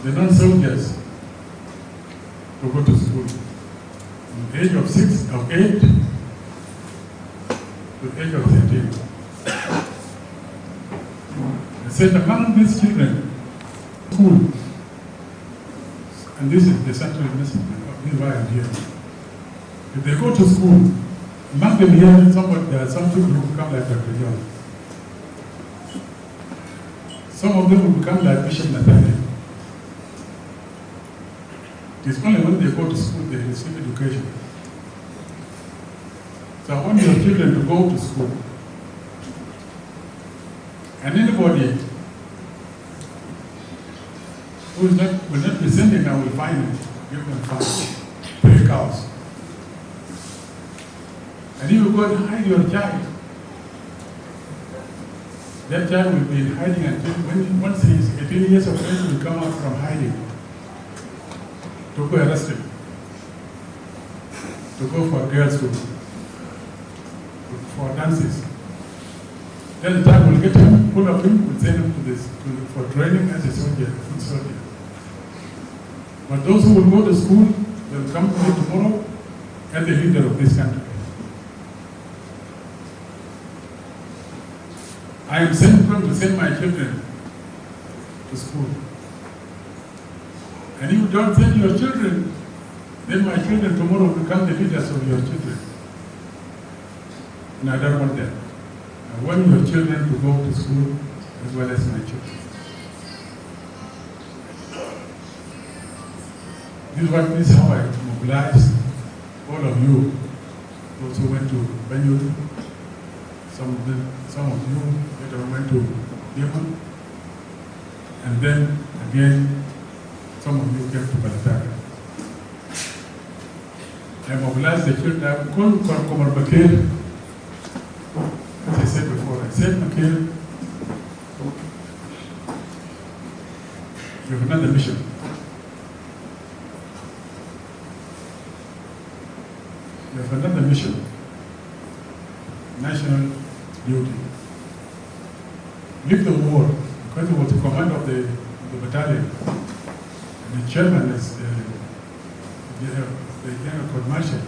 the non-soldiers to go to school. From the age of 6 or 8 to the age of 13. I said among these children, school, and this is the central message, this is why I'm here. If they go to school, among them here, there are some people who become like Dr. John. Some of them will become like Bishop Nathaniel. It is only when they go to school they receive education. So I want your children to go to school. And anybody who will not be sending, I will find it, give them fine, 3 cows. And you go and hide your child. That child will be in hiding until once he is 18 years of age, he will come out from hiding to go arrested, to go for girls' school, for dances. Then the child will get him, full of him, will send him for training as a soldier, a foot soldier. But those who will go to school, they will come to me tomorrow as the leader of this country. I am going to send my children to school. And if you don't send your children, then my children tomorrow will become the leaders of your children. And I don't want that. I want your children to go to school as well as my children. This is how I mobilize all of you, those who went to Banyud, some of you that went to Yemen, and then again, some of you came to Balatara. I mobilized the children. I called Komar Bakir. As I said before, I said, Bakir, you have another mission. You have another mission. National duty. Leave the war, because he was the commander of the battalion. And the chairman is the general court marshal.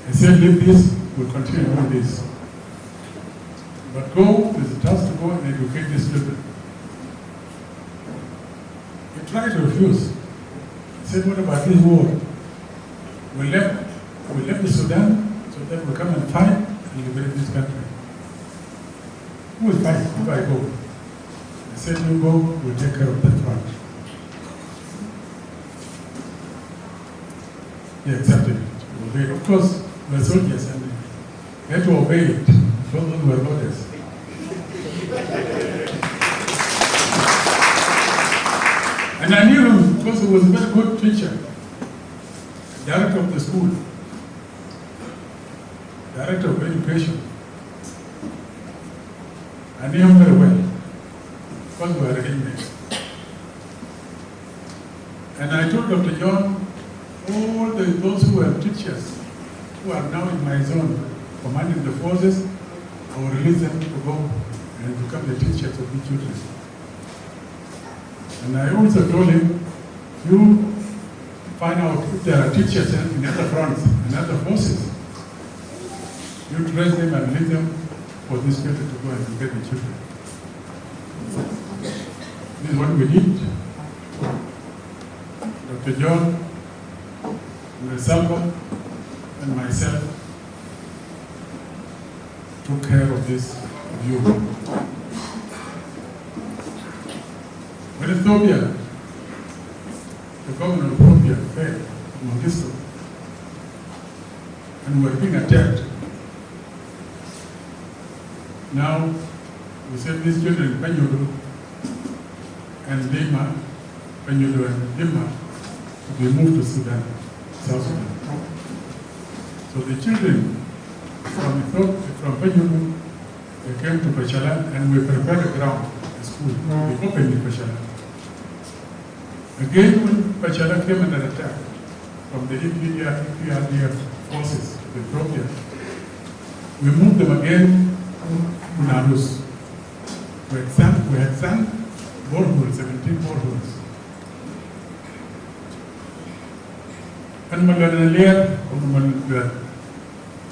I said, leave this, we'll continue doing this. But go, there's a task to go and educate these children. He tried to refuse. He said, what about this war? We left the Sudan so that we come and fight and liberate this country. Who will fight if I go? I said, you go, we'll take care of that front. He accepted it. Obeyed. Of course, we're soldiers and we had to obey it. Those were orders. And I knew him because he was a very good teacher, director of the school, director of education. I knew him very well because we were inmates. And I told Dr. John, all those who were teachers, who are now in my zone, commanding the forces, I will release them to go and become the teachers of the children. And I also told him, you find out if there are teachers in other fronts, in other forces. You train them and lead them for this children to go and educate the children. This is what we did. Dr. John, Salva, and myself took care of this view. When Ethiopia, the governor of Ethiopia fell in Mogadishu, and we were being attacked. Now, we send these children, Panyudu and Lima, Panyudu and Lima, to be moved to Sudan, South Sudan. So the children from Panyudu, they came to Pachalan, and we prepared the ground, the school. We opened in Pachalan. Again, when Pachalan came under attack from the EPRDF forces of Ethiopia, we moved them again to Nablus. We had sunk boreholes, 17 boreholes. And Malalalier,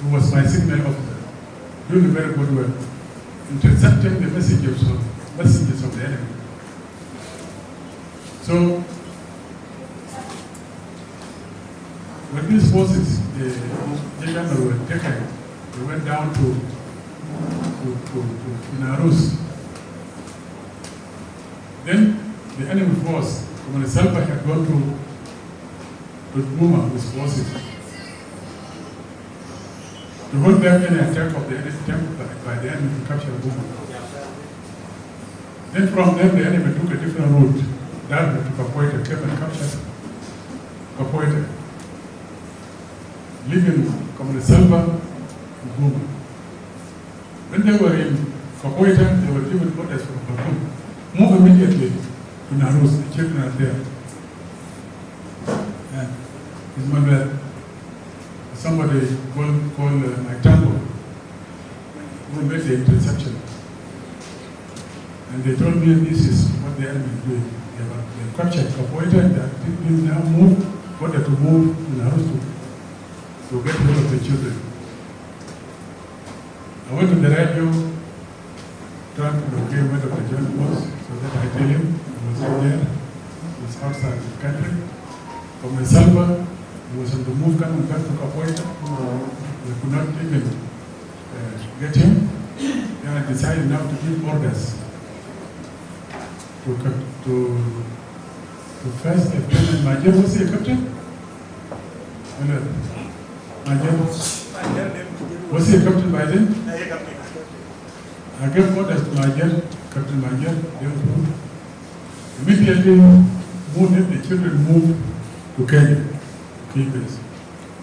who was my signal officer, doing very good work, intercepting the messages of the enemy. So, when these forces, the general were taken, they went down to Narus. Then the enemy force, when the Salva had gone to Juba with forces, to hold back any attack of the enemy by the enemy to capture Juba. Then from there, the enemy took a different route, down to Kapoita, came and captured Kapoita, leaving Commander Salva and Juba. When they were in Kapoita, they were given orders from Hakim. Move immediately to Narus, the children are there. And his mother, somebody called my tango, who made the interception. And they told me this is what the enemy is doing. They captured Kapoita and they now move, order to move to Narus to get rid of the children. I went to the radio, trying to locate where Dr. John was, so that I tell him he was out there, he was outside the country. For myself, he was on the move coming back to Kapoita. We could not even get him. Then I decided now to give orders to first Lieutenant Major. Was he a captain? Major? Was he a captain by then? I gave orders to Captain Major, immediately the children moved to Kenya, base.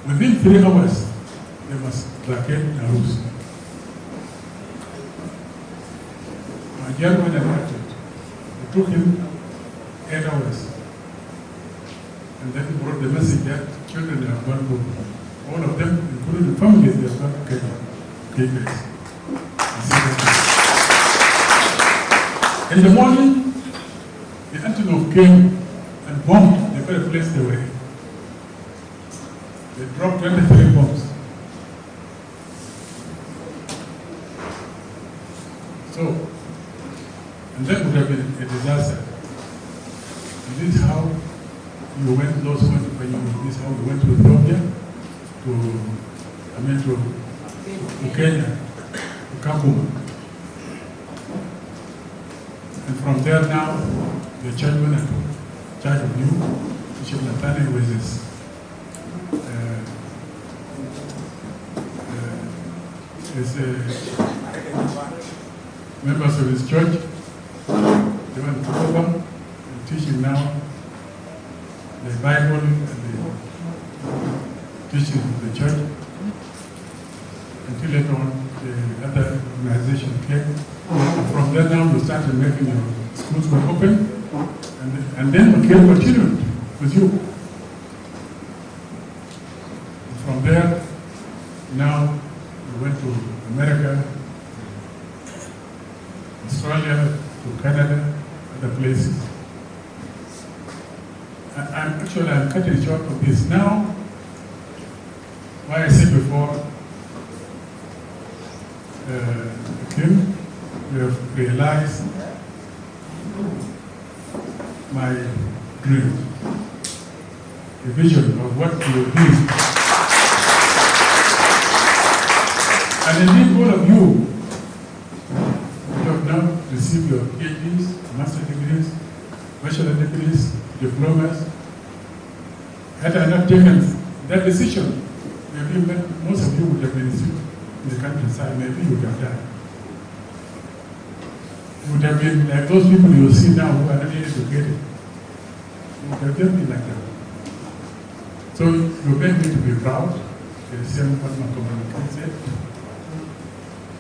Within 3 hours, they must vacate Narus. Major went and acted. It took him 8 hours. And then he brought the message that children have gone to, all of them, including the families, they have gone to Kenya, base. In the morning, the Antonov came and bombed the very place they were in. They dropped 23 bombs. So, and that would have been a disaster. And this is how you went, those went, this is how you went to Ethiopia, to Kenya, to Kabul. And from there now, the chairman and charge of you, Bishop Nathaniel with his members of his church, they went to Juba and teaching now the Bible and the teaching of the church. Until later on, the other organization came. And from there now, we started making your schools were open. And then we continued with you. And from there, now we went to America, Australia, to Canada, other places. I'm cutting short of this now. Why I said before, Hakim, we have realized my dream, a vision of what we will do. And indeed, all of you have now received your PhDs, master's degrees, bachelor degrees, diplomas. Had I not taken that decision, maybe most of you would have been in the countryside, maybe you would have died. You would have been like those people you see now who are not educated. You would have just been like that. So you beg me to be proud, the same what my community said.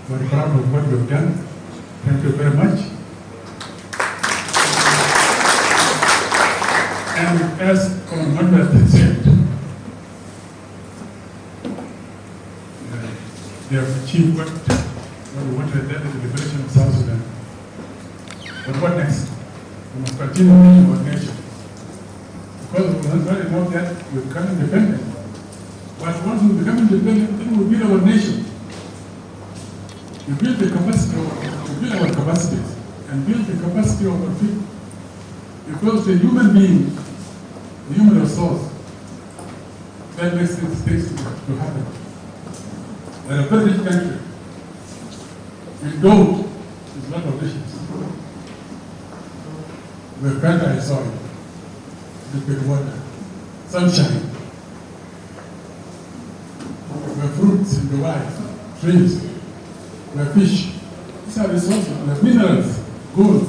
We're proud of what you've done. Thank you very much. And as Commander said, they have achieved what we wanted, that is the liberation of South Sudan. But what next? We must continue building our nation. Because we must not know that we become independent. But once we become independent, then we build our nation. We build the capacity, we build our capacities, and build the capacity of our people. Because the human being, the human resource, that makes things to happen. We're a very rich country. We don't, there's a lot of riches. We're fertile soil, liquid water, sunshine. We're fruits in the wild, trees. We're fish. These are resources. We're minerals, gold,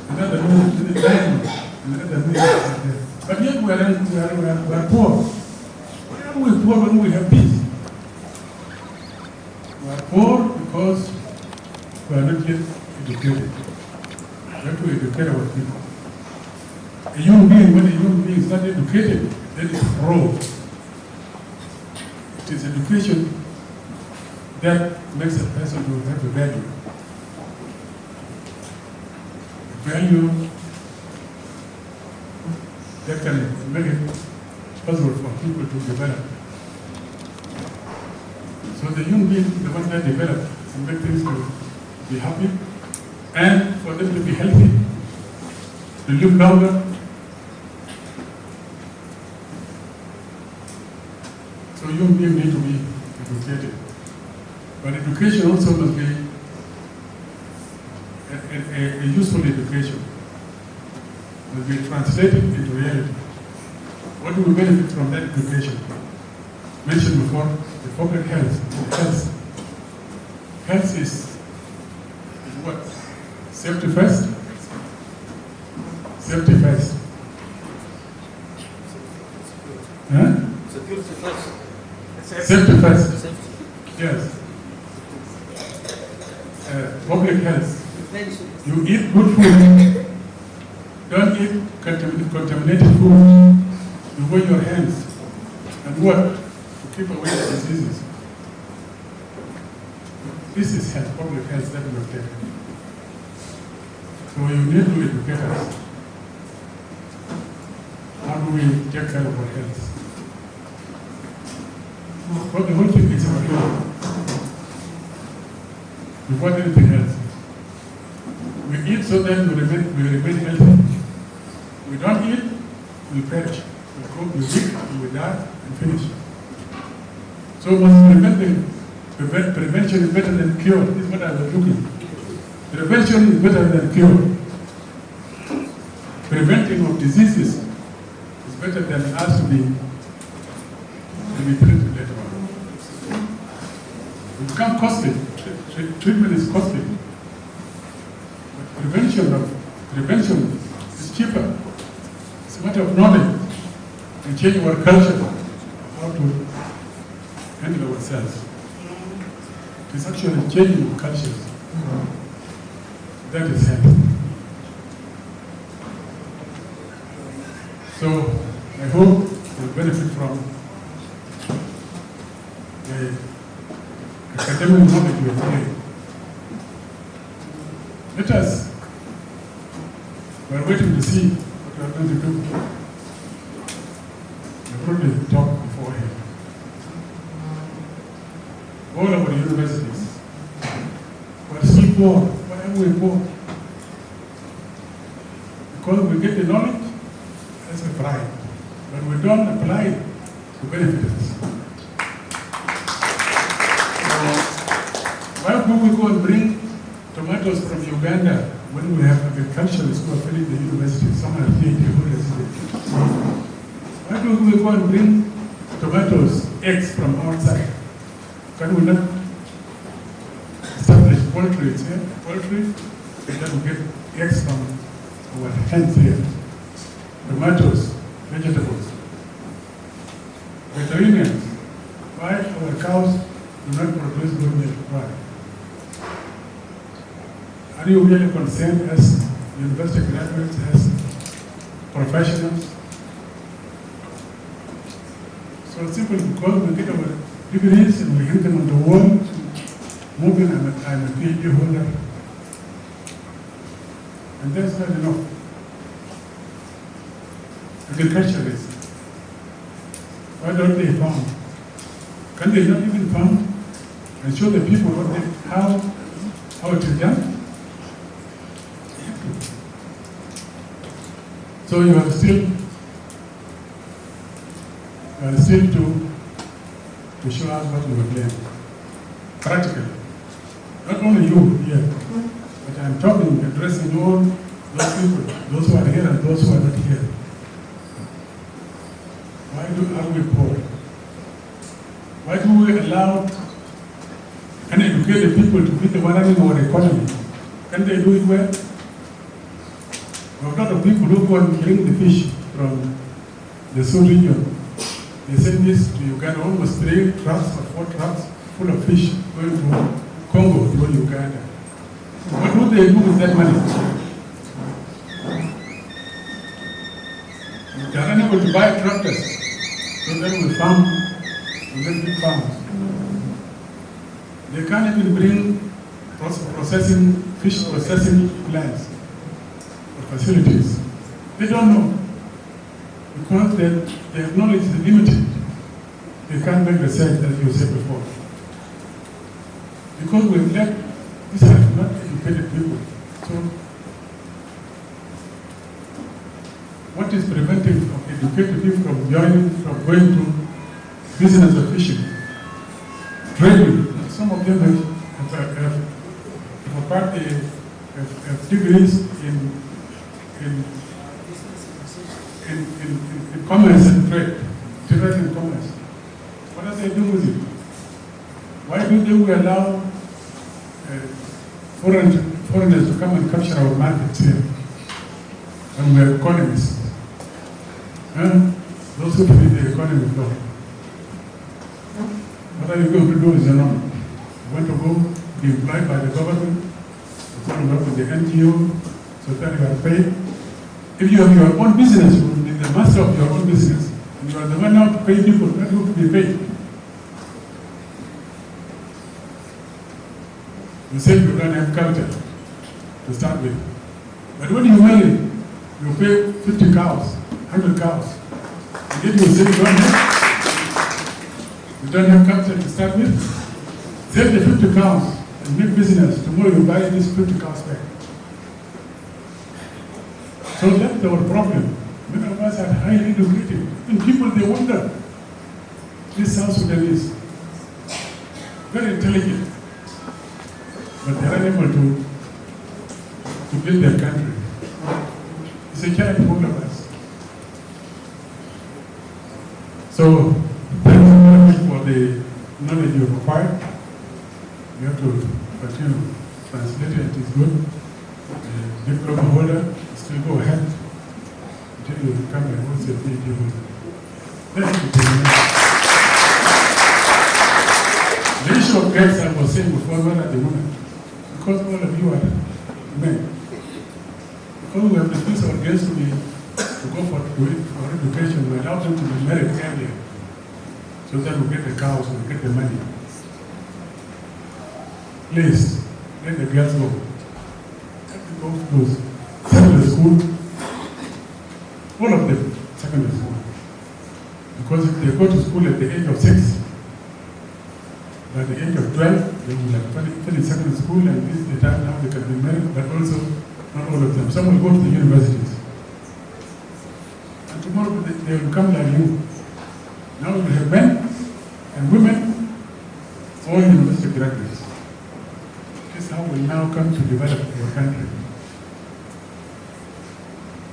and other minerals, diamond, and other minerals. But yet we're poor. Why are we poor when we have peace? We're poor because we are not yet educated. We have to educate our people. A human being, when a human being is not educated, then it's fraud. It is education that makes a person to have a value. A value that can make it possible for people to develop. So the human being, the one that develop and make things to be happy, and for them to be healthy, to live longer. So human beings need to be educated. But education also must be a useful education. Must be translated into reality. What do we benefit from that education? Mentioned before, the public health. Health is what? Safety first? Safety first. Huh? Security first. Safety first. Yes. Public health. You eat good food. Don't eat contaminated food. You wash your hands. And what? To keep away the diseases. This is health, public health that we have taken. So you need to educate us. How do we take care of our health? Well, the whole thing is about health. Before anything else. We eat so that we remain healthy. We don't eat, we perish. We cook, we weak, we die, and finish. So prevention is better than cure. This is what I was looking. Prevention is better than cure. Preventing of diseases is better than us to be treated later on. It becomes costly. Treatment is costly. But prevention is cheaper. It's a matter of knowledge and changing our culture, how to handle ourselves. It is actually changing our cultures. That is health. So I hope you'll benefit from the academic knowledge we have gained. Let us, we are waiting to see what we are going to do. We probably talked beforehand. All our universities, we are still poor. Why are we poor? Because we get the knowledge as a pride, but we don't apply it to benefit us. Why would we go and bring tomatoes from Uganda when we have agriculturists who are filling the university? Some are PhD holders. Why do we go and bring tomatoes, eggs from outside? Can we not establish poultry here? Poultry, and then we get eggs from our hens here. Tomatoes, vegetables. Veterinarians, why our cows do not produce good milk? Why? Are you really concerned as university graduates, as professionals? So it's simply because we get our degrees and we hang them on the wall, moving, I'm a PhD holder. And that's not enough. Agriculturists, why don't they farm? Can they not even farm and show the people what how it is done? So you are still to show us what you are playing. Practically. Not only you here, but I'm talking, addressing all those people, those who are here and those who are not here. Why are we poor? Why do we allow and educate the people to be the one running our economy? Can they do it well? There are a lot of people who go and bring the fish from the Sudan region. They send this to Uganda, almost 3 trucks or 4 trucks full of fish going to Congo, to Uganda. What do they do with that money? They are unable to buy tractors, so they will farm, will make big farms. They can't even bring fish processing plants or facilities. They don't know, because their knowledge is limited. They can't make research, as you said before. Because we've left, these are not educated people. So, what is preventing educated people from going to business of fishing, trading? Some of them have degrees in commerce and trade and commerce. What do they do with it? Why do they allow foreigners to come and capture our markets here? And we are economists. Those who believe the economy flow. What are you going to do is you know? You want to go be employed by the government, you want to work with the NGO, so that you are paid. If you have your own business, you will be the master of your own business, and you are the one now to pay people, not you to be paid. You say you don't have culture to start with. But when you marry, you pay 50 cows, 100 cows. And yet you say you don't have culture to start with. Sell the 50 cows and make business. Tomorrow you buy these 50 cows back. So that's our problem. Many of us are highly educated. And people, they wonder. These South Sudanese, very intelligent, but they are unable to build their country. It's a giant for all of us. So, thank you very much for the knowledge you acquired. You have to continue translating, it is good. The diploma holder, still go ahead until you become a wholesale PhD holder. Thank you very much. The issue of girls, I was saying before, not at the women. Because all of you are men. Because we have refused our girls to go for education, we allow them to be married earlier. So that we get the cows, we get the money. Please, let the girls go. Let them go to secondary school. All of them, secondary school. Because if they go to school at the age of 6, by the age of 12, they will have finished secondary school, and this is the time now they can be married, but also not all of them. Some will go to the universities. And tomorrow they will become like you. Now we have men and women, all university graduates. This is how we now come to develop our country.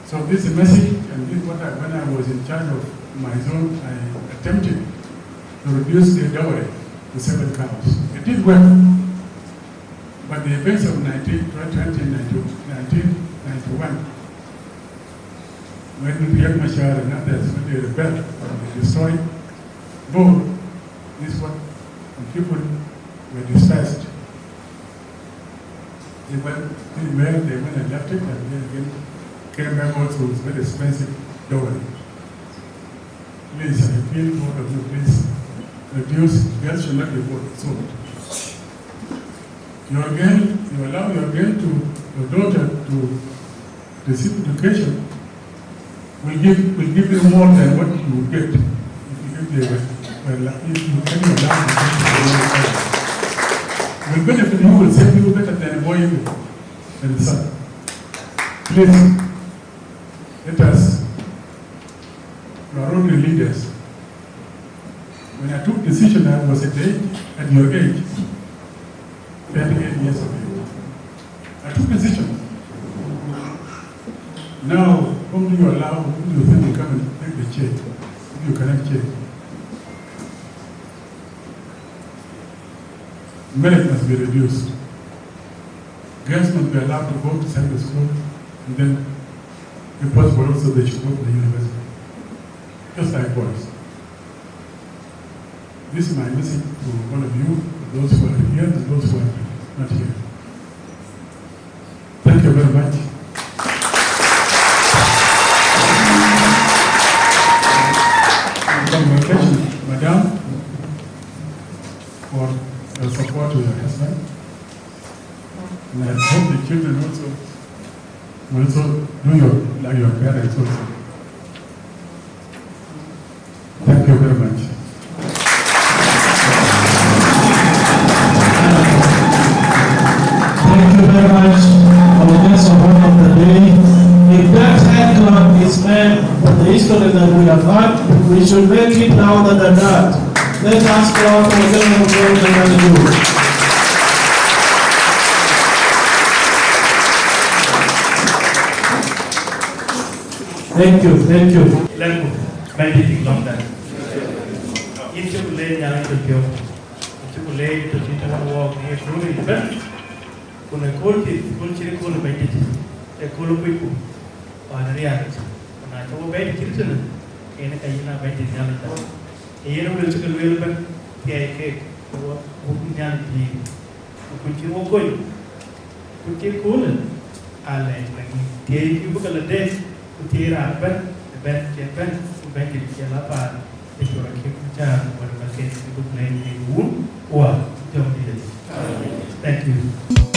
So this is a message, and this is what when I was in charge of my zone, I attempted to reduce the dowry to 7 cows. It did work, but the events of 1991, when Riek Machar and others, when they rebelled and they destroyed both, this is what people were dispersed. They went anywhere, they went and left it, and then again came back also with very expensive dowry. Please, I appeal to all of you, please. Reduce, girls should not be sold. Your girl, you allow your girl to, your daughter to receive education will give you more than what you would get if you will benefit you, will save you better than a boy and the son. Please, let us, you are only leaders. When I took decision, I was at your age, 38 years of age. I took decision. Now, whom do you allow, whom do you think will come and take the chair, if you cannot change? Merit must be reduced. Girls must be allowed to go to secondary school, and then, if possible, also they should go to the university. Just like boys. This is my message to all of you, those who are here and those who are not here. Thank you very much. Congratulations, Madam, for your support to your husband. And I hope the children also will do like your parents also. Thank you very much. Thank you very much, our guest of honor of the day. If that headcloth is meant for the history that we have had, we should make it louder than that. Let us clap for them who Thank you, thank you. Let me meditate on that. In the lane, I to go. To lay to sit and walk here through it. When I call it, call meditate. A call people on a reality. And I told bed children in a Kayana meditate. Here will take a little bit, cake, or reality. Could you walk going? Could you call it? I'll let you book a day. Kutira ben ben kelapa itu rakyat kita pada pakai itu lain di Thank you.